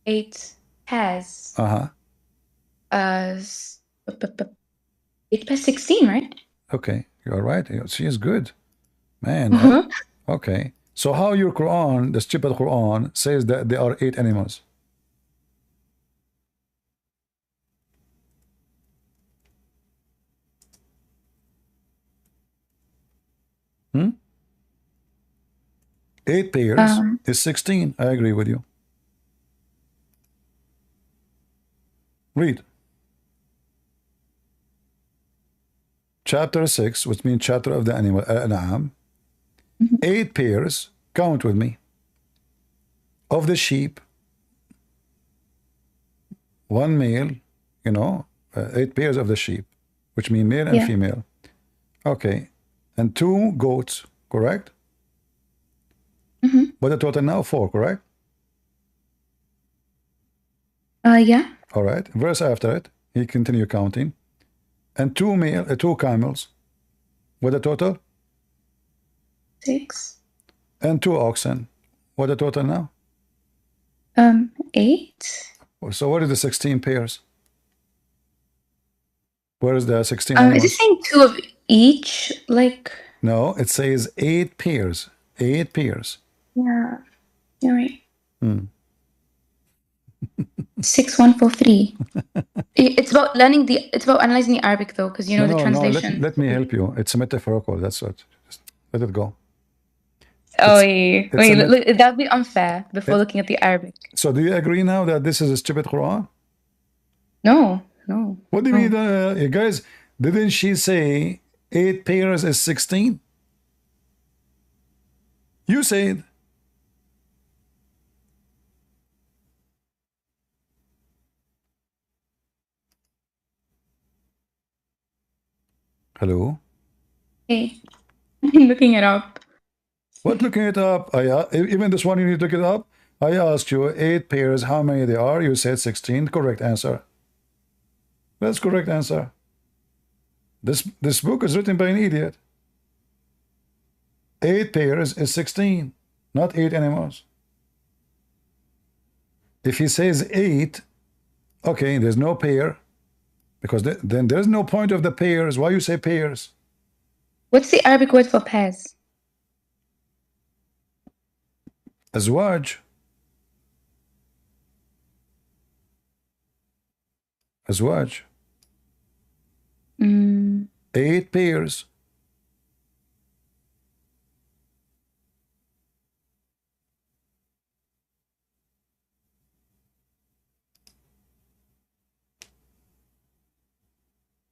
8 pairs. 8 pairs 16, right? Okay, you're right. She is good. Man. Okay. So how your Quran, the stupid Quran, says that there are 8 animals? Hmm? 8 pairs is 16. I agree with you. Read. Chapter 6, which means chapter of the animal, An'am. 8 pairs, count with me, of the sheep, 1 male, 8 pairs of the sheep, which mean male and female. Okay. And 2 goats, correct? But the total now 4, correct? Yeah. All right. Verse after it, he continue counting. And 2 camels. What the total? 6. And 2 oxen. What the total now? 8. So what is the 16 pairs? Where is the 16 animals? Is it saying 2 of each? Like. No, it says 8 pairs. 8 pairs. Yeah. You're right. 6, 1, 4, 3. It's about analyzing the Arabic though, because the translation. No, let me help you. It's a metaphorical. That's what. Just let it go. Wait, that would be unfair before looking at the Arabic. So do you agree now that this is a stupid Quran? No. What do you mean, guys? Didn't she say 8 pairs is 16? You said. Hello? Hey, I'm looking it up. What looking it up? Even this one you need to look it up. I asked you 8 pairs, how many they are? You said 16. Correct answer. That's correct answer. This book is written by an idiot. 8 pairs is 16, not 8 animals. If he says 8, okay, there's no pair, because then there's no point of the pairs. Why you say pairs? What's the Arabic word for pairs? Azwaj. Azwaj. 8 pairs.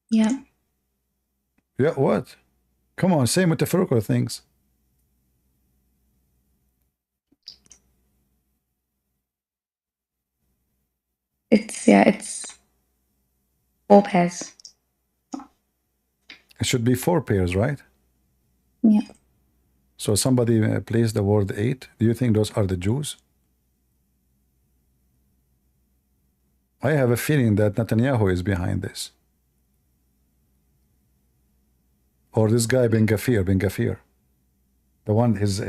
Yeah. Yeah, what? Come on, say metaphorical things. It's 4 pairs. It should be 4 pairs, right? Yeah. So somebody placed the word 8. Do you think those are the Jews? I have a feeling that Netanyahu is behind this. Or this guy Ben Gafir. The one, his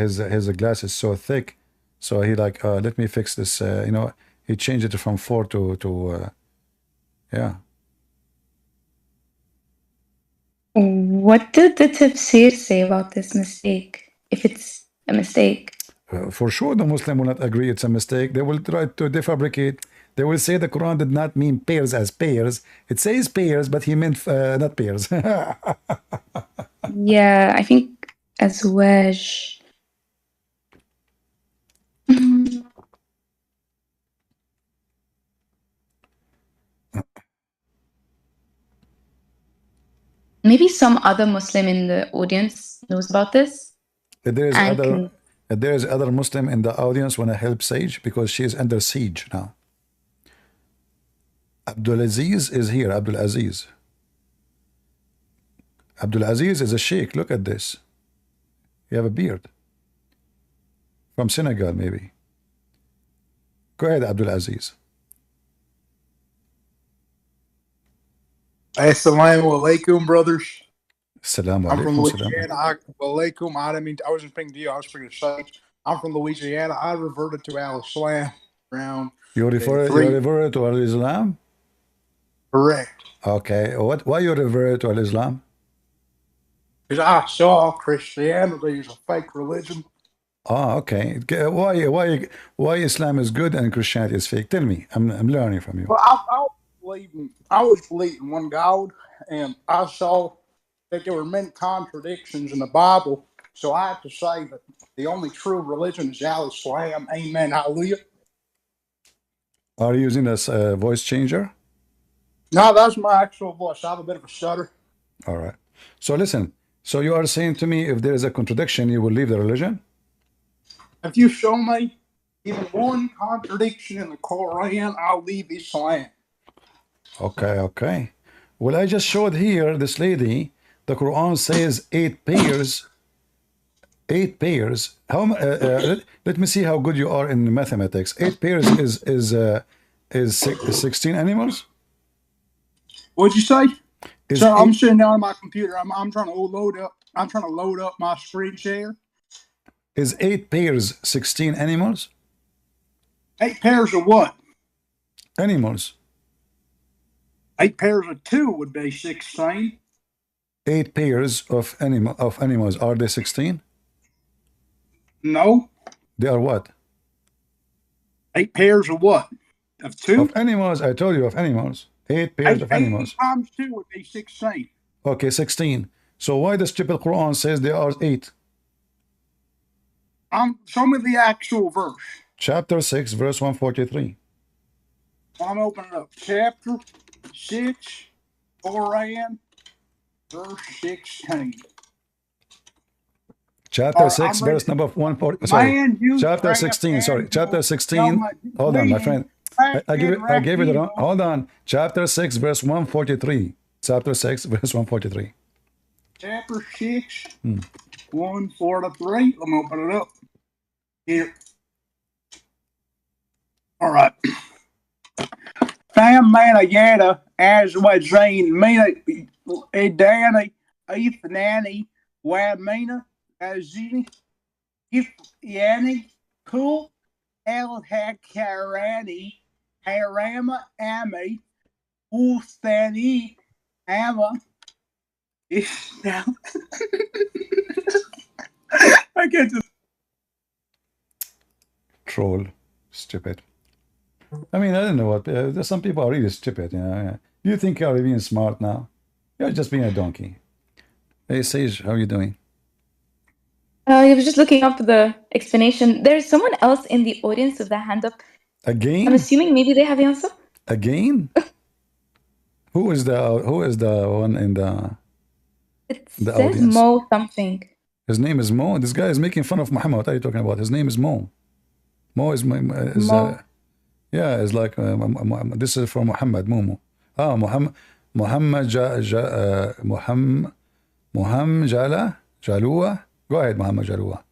glass is so thick, so he like, let me fix this, you know, he changed it from 4 to yeah. What did the tafsir say about this mistake? If it's a mistake. For sure the Muslim will not agree it's a mistake. They will try to defabricate. They will say the Quran did not mean pairs as pairs. It says pairs, but he meant not pairs. Yeah, I think azwaj. Maybe some other Muslim in the audience knows about this. There is other Muslim in the audience want to help Sage because she is under siege now. Abdul Aziz is here. Abdul Aziz. Abdul Aziz is a sheikh. Look at this. You have a beard. From Senegal, maybe. Go ahead, Abdul Aziz. Assalamu alaikum, brothers. Assalamu I'm from alaikum. Louisiana. Alaikum. I wasn't speaking to you. I was speaking to Sage. I'm from Louisiana. I reverted to Al-Islam around. You refer to Al-Islam? Correct. Okay. Why you refer to Al-Islam? Because I saw Christianity as a fake religion. Oh, okay. Why Islam is good and Christianity is fake? Tell me. I'm learning from you. Well, I was believing one God, and I saw that there were many contradictions in the Bible. So I have to say that the only true religion is Al-Islam. Amen. Hallelujah. Are you using this voice changer? No, that's my actual voice. I have a bit of a stutter. All right. So listen. So you are saying to me if there is a contradiction, you will leave the religion? If you show me even one contradiction in the Quran, I'll leave Islam. Okay. Well, I just showed here this lady. The Quran says 8 pairs. 8 pairs. How? Let me see how good you are in mathematics. 8 pairs is 16 animals. What'd you say? So I'm sitting down on my computer. I'm trying to load up. I'm trying to load up my screen share. Is 8 pairs 16 animals? 8 pairs of what? Animals. 8 pairs of 2 would be 16. 8 pairs of animals, are they 16? No. They are what? 8 pairs of what? Of 2? Of animals. I told you of animals. 8 pairs of animals. 8 times 2 would be 16. Okay, 16. So why the stupid Quran says there are 8? Show me the actual verse. Chapter 6, verse 143. I'm opening up chapter 6, Quran, verse 16. Chapter 6, verse number 140. Sorry. Chapter 16. Sorry. Chapter 16. Hold on, my friend. I gave it the wrong. Hold on. Chapter 6, verse 143. Chapter 6, verse 143. Chapter 6, 143. Let me open it up. Here. All right. Mana Yada, Azwajane, Mina, Danny, Ethanani, Wamina, Azini, If Yanni, Cool, El Hakarani, Harama, Ami, Ulstani, Ama. Now, I get to Troll. Stupid. I mean, I don't know what. Some people are really stupid. You know. You think you're being smart now? You're just being a donkey. Hey, Sage, how are you doing? I was just looking up the explanation. There's someone else in the audience with their hand up. I'm Again? assuming maybe they have the answer. Again? Who is the one in the It the says audience? Mo something. His name is Mo. This guy is making fun of Muhammad. What are you talking about? His name is Mo. Mo is Mo. yeah, it's like this is for Muhammad. Momo. Ah, Muhammad Jalua. Go ahead, Muhammad Jalua.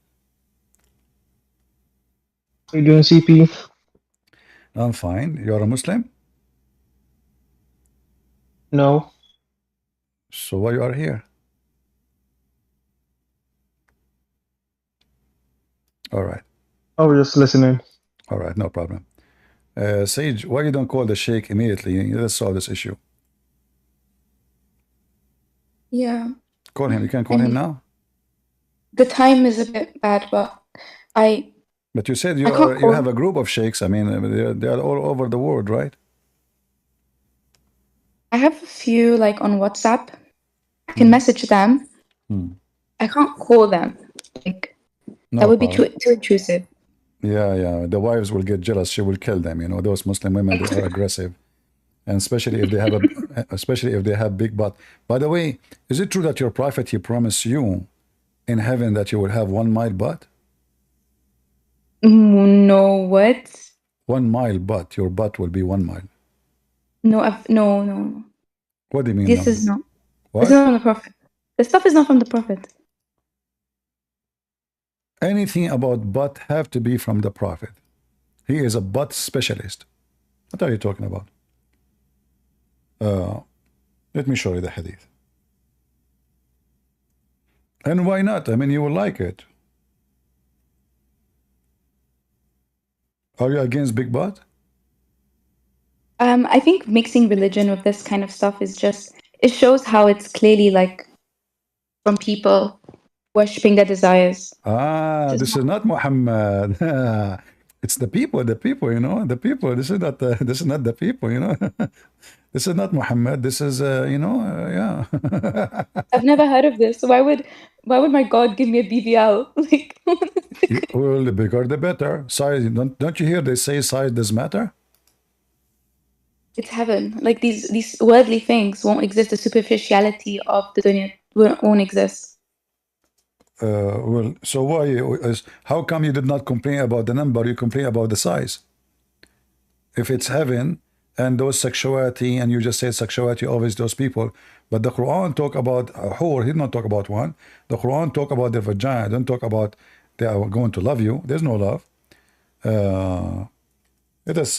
How you doing, CP? I'm fine. You're a Muslim? No. So why you are here? All right. I was just listening. All right, no problem. Sage, why you don't call the Sheikh immediately? Let's solve this issue. Yeah. Call him. You can call him now? The time is a bit bad, but I But you said I can't you call. have a group of sheikhs. I mean, they are all over the world, right? I have a few like on WhatsApp. I can message them. Hmm. I can't call them. Like No that would be problem. too intrusive. Yeah. The wives will get jealous. She will kill them. You know, those Muslim women, they are aggressive, and especially if they have especially if they have big butt. By the way, is it true that your prophet he promised you in heaven that you will have 1 mile butt? No, what? 1 mile butt. Your butt will be 1 mile. No, no. What do you mean? This No? is not. This What? is not from the Prophet. The stuff is not from the Prophet. Anything about butt have to be from the prophet. He is a butt specialist. What are you talking about? Let me show you the hadith. And why not? I mean, you will like it. Are you against big butt? I think mixing religion with this kind of stuff is just it shows how it's clearly like from people worshipping their desires. Ah, Just this is not Muhammad. It's the people, you know, the people. This is not the people, you know. This is not Muhammad. This is, yeah. I've never heard of this. Why would my God give me a BBL? Like Well, the bigger the better. Size, don't you hear they say size does matter? it's heaven. Like these worldly things won't exist. The superficiality of the dunya won't exist. Well, so how come you did not complain about the number? You complain about the size. If it's heaven and those sexuality, and you just said sexuality, always those people, but the Quran talk about a whore. He did not talk about one. The Quran talk about their vagina. Don't talk about they are going to love you. There's no love. Let us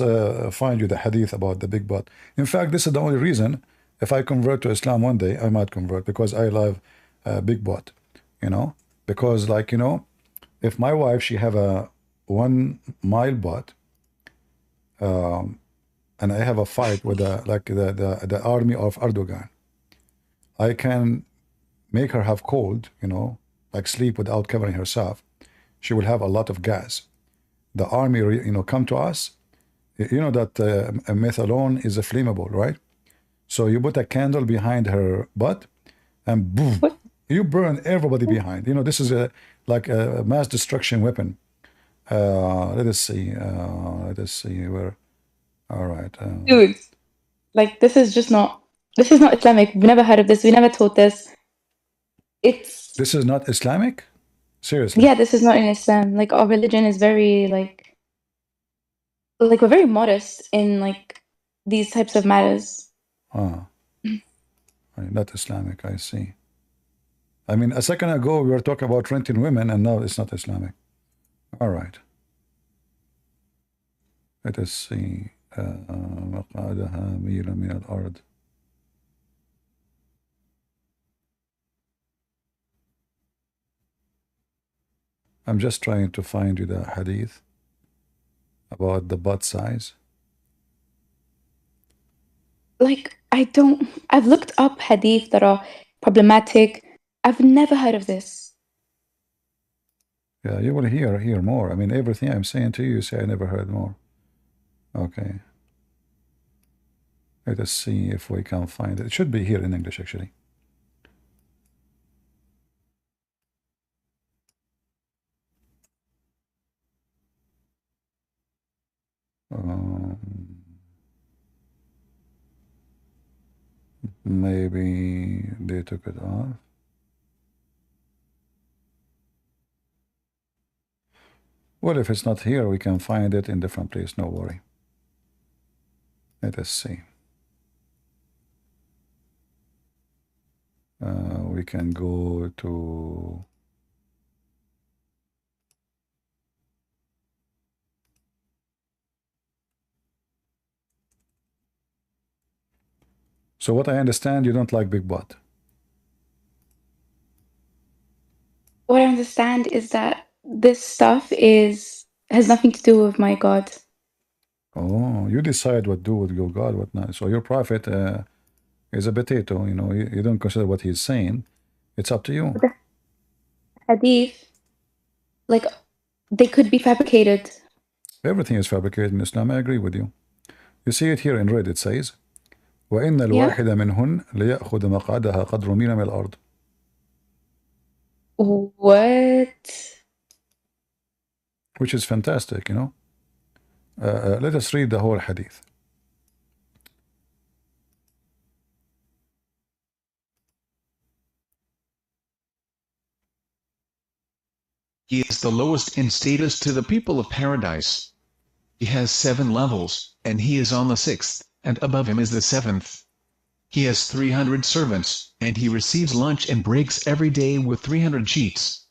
find you the hadith about the big butt. In fact, this is the only reason. If I convert to Islam one day, I might convert because I love big butt. You know, because like you know, if my wife she have a 1 mile butt, and I have a fight with the army of Erdogan, I can make her have cold. You know, like sleep without covering herself. She will have a lot of gas. The army, come to us. You know that methadone is a flammable, right? So you put a candle behind her butt, and boom, you burn everybody behind. You know, this is like a mass destruction weapon. Let us see. Where. All right. Dude, like this is not Islamic. We've never heard of this. We never taught this. This is not Islamic? Seriously? Yeah, this is not in Islam. Like our religion is very like we're very modest in like these types of matters. Not Islamic, I see. I mean, a second ago we were talking about renting women, and now it's not Islamic. All right. Let us see. مقعدها ميلا من الأرض. I'm just trying to find you the hadith about the butt size. Like, I've looked up hadith that are problematic. I've never heard of this. Yeah, you will hear more. I mean, everything I'm saying to you, you say I never heard more. Okay. Let us see if we can find it. It should be here in English, actually. Maybe they took it off. Well, if it's not here, we can find it in different place. No worry. Let us see. We can go to... So what I understand, you don't like big butt. What I understand is that this stuff has nothing to do with my God. Oh, you decide what to do with your God, what not. So your prophet is a potato, you know, you don't consider what he's saying. It's up to you. The hadith, like, they could be fabricated. Everything is fabricated in Islam. I agree with you. You see it here in red, it says, وَإِنَّ الْوَاحِدَ مِنْهُنْ لِيَأْخُذَ مَقْعَدَهَا قَدْرُ مِيلٍ مِنَ الْأَرْضِ. What? Which is fantastic, you know. Let us read the whole hadith. He is the lowest in status to the people of paradise. He has 7 levels, and he is on the 6th, and above him is the 7th. He has 300 servants, and he receives lunch and breaks every day with 300 sheets.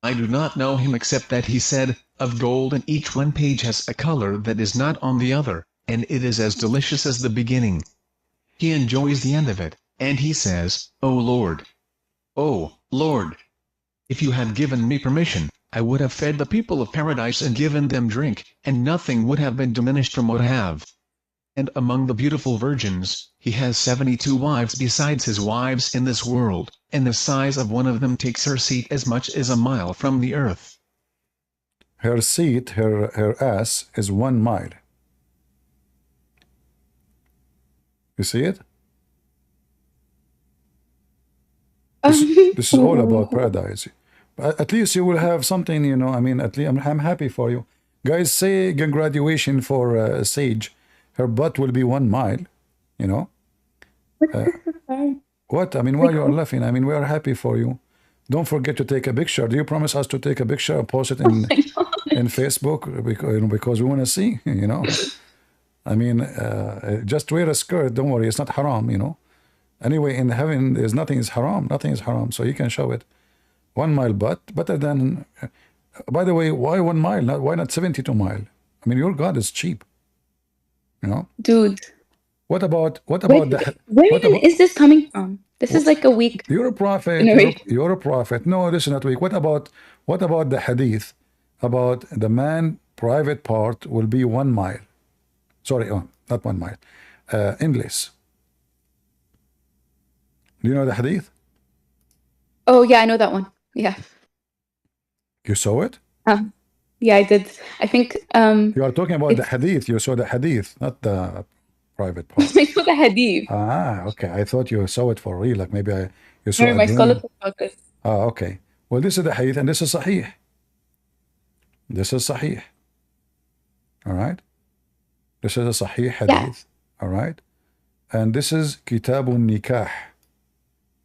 I do not know him except that he said, of gold, and each one page has a color that is not on the other, and it is as delicious as the beginning. He enjoys the end of it, and he says, O Lord! O Lord! If you had given me permission, I would have fed the people of paradise and given them drink, and nothing would have been diminished from what I have. And among the beautiful virgins, he has 72 wives besides his wives in this world, and the size of one of them takes her seat as much as a mile from the earth. Her seat, her ass, is 1 mile. You see it? This is all about paradise. But at least you will have something, you know. I mean, at least I'm happy for you. Guys, say graduation for Sage. Her butt will be 1 mile, you know. What? I mean, why you are laughing? I mean, we are happy for you. Don't forget to take a picture. Do you promise us to take a picture and post it in Facebook? Because we want to see, you know. I mean, just wear a skirt. Don't worry, it's not haram, you know. Anyway, in heaven, there's nothing is haram. Nothing is haram, so you can show it. 1 mile butt, better than... by the way, why 1 mile? Why not 72 mile? I mean, your God is cheap. You know? Dude. What about Where is this coming from? This is like a weak... You're a prophet. You're a prophet. No, this is not weak. What about the hadith about the man private part will be 1 mile? Sorry, not 1 mile. Endless. Do you know the hadith? Oh, yeah, I know that one. Yeah. You saw it? Yeah, I did. I think... you are talking about the hadith. You saw the hadith, not the private part. I saw the hadith. Ah, okay. I thought you saw it for real. Like maybe you saw it. My scholar talked about this. Ah, okay. Well, this is the hadith and this is sahih. This is sahih. All right? This is a sahih hadith. Yeah. All right? And this is Kitabun Nikah.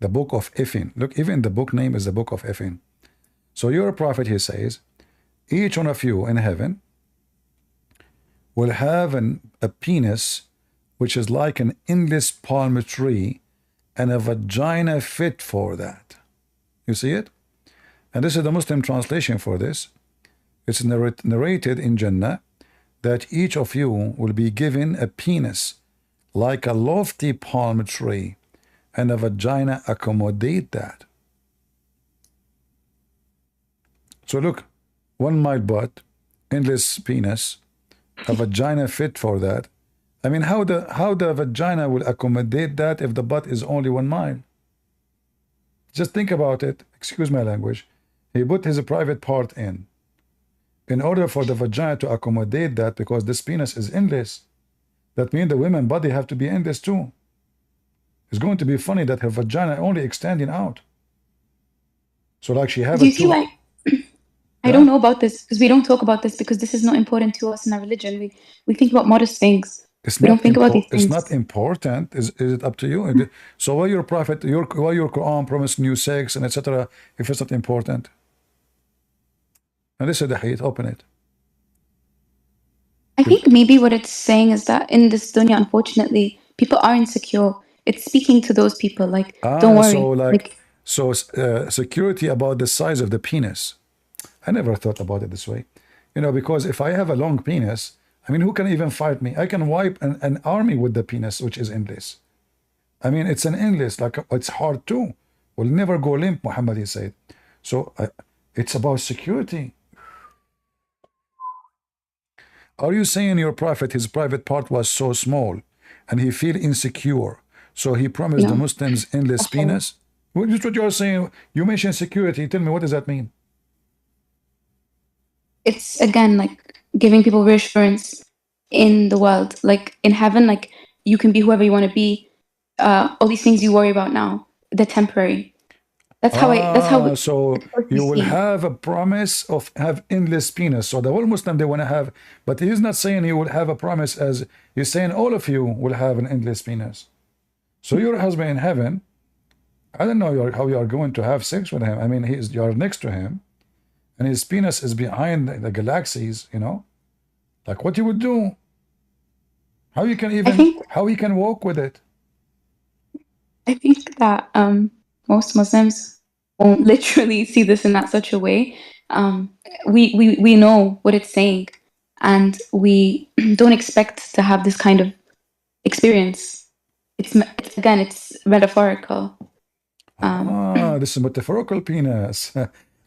The book of effing. Look, even the book name is the book of effing. So you're a prophet, he says, each one of you in heaven will have a penis which is like an endless palm tree and a vagina fit for that. You see it? And this is the Muslim translation for this. It's narrated in Jannah that each of you will be given a penis like a lofty palm tree, and a vagina accommodate that. So look, 1 mile butt, endless penis, a vagina fit for that. I mean, how the vagina will accommodate that if the butt is only 1 mile? Just think about it. Excuse my language. He put his private part in order for the vagina to accommodate that, because this penis is endless. That means the women body have to be endless too. It's going to be funny that her vagina only extending out. So like she have Do a you see two. why? I don't know about this because we don't talk about this because this is not important to us in our religion. We think about modest things. It's We not don't think about these It's things. not important. Is it up to you? So why your prophet, why your Quran promised new sex and etc. if it's not important? And this is the hadith. Open it. I think maybe what it's saying is that in this dunya, unfortunately, people are insecure. It's speaking to those people like, don't worry. So security about the size of the penis. I never thought about it this way. You know, because if I have a long penis, I mean, who can even fight me? I can wipe an army with the penis, which is endless. I mean, it's an endless, like it's hard too. Will never go limp, Muhammad, he said. So it's about security. Are you saying your prophet, his private part was so small and he feel insecure, so he promised the Muslims endless penis? What is what you are saying? You mentioned security. Tell me, what does that mean? It's again like giving people reassurance in the world, like in heaven, like you can be whoever you want to be. All these things you worry about now, they're temporary. That's how. So you will have a promise of have endless penis. So the whole Muslim they want to have, but he's not saying he will have a promise as he's saying all of you will have an endless penis. So your husband in heaven, I don't know how you are going to have sex with him. I mean, you are next to him, and his penis is behind the galaxies. You know, like what you would do. How you can even how he can walk with it? I think that most Muslims won't literally see this in that such a way. We know what it's saying, and we don't expect to have this kind of experience. It's metaphorical. This is metaphorical penis.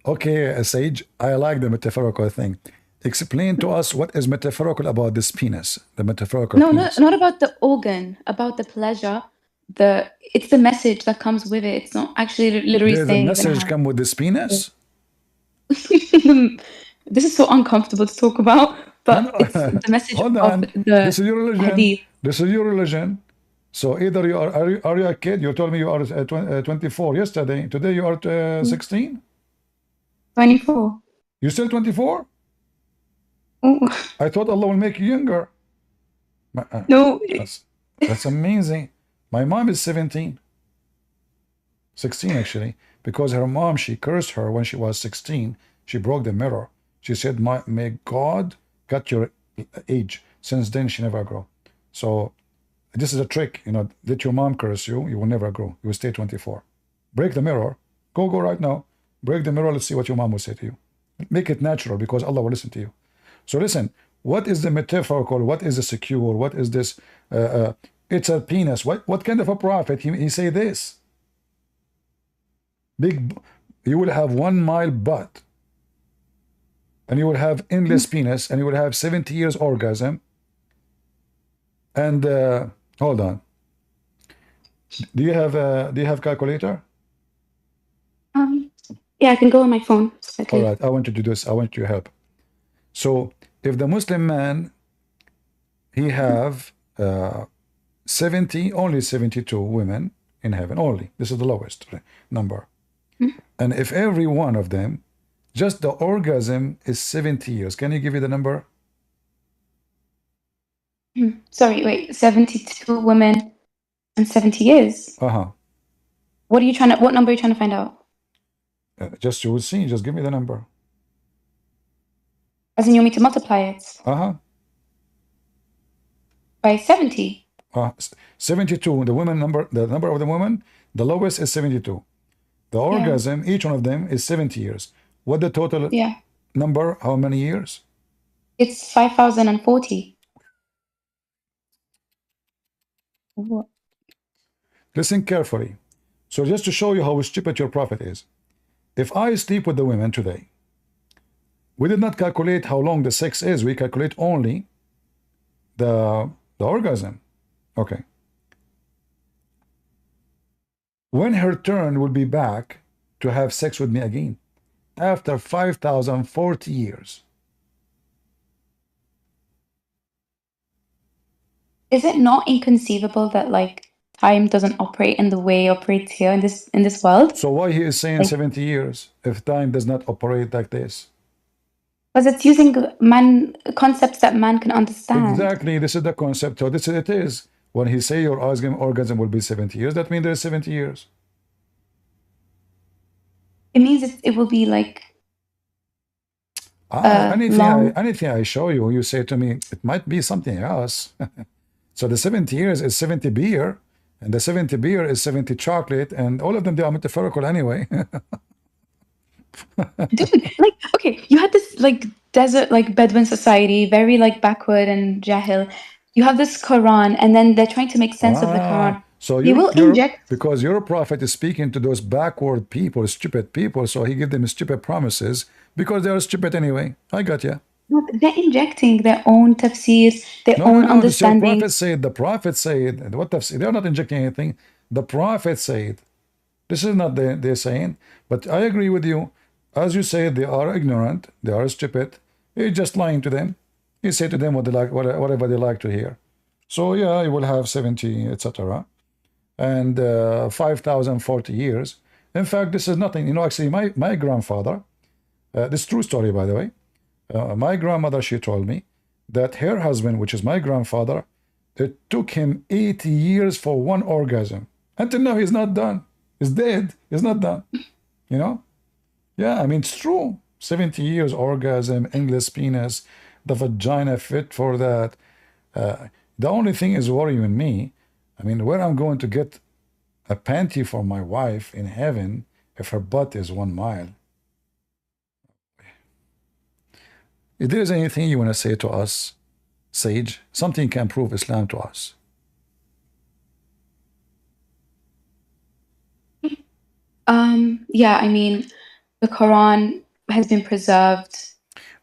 Okay, Sage, I like the metaphorical thing. Explain to us what is metaphorical about this penis, the metaphorical penis. Not about the organ, about the pleasure. It's the message that comes with it. It's not actually literally Does saying the message come with this penis? This is so uncomfortable to talk about, but it's the message Hold of on. the This is your religion. hadith. This is your religion. So either you are you a kid? You told me you are 24 yesterday. Today you are 16? 24. You're still 24? Oh. I thought Allah will make you younger. No. That's amazing. My mom is 17. 16 actually. Because her mom, she cursed her when she was 16. She broke the mirror. She said, may God cut your age. Since then, she never grew. So this is a trick, you know, let your mom curse you, you will never grow. You will stay 24. Break the mirror. Go right now. Break the mirror. Let's see what your mom will say to you. Make it natural because Allah will listen to you. So listen, what is the metaphorical? What is the secure? What is this? It's a penis. What kind of a prophet? He say this. You will have 1 mile butt. And you will have endless penis. And you will have 70 years orgasm. And hold on. Do you have calculator? Yeah, I can go on my phone. Okay. All right, I want you to do this. I want your help. So if the Muslim man, he have only 72 women in heaven, only. This is the lowest number. And if every one of them, just the orgasm is 70 years. Can you give me the number? Sorry, wait. 72 women and 70 years. What number are you trying to find out? Just you will see. Just give me the number. As in, you want me to multiply it? By 70. 72. The number of the women, the lowest is 72. The orgasm, each one of them is 70 years. What the total number? How many years? It's 5,040. What? Listen carefully. So just to show you how stupid your prophet is. If I sleep with the women today, we did not calculate how long the sex is. We calculate only the orgasm. Okay. When her turn will be back to have sex with me again after 5,040 years. Is it not inconceivable that like time doesn't operate in the way it operates here in this world? So why he is saying Like- 70 years if time does not operate like this? Because it's using concepts that man can understand. Exactly, this is the concept. So this is it is. When he say your orgasm will be 70 years, that means there's 70 years. It means it will be like anything I show you, you say to me, it might be something else. So the 70 years is 70 beer, and the 70 beer is 70 chocolate, and all of them, they are metaphorical anyway. Dude, like, okay, you had this like desert, like Bedouin society, very like backward and jahil. You have this Quran, and then they're trying to make sense of the Quran. So They will inject, because your prophet is speaking to those backward people, stupid people, so he give them stupid promises because they are stupid anyway. I got you. they're injecting their own tafsirs, their own No, understanding. the prophet said, what tafsir? They're not injecting anything. The prophet said, this is not they're saying, but I agree with you. As you say, they are ignorant, they are stupid. He's just lying to them. He said to them what they like, whatever they like to hear. So yeah, you will have 70, etc. And 5,040 years. In fact, this is nothing. You know, actually, my grandfather, this is true story, by the way. My grandmother, she told me that her husband, which is my grandfather, it took him 80 years for one orgasm. Until now, he's not done. He's dead. He's not done. You know? Yeah, I mean, it's true. 70 years orgasm, English penis, the vagina fit for that. The only thing is worrying me. I mean, where I'm going to get a panty for my wife in heaven if her butt is 1 mile. If there is anything you want to say to us, Sage, something can prove Islam to us. Yeah, I mean, the Quran has been preserved.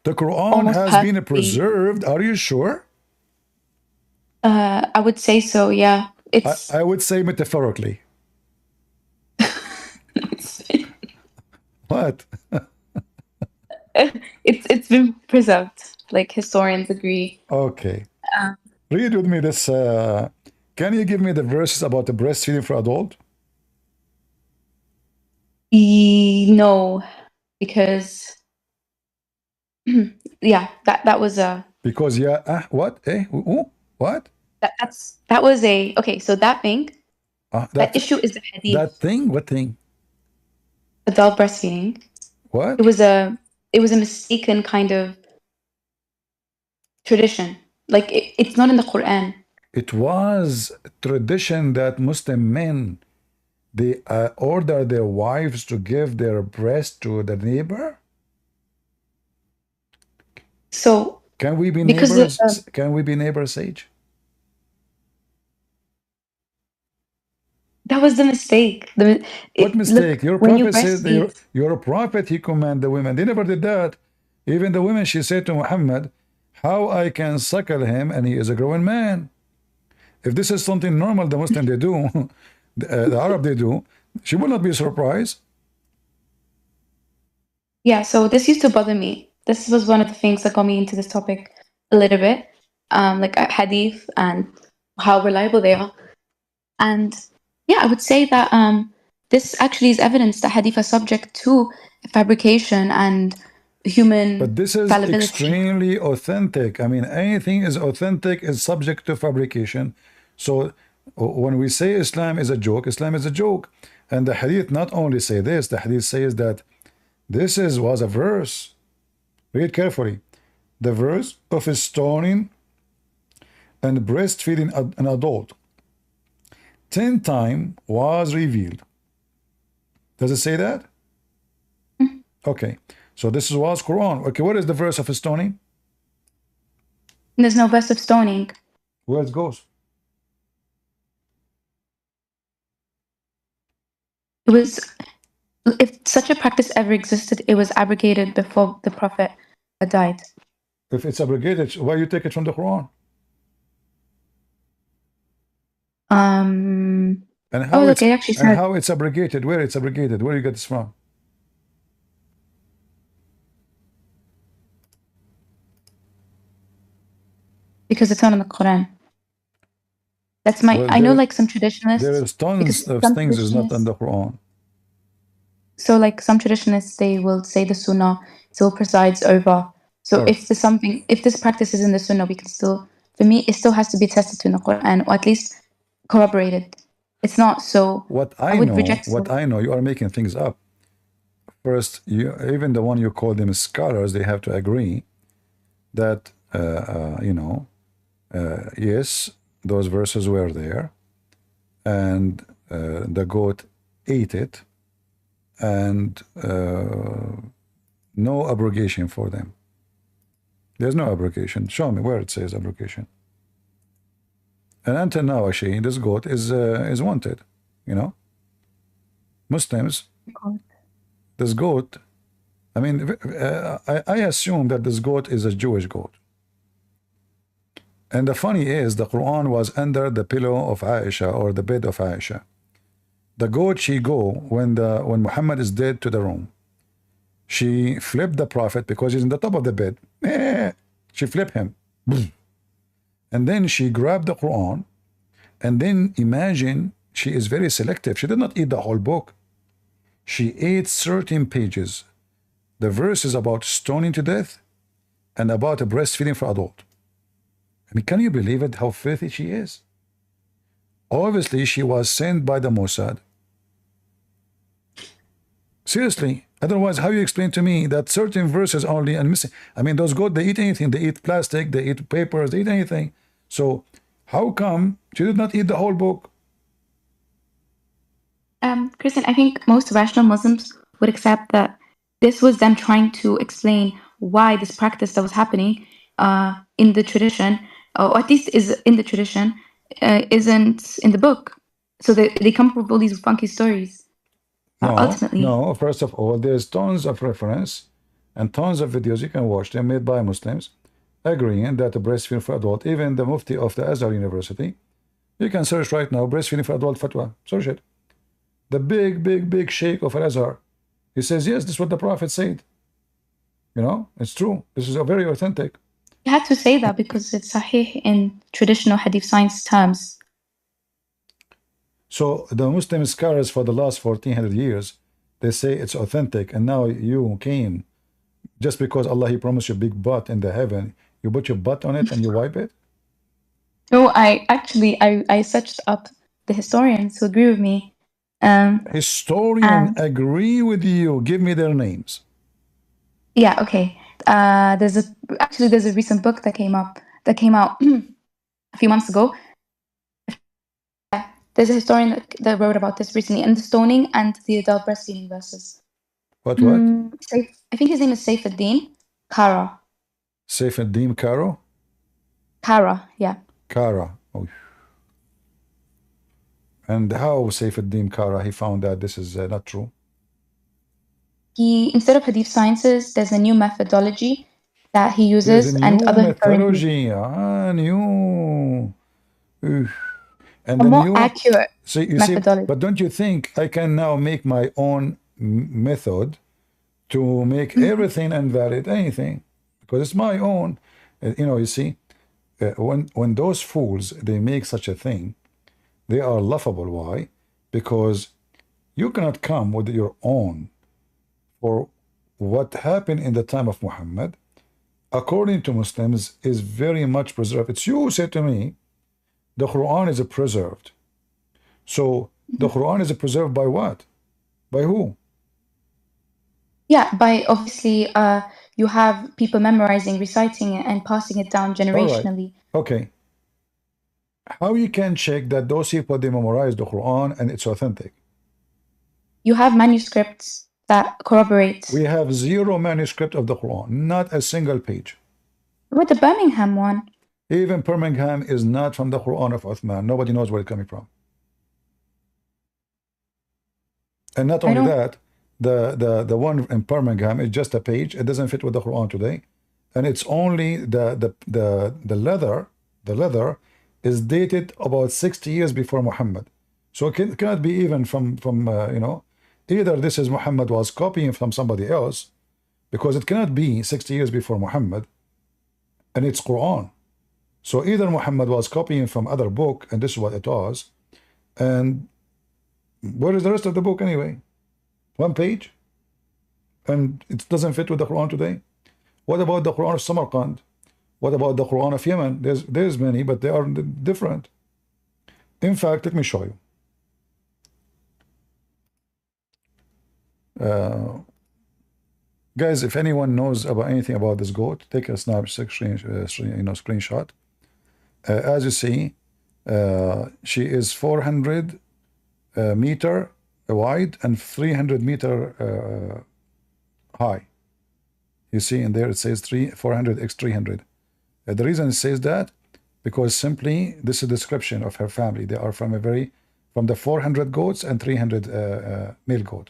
The Quran Almost has been perfectly. preserved. Are you sure? I would say so, yeah. It's I would say metaphorically. What? it's been preserved. Like historians agree. Okay. Read with me this. Can you give me the verses about the breastfeeding for adult? No, because yeah, that was a Because yeah, what? What? that was a okay. So that thing, that issue is the hadith. That thing? What thing? Adult breastfeeding. What? It was a mistaken kind of tradition. Like it's not in the Quran. It was tradition that Muslim men, they order their wives to give their breast to the neighbor. So can we be because neighbors? Can we be neighbors, Sage? That was the mistake. What mistake? Look, your prophet said your prophet, he commanded the women. They never did that. Even the women, she said to Muhammad, how I can suckle him and he is a growing man. If this is something normal, the Muslim they do, the Arab they do, she will not be surprised. Yeah, so this used to bother me. This was one of the things that got me into this topic a little bit, like hadith and how reliable they are. And yeah, I would say that this actually is evidence that hadith are subject to fabrication and human But this is fallibility. extremely authentic. I mean, anything is authentic is subject to fabrication. So when we say Islam is a joke, Islam is a joke. And the hadith not only say this, the hadith says that this was a verse. Read carefully. The verse of stoning and breastfeeding an adult 10 times was revealed. Does it say that? Okay. So this was Quran. Okay, what is the verse of stoning? There's no verse of stoning. Where it goes? It was, if such a practice ever existed, it was abrogated before the Prophet died. If it's abrogated, why you take it from the Quran? And how look, it actually said, how it's abrogated? Where it's abrogated? Where you get this from? because it's not in the Quran. That's my. Well, I know, like some traditionalists. There is tons of things is not in the Quran. So, like some traditionalists, they will say the Sunnah still presides over. So, Correct. if there's something, if this practice is in the Sunnah, we can still. For me, it still has to be tested in the Quran, or at least corroborated. It's not so. What I would reject. What I know, you are making things up. First, even the one you call them scholars, they have to agree that yes, those verses were there, and the goat ate it, and no abrogation for them. There's no abrogation. Show me where it says abrogation. And until now, actually, this goat is wanted. You know, Muslims. This goat. I mean, I assume that this goat is a Jewish goat. And the funny is, the Quran was under the pillow of Aisha, or the bed of Aisha. The goat, she go when Muhammad is dead to the room. She flipped the Prophet because he's in the top of the bed. She flipped him. And then she grabbed the Quran. And then imagine, she is very selective. She did not eat the whole book. She ate certain pages. The verse is about stoning to death and about a breastfeeding for adult. I mean, can you believe it, how filthy she is? Obviously, she was sent by the Mossad. Seriously. Otherwise, how you explain to me that certain verses only and missing? I mean, those goats, they eat anything. They eat plastic, they eat papers, they eat anything. So how come she did not eat the whole book? Kristen, I think most rational Muslims would accept that this was them trying to explain why this practice that was happening in the tradition, or at least is in the tradition, isn't in the book. So they come up with all these funky stories. Ultimately. No, first of all, there's tons of reference and tons of videos, you can watch them, made by Muslims, agreeing that the breastfeeding for adult, even the Mufti of the Azhar University, you can search right now, breastfeeding for adult fatwa, search it. The big sheikh of Azhar, he says, yes, this is what the Prophet said. You know, it's true. This is a very authentic. You had to say that because it's sahih in traditional hadith science terms. So the Muslim scholars for the last 1400 years, they say it's authentic, and now you came just because Allah, he promised you a big butt in the heaven, you put your butt on it and you wipe it? No, I searched up the historians who agree with me. Historian agree with you. Give me their names. Yeah, okay. There's a recent book that came out a few months ago. There's a historian that wrote about this recently, and the stoning and the adult breastfeeding verses. What? I think his name is Saifuddin Kara. Saifuddin Kara? Kara, yeah. Kara. Oh. And how Saifuddin Kara, he found that this is not true? Instead of hadith sciences, there's a new methodology that he uses, and other methodology. New. And a more accurate methodology. But don't you think I can now make my own method to make everything invalid, anything, because it's my own. You see, when those fools, they make such a thing, they are laughable. Why? Because you cannot come with your own. For what happened in the time of Muhammad, according to Muslims, is very much preserved. It's you said to me, the Quran is preserved. So the Quran is preserved by what? By who? Yeah, by obviously you have people memorizing, reciting it, and passing it down generationally. Right. Okay. How you can check that those people, they memorize the Quran and it's authentic? You have manuscripts that corroborate. We have 0 manuscript of the Quran, not a single page. With the Birmingham one. Even Birmingham is not from the Quran of Uthman. Nobody knows where it's coming from. And not only that, the one in Birmingham is just a page. It doesn't fit with the Quran today, and it's only the leather is dated about 60 years before Muhammad. So it cannot be even from you know, either this is Muhammad was copying from somebody else, because it cannot be 60 years before Muhammad, and it's Quran. So either Muhammad was copying from other book, and this is what it was, and where is the rest of the book anyway? One page, and it doesn't fit with the Quran today. What about the Quran of Samarkand? What about the Quran of Yemen? There's many, but they are different. In fact, let me show you. Guys, if anyone knows about anything about this goat, take a screenshot. As you see, she is 400 meter wide and 300 meter high. You see in there it says 400 x 300. The reason it says that, because simply this is a description of her family. They are from the 400 goats and 300 male goat.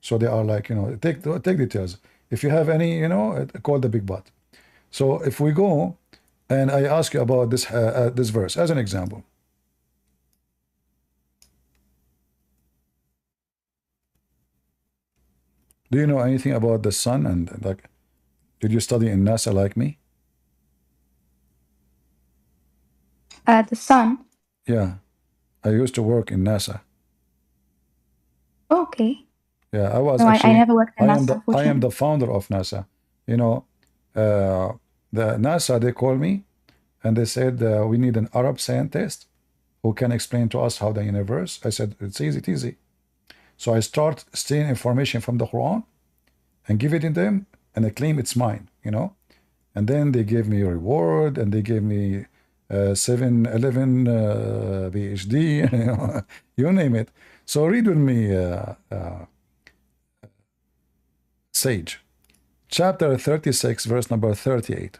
So they are like, you know, take details. If you have any, you know, call the big butt. So if we go and I ask you about this this verse as an example. Do you know anything about the sun? And like, did you study in NASA like me? The sun. Yeah, I used to work in NASA. Okay. Yeah, I was No, actually. I never worked in NASA. I am the founder of NASA. You know, the NASA, they called me and they said we need an Arab scientist who can explain to us how the universe. I said it's easy. So I start stealing information from the Quran and give it to them, and I claim it's mine, you know. And then they gave me a reward, and they gave me 7-11 PhD, you know, you name it. So read with me, Sage, chapter 36, verse number 38.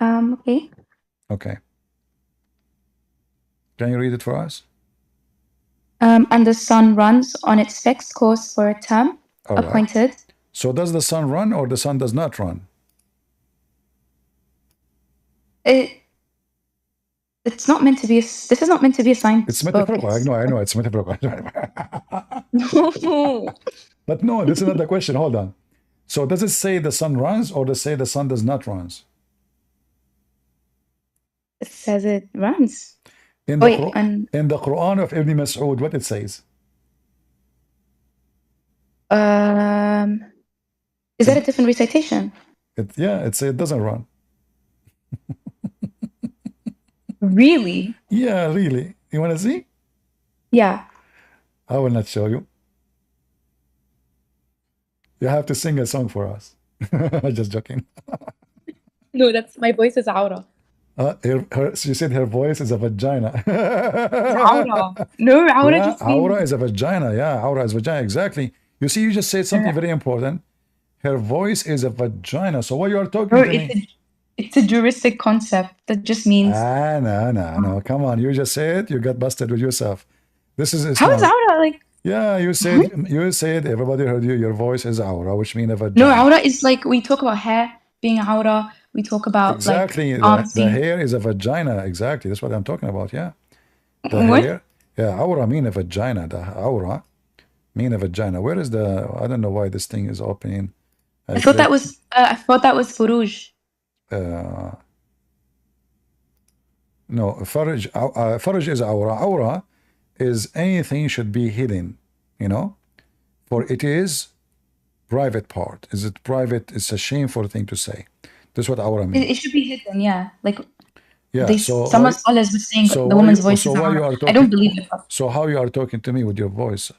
Okay. Okay. Can you read it for us? And the sun runs on its fixed course for a term appointed. So does the sun run or the sun does not run? It's not meant to be. This is not meant to be a science. It's metaphorical. I know it's metaphorical. But no, this is not the question. Hold on. So does it say the sun runs or does it say the sun does not runs? It says it runs. In the Quran of Ibn Masood, what it says? Is that a different recitation? It says it doesn't run. Really? Yeah, really. You want to see? Yeah. I will not show you. You have to sing a song for us. Just joking. No, that's my voice is aura. She said her voice is a vagina. Aura. No, aura just means... Aura is a vagina. Yeah, aura is vagina. Exactly. You see, you just said something very important. Her voice is a vagina. So what you are talking to me? It's a juristic concept that just means... No. Come on. You just said you got busted with yourself. This is... How is aura like... Yeah, you said everybody heard you. Your voice is aura, which means a vagina. No, aura is like we talk about hair being aura. We talk about exactly like, the hair is a vagina. Exactly, that's what I'm talking about. Yeah, the hair. Yeah, aura mean a vagina. The aura mean a vagina. Where is the? I don't know why this thing is opening. I thought that was furuj. No, faruj is aura. Aura is anything should be hidden, you know, for it is private part. Is it private? It's a shameful thing to say. That's what aura means. It should be hidden, yeah. Like, yeah. Some scholars were saying the woman's voice is aura. I don't believe it. So how you are talking to me with your voice?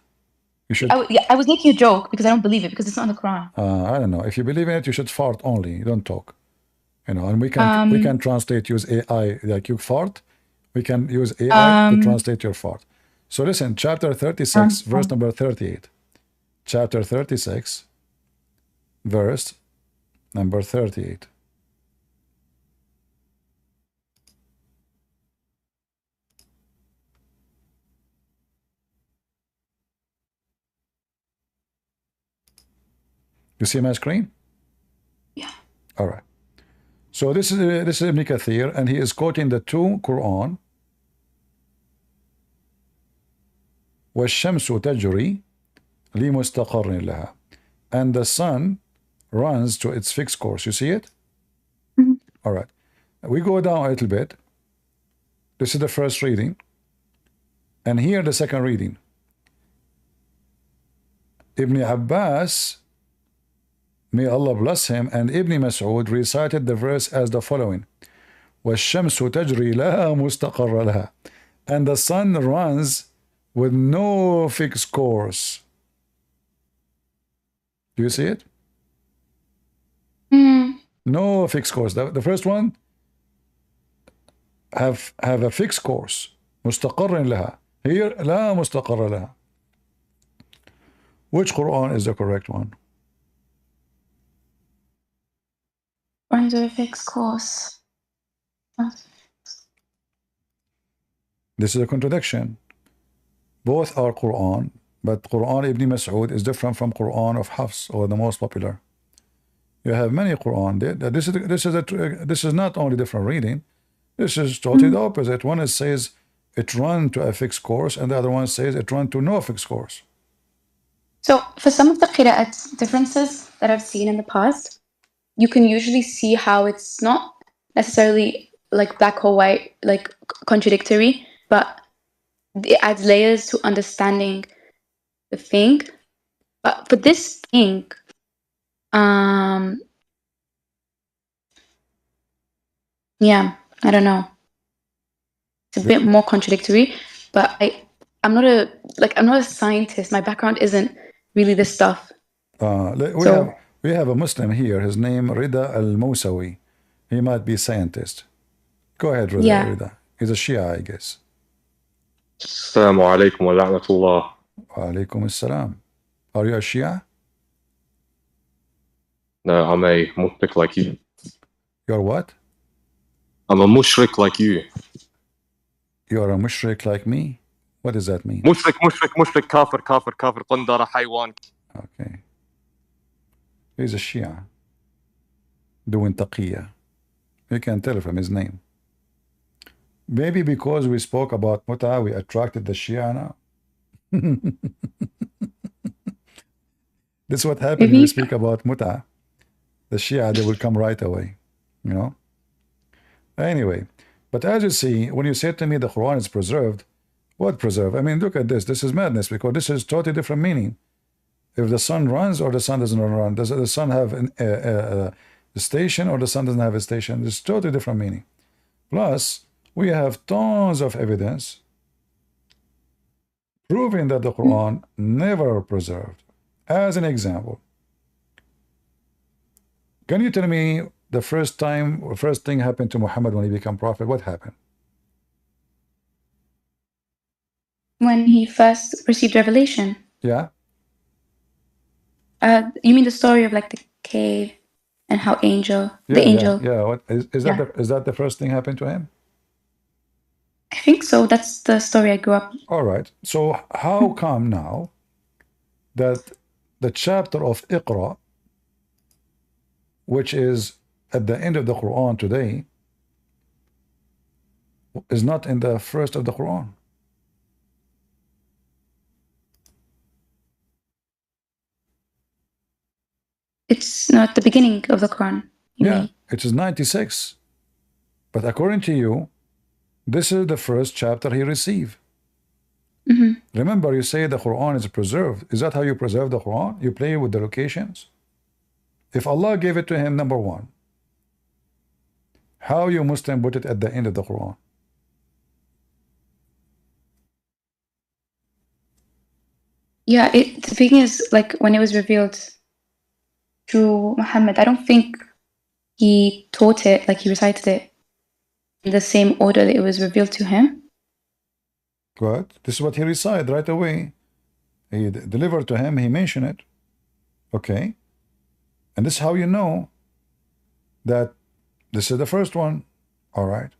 You should. I was making a joke because I don't believe it because it's not in the Quran. I don't know. If you believe in it, you should fart only. You don't talk. You know, and we can translate, use AI. Like you fart, we can use AI to translate your fart. So listen, chapter 36, verse number 38. Chapter 36, verse number 38. You see my screen? Yeah. All right. So this is Ibn Kathir, and he is quoting the two Quran. وَالشَّمْسُ تَجْرِي لِمُسْتَقَرٍ لَهَا. And the sun runs to its fixed course. You see it? Mhm. All right. We go down a little bit. This is the first reading. And here the second reading. Ibn Abbas, may Allah bless him, and Ibn Masood recited the verse as the following. وَالشَّمْسُ تَجْرِي لَهَا مُسْتَقَرَّ لَهَا. And the sun runs with no fixed course. Do you see it? No fixed course. The first one have a fixed course. مستقر لها. Here لا مستقر لها. Which Quran is the correct one? Runs with a fixed course. This is a contradiction. Both are Quran, but Quran Ibn Mas'ud is different from Quran of Hafs, or the most popular. You have many Quran. This is not only different reading. This is totally the opposite. One says it run to a fixed course, and the other one says it run to no fixed course. So for some of the qira'at differences that I've seen in the past, you can usually see how it's not necessarily like black or white, like contradictory, but it adds layers to understanding the thing. But for this thing, yeah, I don't know. It's a bit more contradictory, but I'm not a scientist. My background isn't really this stuff. We have a Muslim here. His name Rida al-Musawi. He might be a scientist. Go ahead, Rida. He's a Shia, I guess. Assalamu alaikum wa rahmatullah. Wa alaikum assalam. Are you a Shia? No, I'm a mushrik like you. You're what? I'm a mushrik like you. You're a mushrik like me? What does that mean? Mushrik, kafir, qandara, haywan. Okay. He's a Shia. Doing taqiyya. You can tell from his name. Maybe because we spoke about Muta, we attracted the Shia now. This is what happens when we speak about Muta. The Shia, they will come right away. You know? Anyway, but as you see, when you say to me the Quran is preserved, what preserved? I mean, look at this. This is madness, because this is totally different meaning. If the sun runs or the sun doesn't run, does the sun have a station or the sun doesn't have a station? It's totally different meaning. Plus, we have tons of evidence proving that the Quran never preserved. As an example, can you tell me the first thing happened to Muhammad when he became prophet? What happened? When he first received revelation. Yeah. You mean the story of like the cave and how the angel? Yeah. What is that? Is that the first thing happened to him? I think so. That's the story I grew up. All right. So how come now that the chapter of Iqra, which is at the end of the Quran today, is not in the first of the Quran? It's not the beginning of the Quran. Yeah, it is 96. But according to you, this is the first chapter he received. Remember, you say the Quran is preserved. Is that how you preserve the Quran? You play with the locations? If Allah gave it to him, number one, how you Muslim put it at the end of the Quran? Yeah, the thing is, like, when it was revealed to Muhammad, I don't think he taught it, like he recited it in the same order that it was revealed to him. Good. This is what he recited right away. He delivered to him, he mentioned it. Okay. And this is how you know that this is the first one. All right.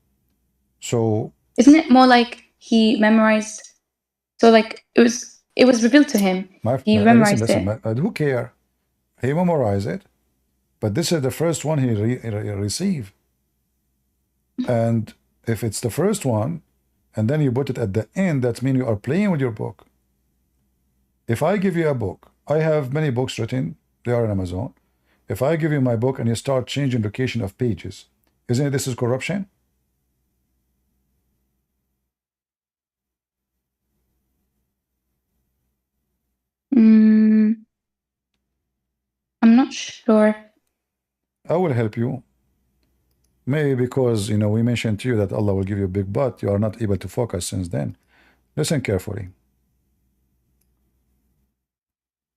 So isn't it more like he memorized? So like it was revealed to him. He memorized listen, who care? He memorized it, but this is the first one he received. And if it's the first one, and then you put it at the end, that means you are playing with your book. If I give you a book, I have many books written, they are on Amazon. If I give you my book and you start changing location of pages, isn't it this is corruption? I'm not sure. I will help you. Maybe because, you know, we mentioned to you that Allah will give you a big butt. You are not able to focus since then. Listen carefully.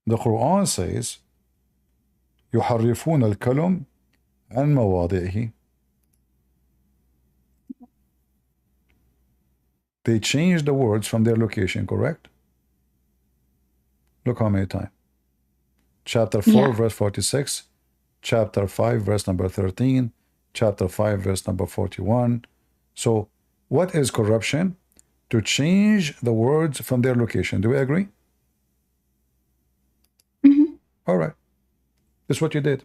The Quran says, يحرفون الكلم عن مواضعه. They change the words from their location, correct? Look how many times. Chapter 4, verse 46. Chapter 5, verse number 13. Chapter 5, verse number 41. So, what is corruption? To change the words from their location. Do we agree? Mm-hmm. All right. This is what you did.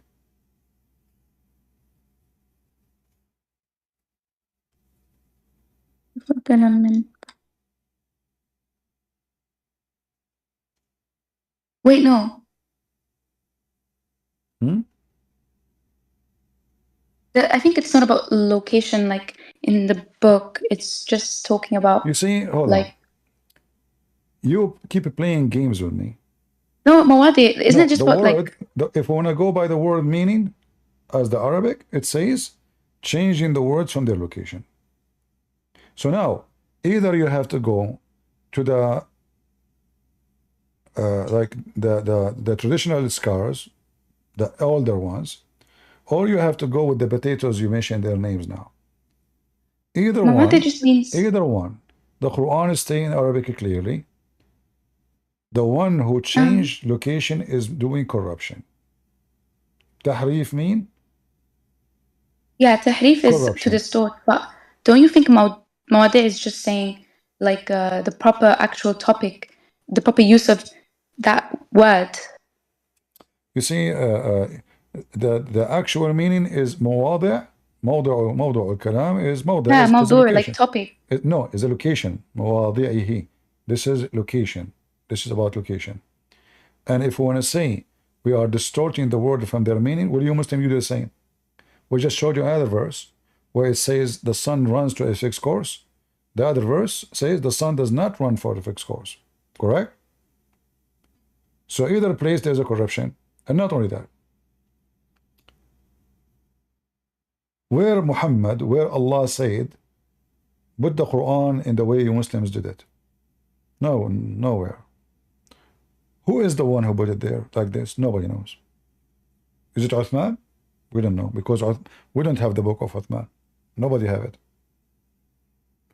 Wait, no. I think it's not about location like in the book. It's just talking about. You see, hold on. You keep playing games with me. No, Mawadi, isn't it just about word, if we want to go by the word meaning as the Arabic, it says changing the words from their location. So now, either you have to go to the like the traditional scars, the older ones, or you have to go with the potatoes you mentioned their names now. Either one, just means... either one. The Quran is saying Arabic clearly. The one who changed location is doing corruption. Tahrif mean? Yeah, tahrif is to distort. But don't you think Mawadi is just saying like the proper actual topic, the proper use of that word? You see, the actual meaning is موضع الكلام is موضع. Yeah, is موضوع, like topic. No, is a location. مواضعه. This is location. This is about location. And if we want to say we are distorting the word from their meaning, will you Muslim you do the same? We just showed you another verse where it says the sun runs to a fixed course. The other verse says the sun does not run for a fixed course. Correct? So either place there's a corruption. And not only that. Where Muhammad, where Allah said, put the Quran in the way you Muslims did it. No, nowhere. Who is the one who put it there like this? Nobody knows. Is it Uthman? We don't know because we don't have the book of Uthman. Nobody have it.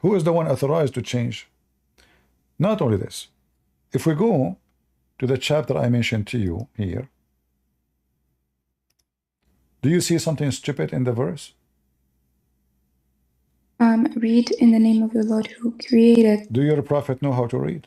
Who is the one authorized to change? Not only this. If we go to the chapter I mentioned to you here, do you see something stupid in the verse? Read in the name of your Lord who created. Do your prophet know how to read?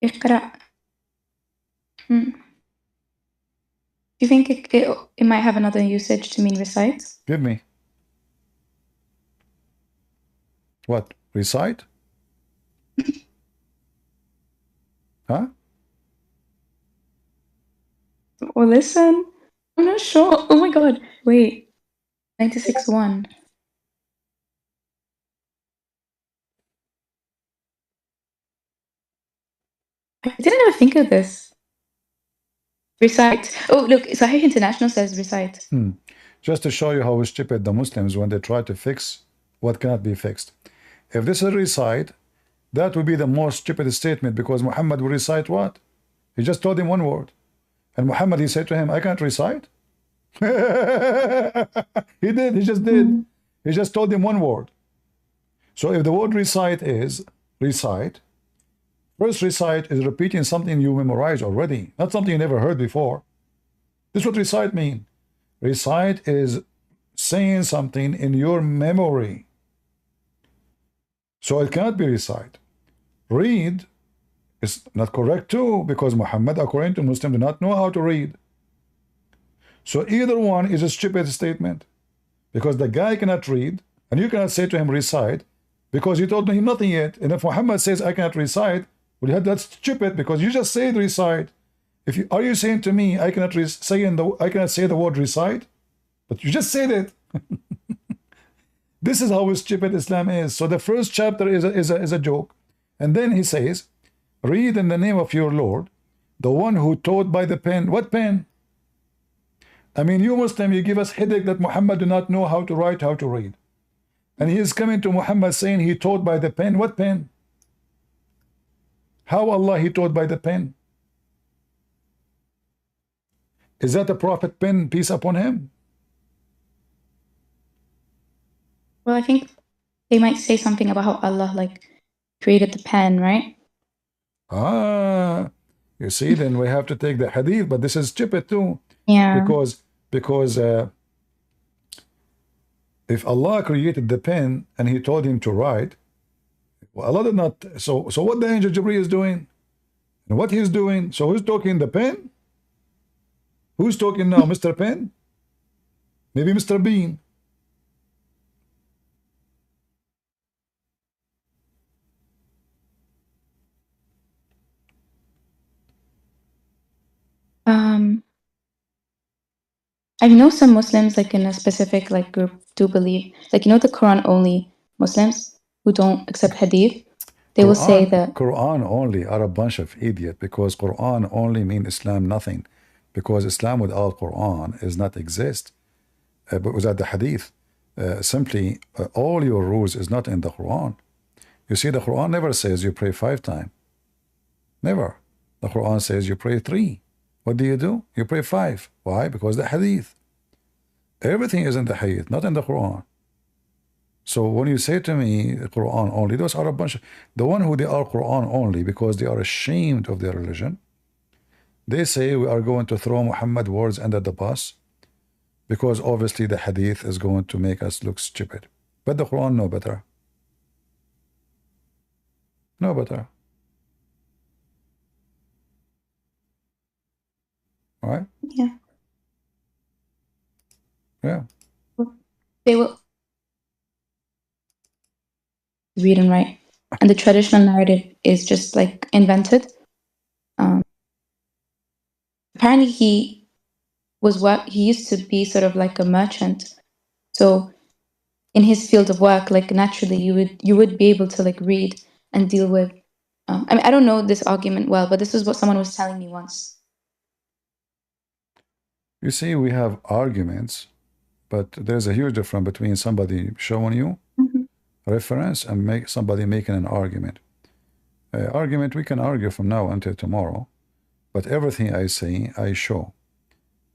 اقرأ. Do you think it might have another usage to mean recite? Give me. What? Recite? Huh? Or listen? I'm not sure. Oh my god. Wait. 96.1. I didn't ever think of this. Recite. Oh, look, Sahih International says recite. Just to show you how stupid the Muslims when they try to fix what cannot be fixed. If this is recite, that would be the most stupid statement because Muhammad will recite what? He just told him one word. And Muhammad, he said to him, I can't recite. He did. He just did. He just told him one word. So if the word recite is recite, first recite is repeating something you memorized already, not something you never heard before. This is what recite mean. Recite is saying something in your memory. So it cannot be recite. Read is not correct too, because Muhammad, according to Muslims, do not know how to read. So either one is a stupid statement, because the guy cannot read, and you cannot say to him recite, because you told him nothing yet. And if Muhammad says I cannot recite, well, that's stupid, because you just said recite. Are you saying to me I cannot say the word recite? But you just said it. This is how stupid Islam is. So the first chapter is a joke, and then he says, read in the name of your Lord, the one who taught by the pen. What pen? I mean, you Muslim, you give us headache that Muhammad do not know how to write, how to read. And he is coming to Muhammad saying he taught by the pen. What pen? How Allah he taught by the pen? Is that the Prophet pen, peace upon him? Well, I think they might say something about how Allah like created the pen, right? Ah, you see, then we have to take the hadith, but this is stupid too. Yeah. Because if Allah created the pen and he told him to write, well, Allah did not. So what the angel Jibreel is doing, and what he's doing. So who's talking? The pen? Who's talking now, Mr. Pen? Maybe Mr. Bean. I know some Muslims, like in a specific like group, do believe, like the Quran only Muslims who don't accept Hadith. They will say that Quran only are a bunch of idiots, because Quran only mean Islam nothing, because Islam without Quran is not exist. But without the Hadith, simply all your rules is not in the Quran. You see, the Quran never says you pray 5 times. Never. The Quran says you pray 3. What do? You pray 5. Why? Because the Hadith. Everything is in the Hadith, not in the Quran. So when you say to me Quran only, those are a bunch of the one who they are Quran only because they are ashamed of their religion. They say we are going to throw Muhammad words under the bus because obviously the Hadith is going to make us look stupid. But the Quran no better. No better. Right? Yeah. Yeah. They will read and write, and the traditional narrative is just like invented. Apparently, he used to be sort of like a merchant, so in his field of work, like naturally, you would be able to like read and deal with. I mean, I don't know this argument well, but this is what someone was telling me once. You see, we have arguments, but there's a huge difference between somebody showing you reference and somebody making an argument. Argument, we can argue from now until tomorrow, but everything I say, I show.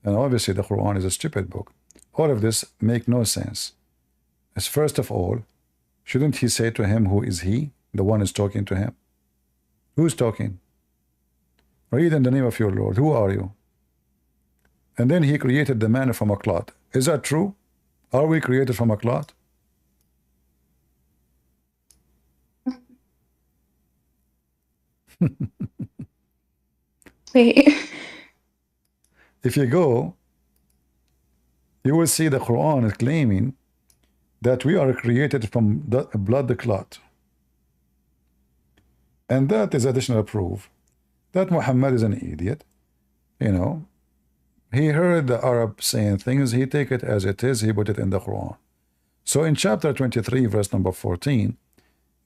And obviously the Quran is a stupid book. All of this make no sense. As first of all, shouldn't he say to him, who is he? The one is talking to him. Who's talking? Read in the name of your Lord. Who are you? And then he created the man from a clot. Is that true? Are we created from a clot? Wait. If you go, you will see the Quran is claiming that we are created from the blood clot. And that is additional proof that Muhammad is an idiot. You know, he heard the Arab saying things, he take it as it is, he put it in the Quran. So in chapter 23, verse number 14,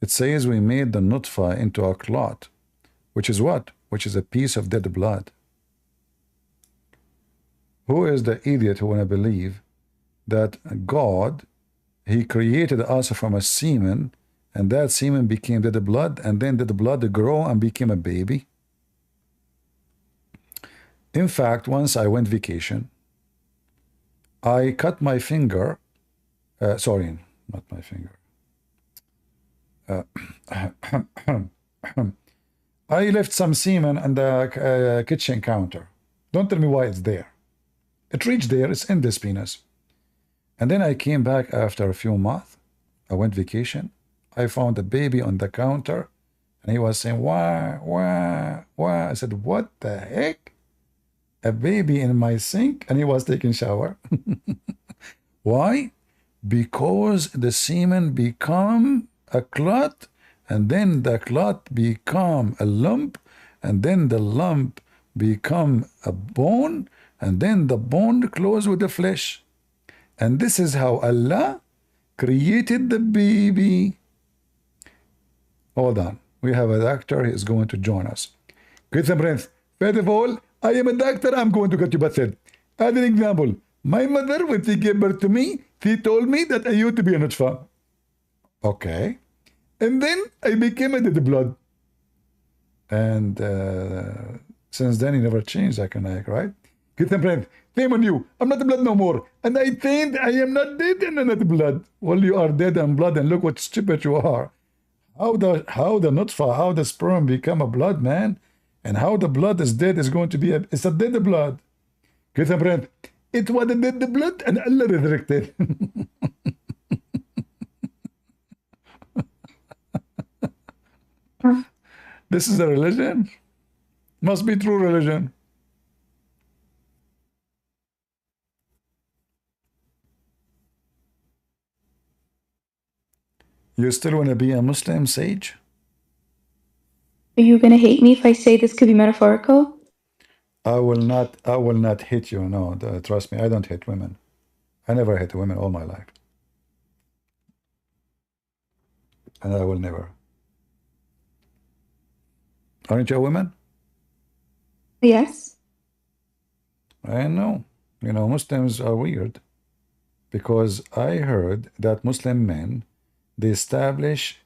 it says we made the nutfa into a clot, which is what? Which is a piece of dead blood. Who is the idiot who want to believe that God, he created us from a semen, and that semen became dead blood, and then did the blood grow and became a baby? In fact, once I went vacation, I cut my finger, sorry, not my finger. I left some semen on the kitchen counter. Don't tell me why it's there. It reached there, it's in this penis. And then I came back after a few months. I went vacation. I found a baby on the counter, and he was saying, wah, wah, wah. I said, what the heck? A baby in my sink? And he was taking shower. Why? Because the semen become a clot, and then the clot become a lump, and then the lump become a bone, and then the bone close with the flesh. And this is how Allah created the baby. Hold on. We have a doctor. He is going to join us. First of all, I am a doctor. I'm going to get you bathed. As an example, my mother, when she gave birth to me, she told me that I used to be a nutfa. Okay. And then I became a dead blood. And since then, he never changed, Naik, right? Shame on you. I'm not blood no more. And I think I am not dead and I'm not blood. Well, you are dead and blood, and look what stupid you are. How the nutfa, how the sperm become a blood, man? And how the blood is dead is going to be it's a dead blood. It was a dead blood and Allah resurrected. This is a religion? Must be true religion. You still want to be a Muslim, Sage? Are you gonna hate me if I say this could be metaphorical? I will not hit you. No, trust me, I don't hit women. I never hit women all my life. And I will never. Aren't you a woman? Yes. I know. You know, Muslims are weird. Because I heard that Muslim men, they establish...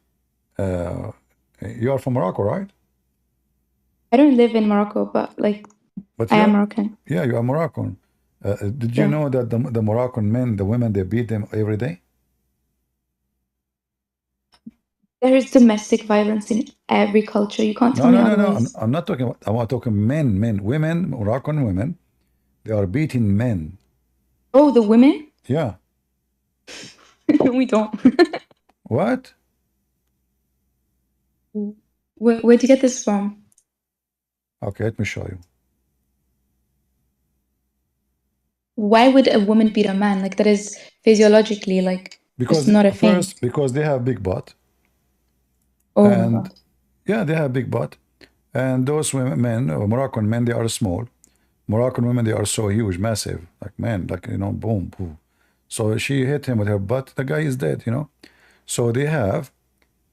you are from Morocco, right? I don't live in Morocco, but like, I am Moroccan. Yeah, you are Moroccan. Did you know that the Moroccan men, the women, they beat them every day? There is domestic violence in every culture. You can't tell me otherwise. I'm not talking about, I'm talking men, women, Moroccan women. They are beating men. Oh, the women? Yeah. We don't. What? Where'd you get this from? Okay, let me show you. Why would a woman beat a man? Like, that is physiologically, like, it's not a thing. First, because they have big butt. Oh, and yeah, they have big butt. And those women, Moroccan men, they are small. Moroccan women, they are so huge, massive, like men, like, you know, boom, boom. So she hit him with her butt. The guy is dead, you know. So they have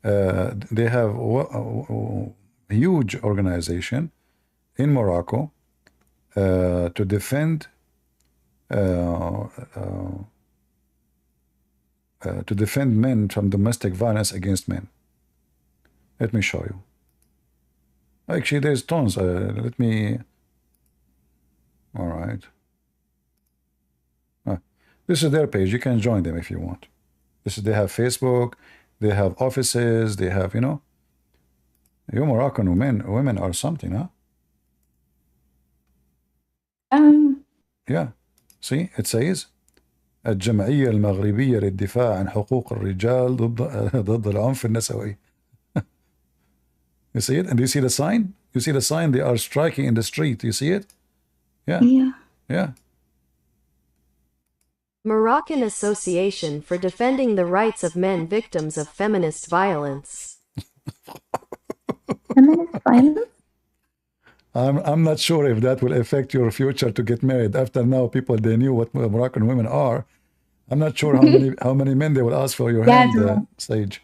a huge organization in Morocco to defend men from domestic violence against men. Let me show you. Actually, there's tons. Let me. All right. This is their page. You can join them if you want. They have Facebook. They have offices. They have, you know. You Moroccan women are something, huh? Yeah. See, it says الجمعية المغربية للدفاع عن حقوق الرجال ضد العنف النسوي. You see it? And do you see the sign? You see the sign? They are striking in the street. You see it? Yeah. Yeah. Yeah. Moroccan Association for Defending the Rights of Men Victims of Feminist Violence. Feminist violence? I'm not sure if that will affect your future to get married. After now, people, they knew what Moroccan women are. I'm not sure how many men they will ask for your hand, Sage.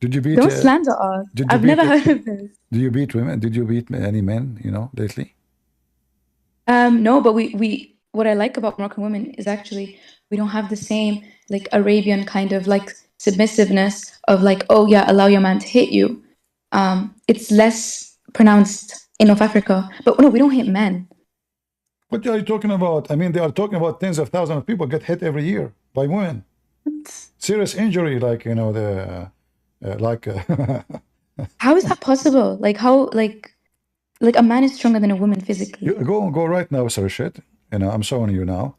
Did you beat? Don't slander us. I've never heard of this. Do you beat women? Did you beat any men? You know, lately? No, but we what I like about Moroccan women is actually we don't have the same like Arabian kind of like submissiveness of like, oh yeah, allow your man to hit you. It's less pronounced in North Africa, but no, we don't hit men. What are you talking about? I mean, they are talking about tens of thousands of people get hit every year by women. Serious injury, like, you know, How is that possible? Like how like a man is stronger than a woman physically. Go right now, search it. You know, I'm showing you now.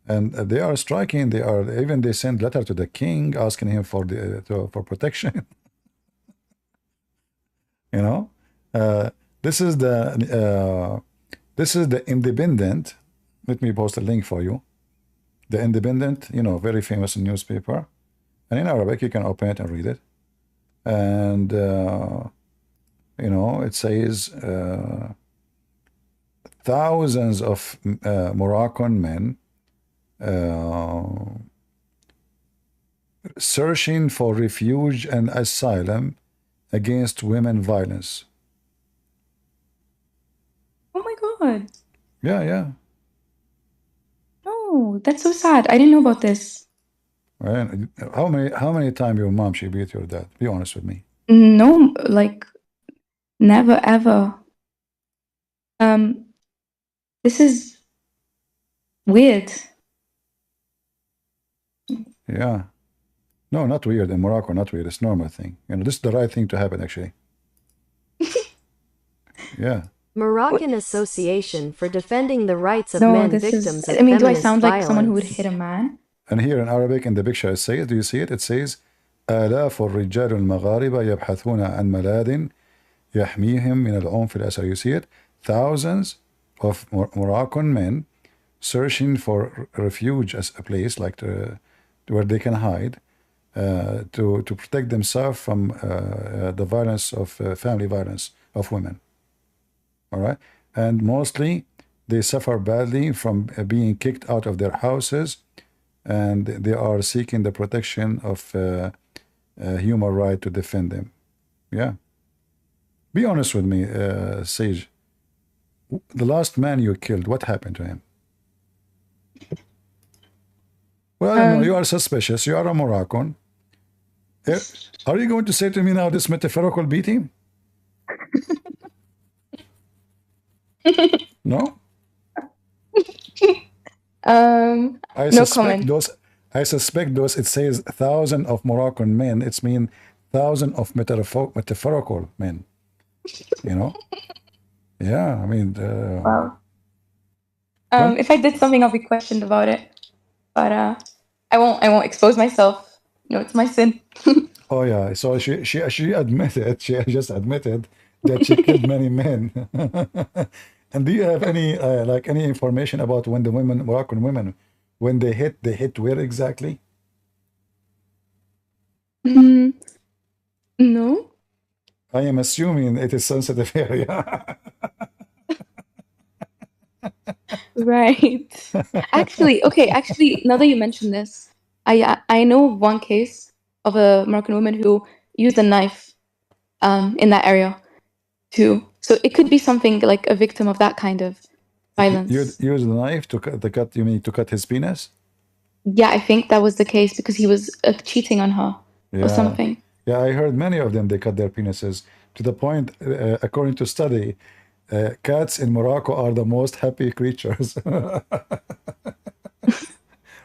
and they are striking. They are even they send letter to the king asking him for the for protection. You know, this is the Independent. Let me post a link for you. The Independent, you know, very famous newspaper, and in Arabic you can open it and read it. And you know, it says thousands of Moroccan men searching for refuge and asylum against women violence. Oh my God. Yeah, yeah. Oh, that's so sad. I didn't know about this. Right. How many times your mom she beat your dad? Be honest with me. No, like never ever. This is weird. Yeah. No, not weird. In Morocco, not weird. It's normal thing. You know, this is the right thing to happen, actually. Yeah. Moroccan Association for Defending the Rights of No, Men this Victims is. of I mean, do I Feminist sound like someone who would Violence. hit a man? And here in Arabic, in the picture, it says, do you see it? It says, آلاف الرجال المغاربة يبحثون عن ملاذ يحميهم من العنف الأسري. You see it? Thousands of Moroccan men searching for refuge as a place like where they can hide to protect themselves from the violence of family violence of women. All right, and mostly they suffer badly from being kicked out of their houses, and they are seeking the protection of human right to defend them. Yeah. Be honest with me, Sage. The last man you killed, what happened to him? Well, I don't know. You are suspicious. You are a Moroccan. Are you going to say to me now this metaphorical beating? No? No comment. I suspect those, it says thousand of Moroccan men, it's mean thousand of metaphorical men. You know? Yeah, I mean... Wow. If I did something, I'll be questioned about it. But I won't expose myself. No, it's my sin. Oh yeah, so she admitted, she just admitted that she killed many men. And do you have any like any information about when the women, Moroccan women, when they hit where exactly? No. I am assuming it is sensitive area. Right. Actually, now that you mention this, I know one case of a Moroccan woman who used a knife in that area too. So it could be something like a victim of that kind of violence. You use the knife to cut, you mean to cut his penis? Yeah, I think that was the case because he was cheating on her or something. Yeah, I heard many of them, they cut their penises to the point, according to study, cats in Morocco are the most happy creatures.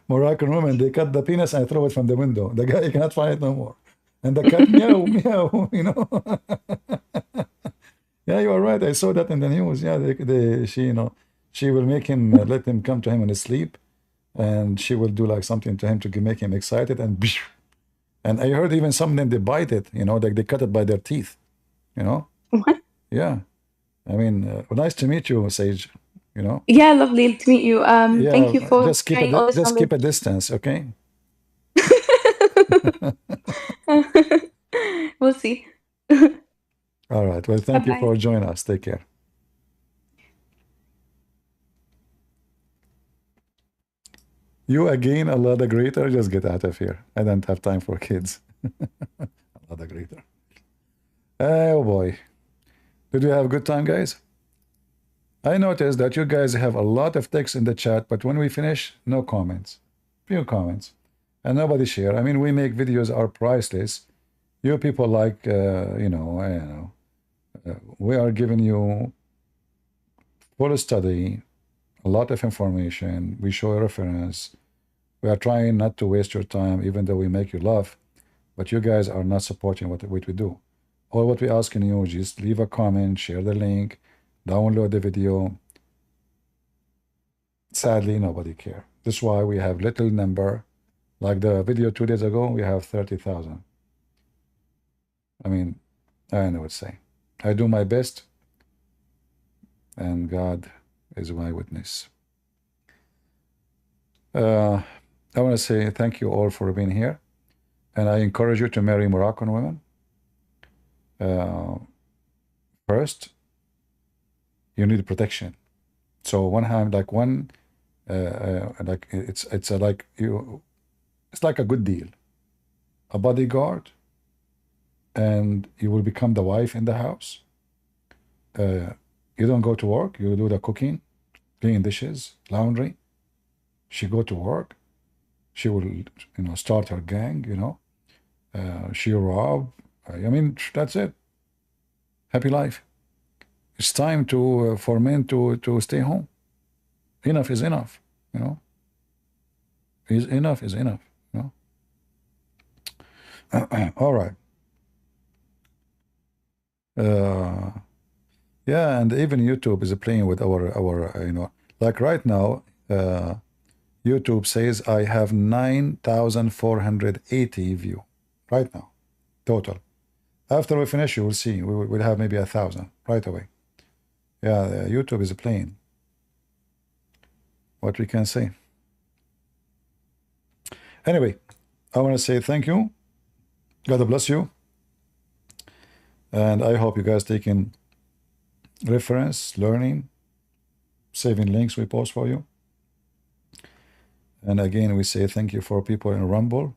Moroccan women, they cut the penis and throw it from the window. The guy cannot find it no more. And the cat meow, meow, you know. Yeah, you are right. I saw that in the news. Yeah, she, you know, she will make him, let him come to him in his sleep, and she will do like something to him to make him excited, and I heard even some of them, they bite it, you know, like they cut it by their teeth, you know. What? Yeah. I mean, nice to meet you, Sage, you know. Yeah, lovely to meet you. Yeah, thank you for just keep a distance, okay? We'll see. All right. Well, thank you Bye-bye. for joining us. Take care. You again, Allah the Greater. Just get out of here. I don't have time for kids. Allah the Greater. Oh boy. Did you have a good time, guys? I noticed that you guys have a lot of text in the chat, but when we finish, no comments. Few comments. And nobody share. I mean, we make videos are priceless. You people like, you know, we are giving you full study, a lot of information. We show a reference. We are trying not to waste your time, even though we make you laugh. But you guys are not supporting what we do. All what we asking you, just leave a comment, share the link, download the video. Sadly, nobody care. That's why we have little number. Like the video 2 days ago, we have 30,000. I mean, I don't know what to say. I do my best, and God is my witness. I want to say thank you all for being here, and I encourage you to marry Moroccan women. First, you need protection. So one hand, like one, like it's like you, it's like a good deal, a bodyguard, and you will become the wife in the house. You don't go to work. You do the cooking, clean dishes, laundry. She go to work. She will, start her gang. She rob. I mean, that's it. Happy life. It's time to for men to stay home. Enough is enough. Enough is enough. All right. Yeah, and even YouTube is playing with our like right now, YouTube says I have 9,480 view right now, total. After we finish, you will see we'll have maybe 1,000 right away. Yeah, YouTube is playing. What we can say. Anyway, I want to say thank you. God bless you. And I hope you guys taking reference, learning, saving links we post for you. And again, we say thank you for people in Rumble.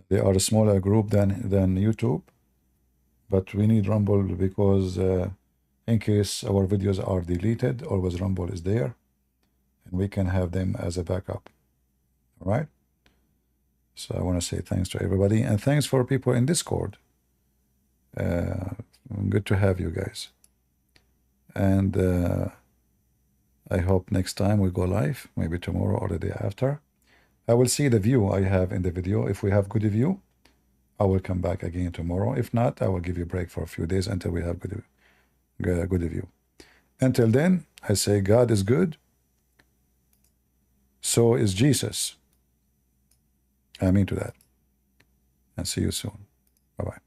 They are a smaller group than YouTube, but we need Rumble because in case our videos are deleted, always Rumble is there, and we can have them as a backup. All right. So I want to say thanks to everybody, and thanks for people in Discord. Good to have you guys. And I hope next time we go live, maybe tomorrow or the day after. I will see the view I have in the video. If we have good view, I will come back again tomorrow. If not, I will give you a break for a few days until we have good view. Until then, I say God is good. So is Jesus. Amen to that. And see you soon. Bye-bye.